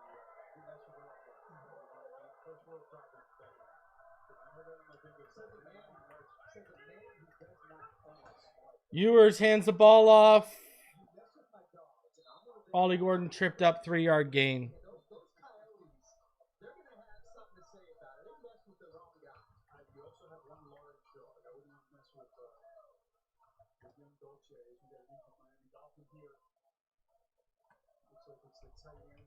he messed with all that. You know what I mean? First world problem. I know that on my finger. Says a man who does not own a smart. Ewers hands the ball off. Ollie Gordon tripped up, 3-yard gain. Those coyotes, they're going to have something to say about it. They mess with the wrong guy. You also have one large dog. I wouldn't want to mess with young Dolce. We got a new Miami Dolphin here. Looks like it's the tight end.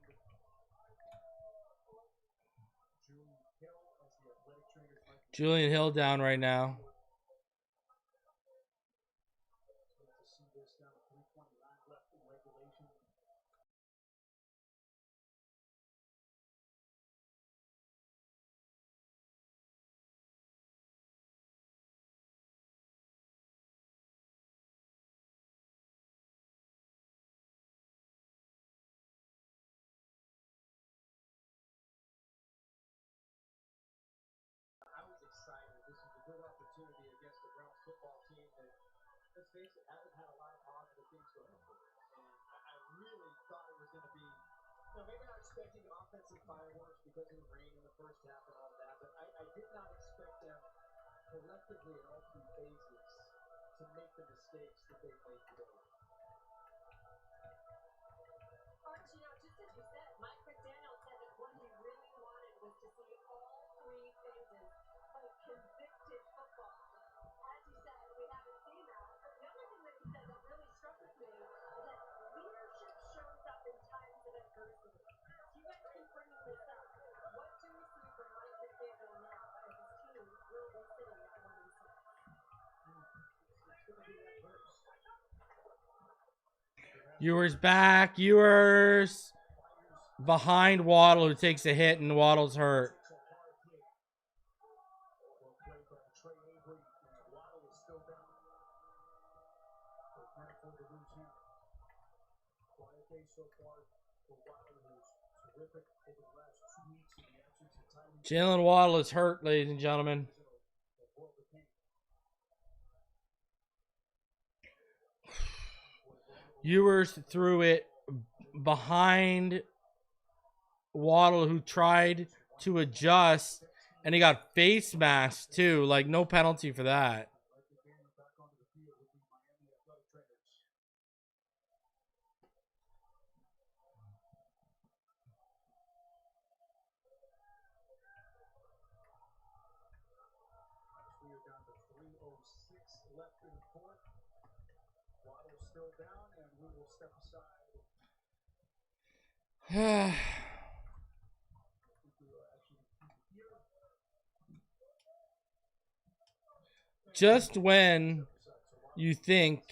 Julian Hill as the athletic trainer. Julian Hill down right now. To see this down to 3:29 left in regulation. I was excited. This is a good opportunity against the Browns football team that, let's face it, hasn't had a lot of positive things going for it. And I really thought it was going to be, maybe not expecting offensive fireworks because of the rain in the first half and all of that, but I did not expect them collectively in all 3 phases to make the mistakes that they made today. Arch, just as you said, Mike McDaniel said that what he really wanted was to see all 3 phases play convicted football. As you said, we haven't seen that. But the other thing that he said that really struck with me is that leadership shows up in times of adversity. You guys keep bringing this up. What do we see from Mike McDaniel now as his team will be sitting at 1-6? It's going to be adverse. Ewers back. Ewers behind Waddle, who takes a hit, and Waddle's hurt. Jalen Waddle is hurt, ladies and gentlemen. Ewers threw it behind Waddle, who tried to adjust, and he got face masked too. Like, no penalty for that. Left in the 4th. Waddle still down, and we will step aside. just when you think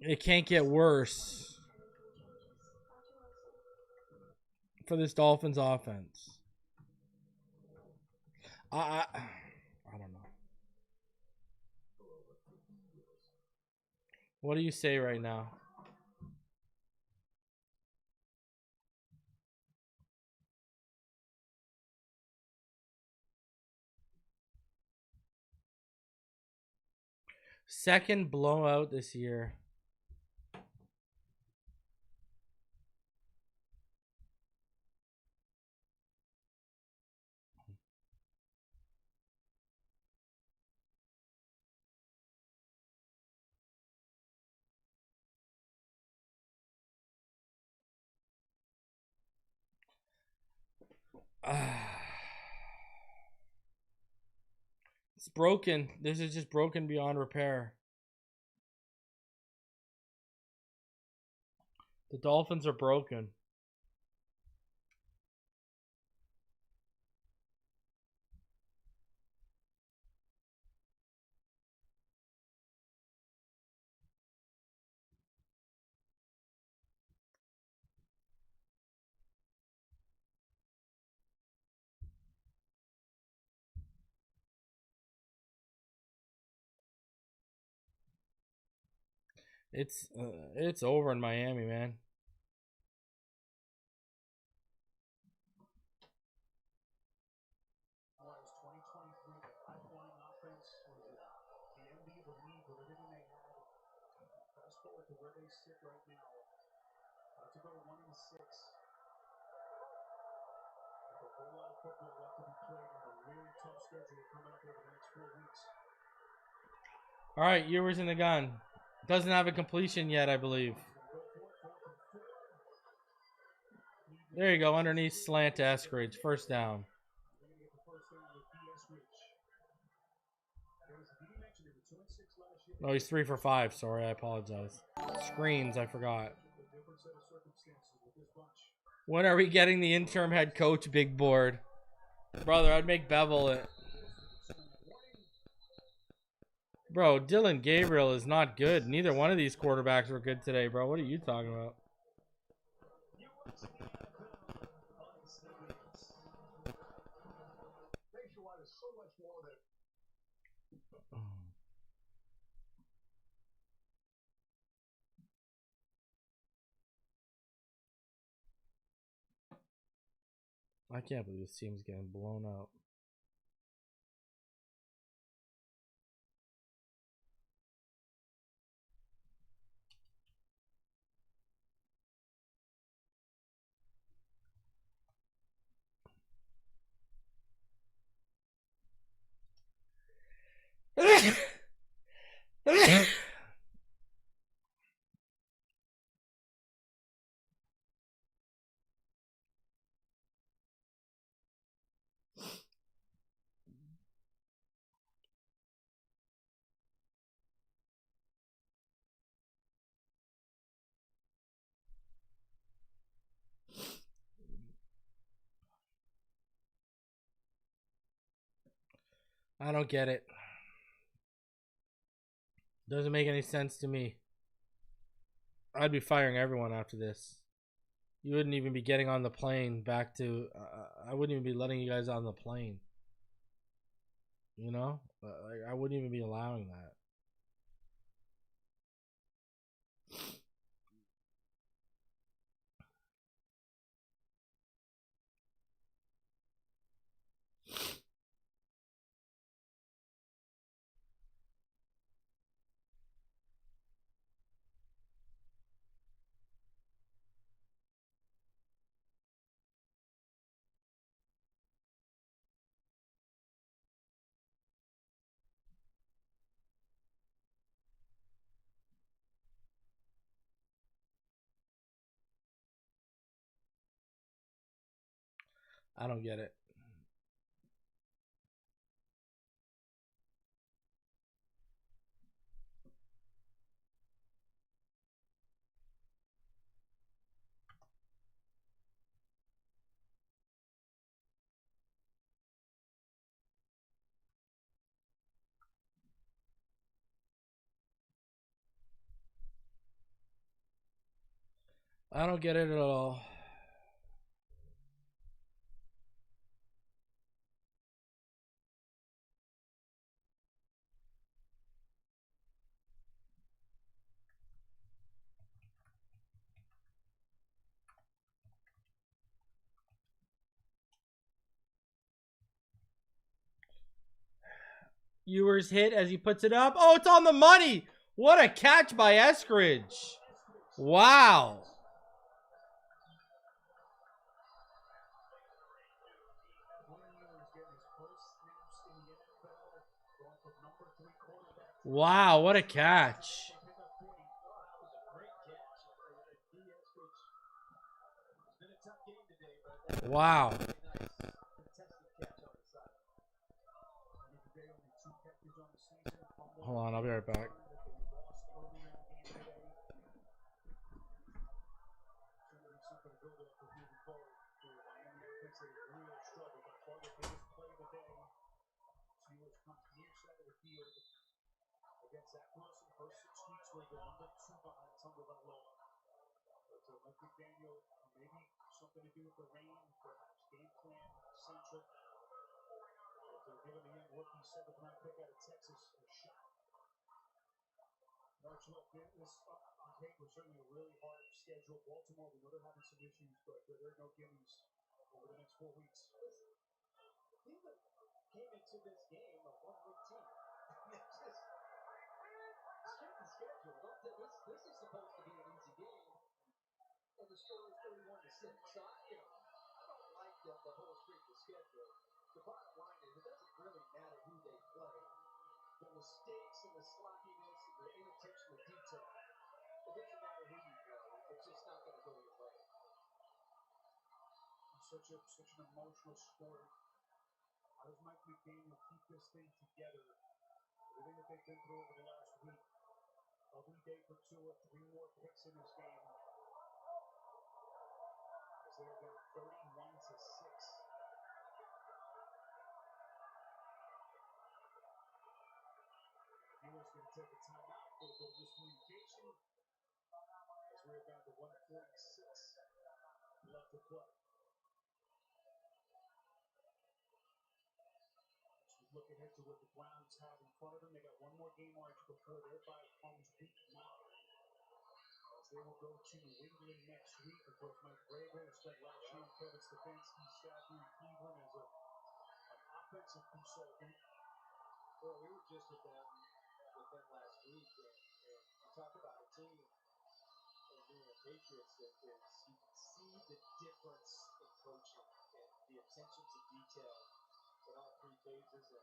it can't get worse for this Dolphins offense. I don't know. What do you say right now? Second blowout this year. It's broken. This is just broken beyond repair. The Dolphins are broken. It's over in Miami, man. Was 2023 the high-flying offense? Was it the envy of the league with everything they had? Fast forward to where they sit right now. To go 1-6. With a whole lot of football left to be played and a really tough schedule coming up over the next 4 weeks. All right, Ewers in the gun. Doesn't have a completion yet, I believe. There you go, underneath slant to Eskridge. First down. Oh, he's 3 for 5. Sorry, I apologize. Screens, I forgot. When are we getting the interim head coach big board? Brother, I'd make Bevel it. Bro, Dylan Gabriel is not good. Neither one of these quarterbacks were good today, bro. What are you talking about? I can't believe this team's getting blown out. I don't get it. Doesn't make any sense to me. I'd be firing everyone after this. You wouldn't even be getting on the plane back to... I wouldn't even be letting you guys on the plane. You know? I wouldn't even be allowing that. I don't get it. I don't get it at all. Ewers hit as he puts it up. Oh, it's on the money. What a catch by Eskridge. Wow. Wow, what a catch. Wow. Hold on, I'll be right back. Against Zach Wilson, first 6 weeks were the number 2 behind Tagovailoa. So Mike McDaniel, maybe something to do with the rain, perhaps game plan central. So giving the young rookie 7th round pick out of Texas a shot. March, look, this on paper certainly a really hard schedule. Baltimore, we know they're having some issues, but there are no gimmies over the next 4 weeks. Cleveland came into this game a 1-win team. Strength of schedule. This is supposed to be an easy game, and the score is 31-6. So I don't like the whole strength of schedule. The bottom line is it doesn't really matter who they play. The mistakes and the sloppiness and the inattention to detail. It doesn't matter who you play. It's just not going to go your way. Such an emotional sport. How does Mike McDaniel keep this thing together? Everything that they've been through over the last week. Ugly day for Tua, 3 more picks in this game. As they're down 31-6. Viewers going to take a timeout, a little bit of miscommunication. As we're down to 146 left to play. As we look ahead to what the Browns have in front of them, they got one more game march before their bye comes week 9. They will go to New England next week. Of course, Mike Vrabel spent last year on Kevin Stefanski's staff here in Cleveland as an offensive consultant. Well, we were just with them last week, and you talk about a team in New England Patriots that is, you can see the difference in coaching and the attention to detail in all 3 phases, and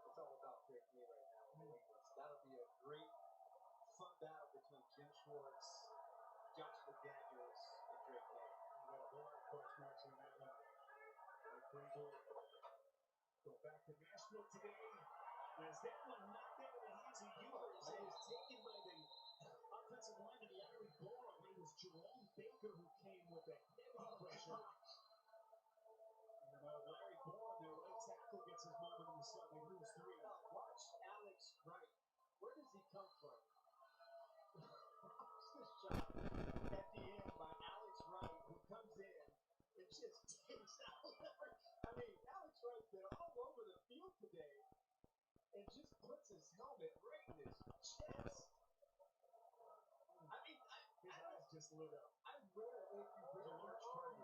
it's all about Greg May right now in New England. So that'll be a great fun battle between Jim Schwartz, Josh McDaniels, and Drake May. You got a whole lot of coach marks in that one. Mike Vrabel go back to Nashville today. As that one knocked out of the hands of Ewers, it was taken by the offensive lineman Larry Borum. It was Jerome Baker who came with a heavy pressure. And Larry Borum, their right tackle, gets his moment in the sun. They lose 3. Watch Alex Wright. Where does he come from? Watch this shot at the end by Alex Wright, who comes in and just takes out Larry. I mean, Alex Wright's been all over the field today and just puts his helmet right in his chest. I mean, his eyes just lit up. I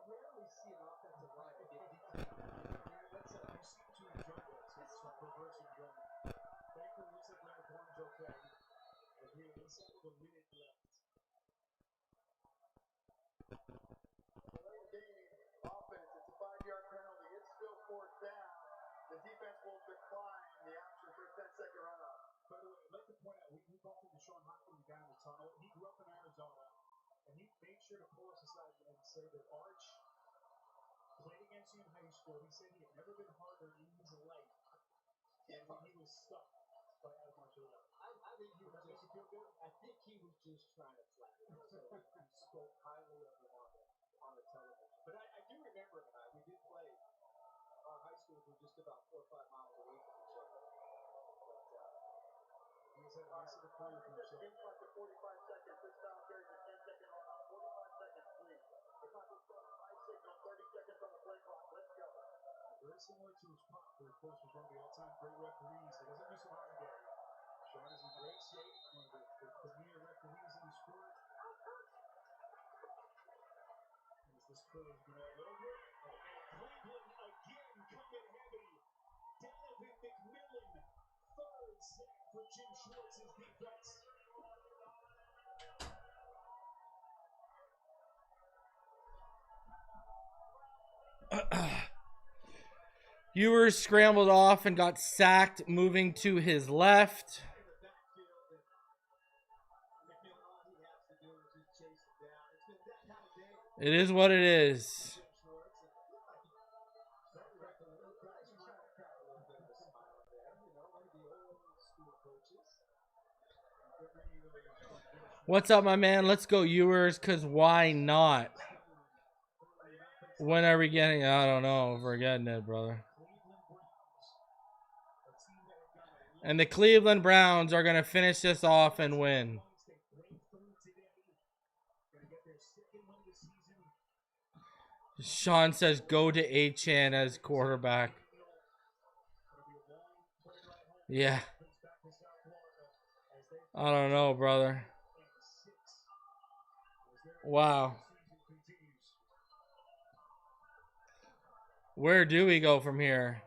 rarely see an offensive lineman get detailed. That's you seem to enjoy this. It's some perverse enjoyment. Baker looks like Larry Borum's okay. As we are inside of a minute left. Offense, it's a 5-yard penalty. It's still 4th down. The defense will decline the option for a 10-second runoff. By the way, I'd like to point out, we bumped into Sean Hockman down in the tunnel. He grew up in Arizona, and he made sure to pull us aside and say that Arch played against you in high school. He said he had never been harder in his life than when he was stuck by Adam Marshall. I think he was just feel good. I think he was just trying to flatter him. So he spoke highly of him on the television. But I do remember him and we did play. Our high schools were just about 4 or 5 miles away from each other. But he's had a nice little career for himself. Game clock to 45 seconds. This foul carries a 10-second runoff. 45 seconds. very similar to his pop, who of course was one of the all-time great referees. He doesn't miss a hard day. Sean is in great shape, one of the premier referees in the sport. As this crew has been all over. Cleveland again coming heavy. Donovan McMillan, third sack for Jim Schwartz's defense. Ewers scrambled off and got sacked, moving to his left. It is what it is. What's up, my man? Let's go Ewers, because why not? When are we getting? I don't know. We're getting it, brother. And the Cleveland Browns are going to finish this off and win. Sean says go to Achan as quarterback. Yeah. I don't know, brother. Wow. Where do we go from here?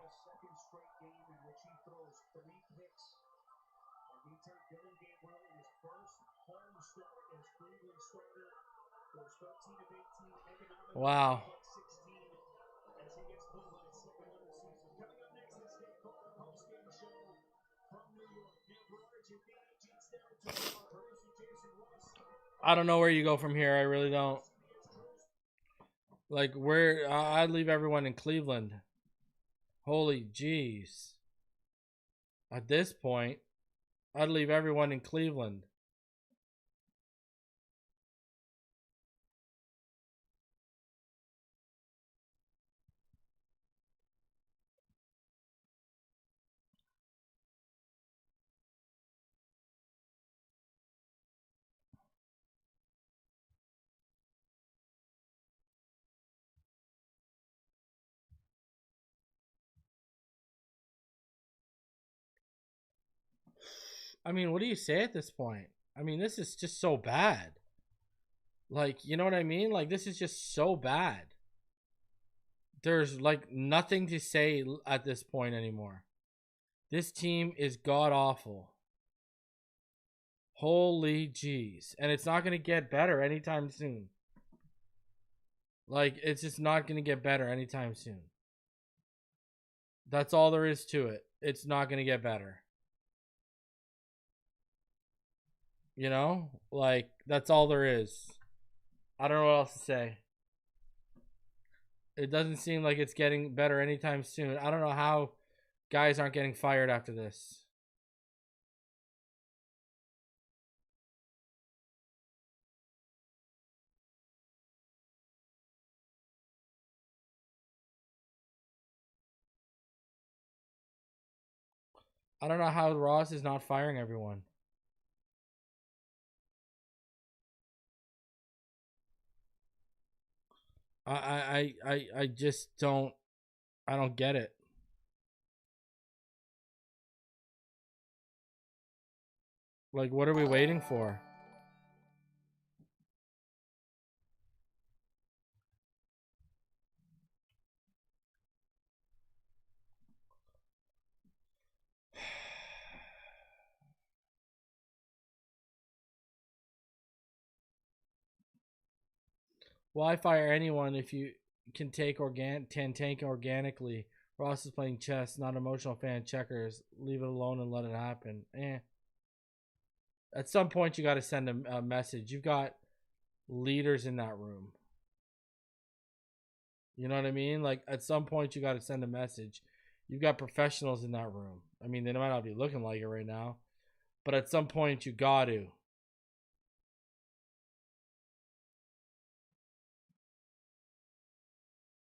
Wow. I don't know where you go from here. I really don't. Like, where I'd leave everyone in Cleveland. Holy jeez. At this point, I'd leave everyone in Cleveland. I mean, what do you say at this point? I mean, this is just so bad. Like, you know what I mean? Like, this is just so bad. There's, like, nothing to say at this point anymore. This team is god-awful. Holy jeez. And it's not going to get better anytime soon. Like, it's just not going to get better anytime soon. That's all there is to it. It's not going to get better. You know? Like, that's all there is. I don't know what else to say. It doesn't seem like it's getting better anytime soon. I don't know how guys aren't getting fired after this. I don't know how Ross is not firing everyone. I just don't get it. Like, what are we waiting for? Why fire anyone if you can tank organically? Ross is playing chess, not emotional fan checkers. Leave it alone and let it happen. At some point, you got to send a message. You've got leaders in that room. You know what I mean? Like, at some point, you got to send a message. You've got professionals in that room. I mean, they might not be looking like it right now, but at some point, you got to.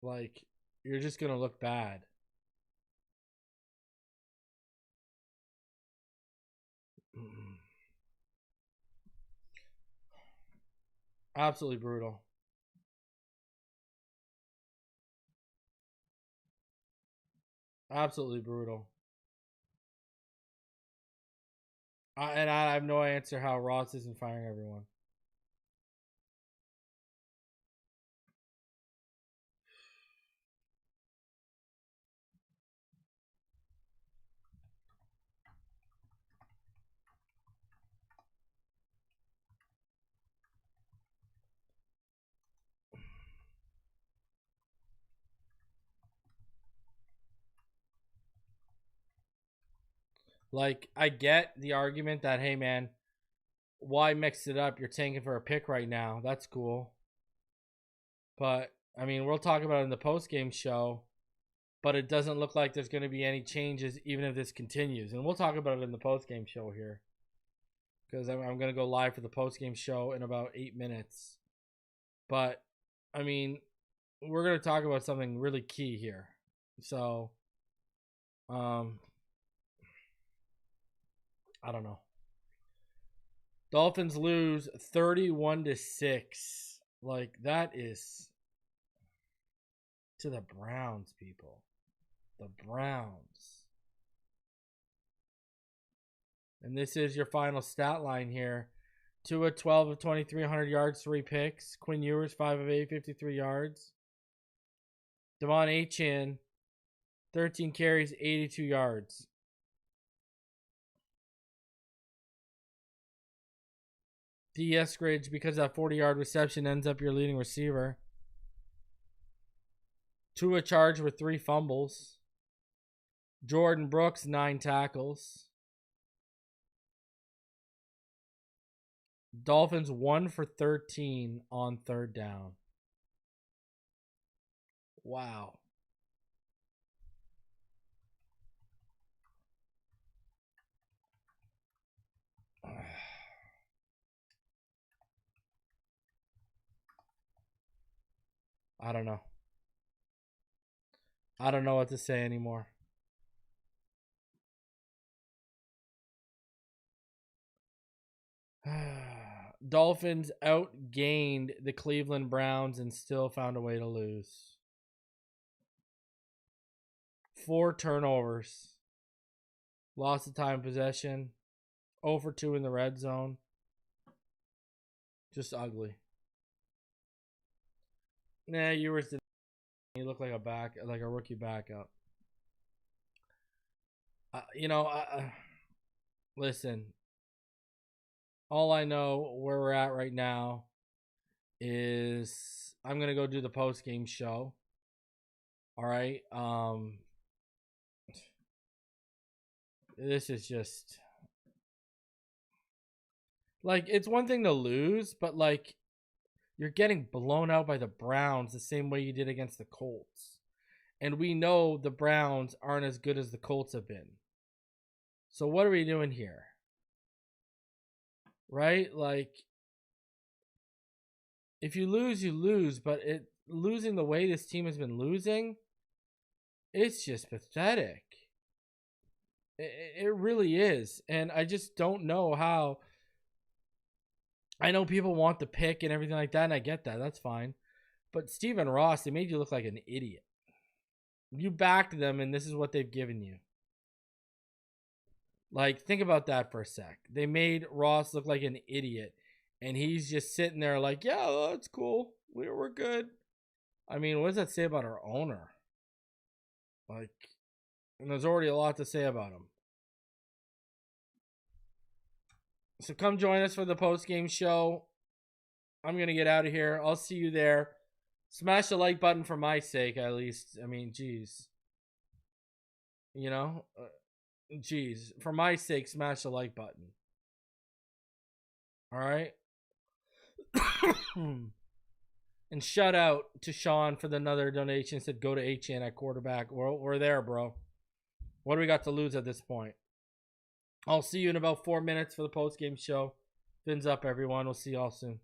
Like, you're just going to look bad. Absolutely brutal. Absolutely brutal. And I have no answer how Ross isn't firing everyone. Like, I get the argument that, hey, man, why mix it up? You're tanking for a pick right now. That's cool. But, I mean, we'll talk about it in the post-game show. But it doesn't look like there's going to be any changes even if this continues. And we'll talk about it in the post-game show here. Because I'm going to go live for the post-game show in about 8 minutes. But, I mean, we're going to talk about something really key here. So, I don't know. Dolphins lose 31-6. Like, that is to the Browns, people. The Browns. And this is your final stat line here. Tua 12 of 23, 100 yards, 3 picks. Quinn Ewers 5 of 8, 53 yards. Devon Achane 13 carries, 82 yards. D. Eskridge, because that 40-yard reception, ends up your leading receiver. Tua charged with 3 fumbles. Jordan Brooks, 9 tackles. Dolphins 1 for 13 on 3rd down. Wow. I don't know. I don't know what to say anymore. Dolphins outgained the Cleveland Browns and still found a way to lose. 4 turnovers. Lost the time possession. 0 for 2 in the red zone. Just ugly. Nah, you look like a rookie backup. Listen. All I know where we're at right now is I'm gonna go do the post game show. All right. This is just like, it's one thing to lose, but like, you're getting blown out by the Browns the same way you did against the Colts. And we know the Browns aren't as good as the Colts have been. So what are we doing here? Right? Like, if you lose, you lose. But losing the way this team has been losing, it's just pathetic. It really is. And I just don't know how. I know people want the pick and everything like that, and I get that. That's fine. But Stephen Ross, they made you look like an idiot. You backed them, and this is what they've given you. Like, think about that for a sec. They made Ross look like an idiot, and he's just sitting there like, yeah, that's cool. We're good. I mean, what does that say about our owner? Like, and there's already a lot to say about him. So come join us for the post-game show. I'm going to get out of here. I'll see you there. Smash the like button for my sake, at least. I mean, geez. You know? Geez. For my sake, smash the like button. All right? And shout out to Sean for another donation. Said go to HN at quarterback. We're there, bro. What do we got to lose at this point? I'll see you in about 4 minutes for the post-game show. Fins up, everyone. We'll see y'all soon.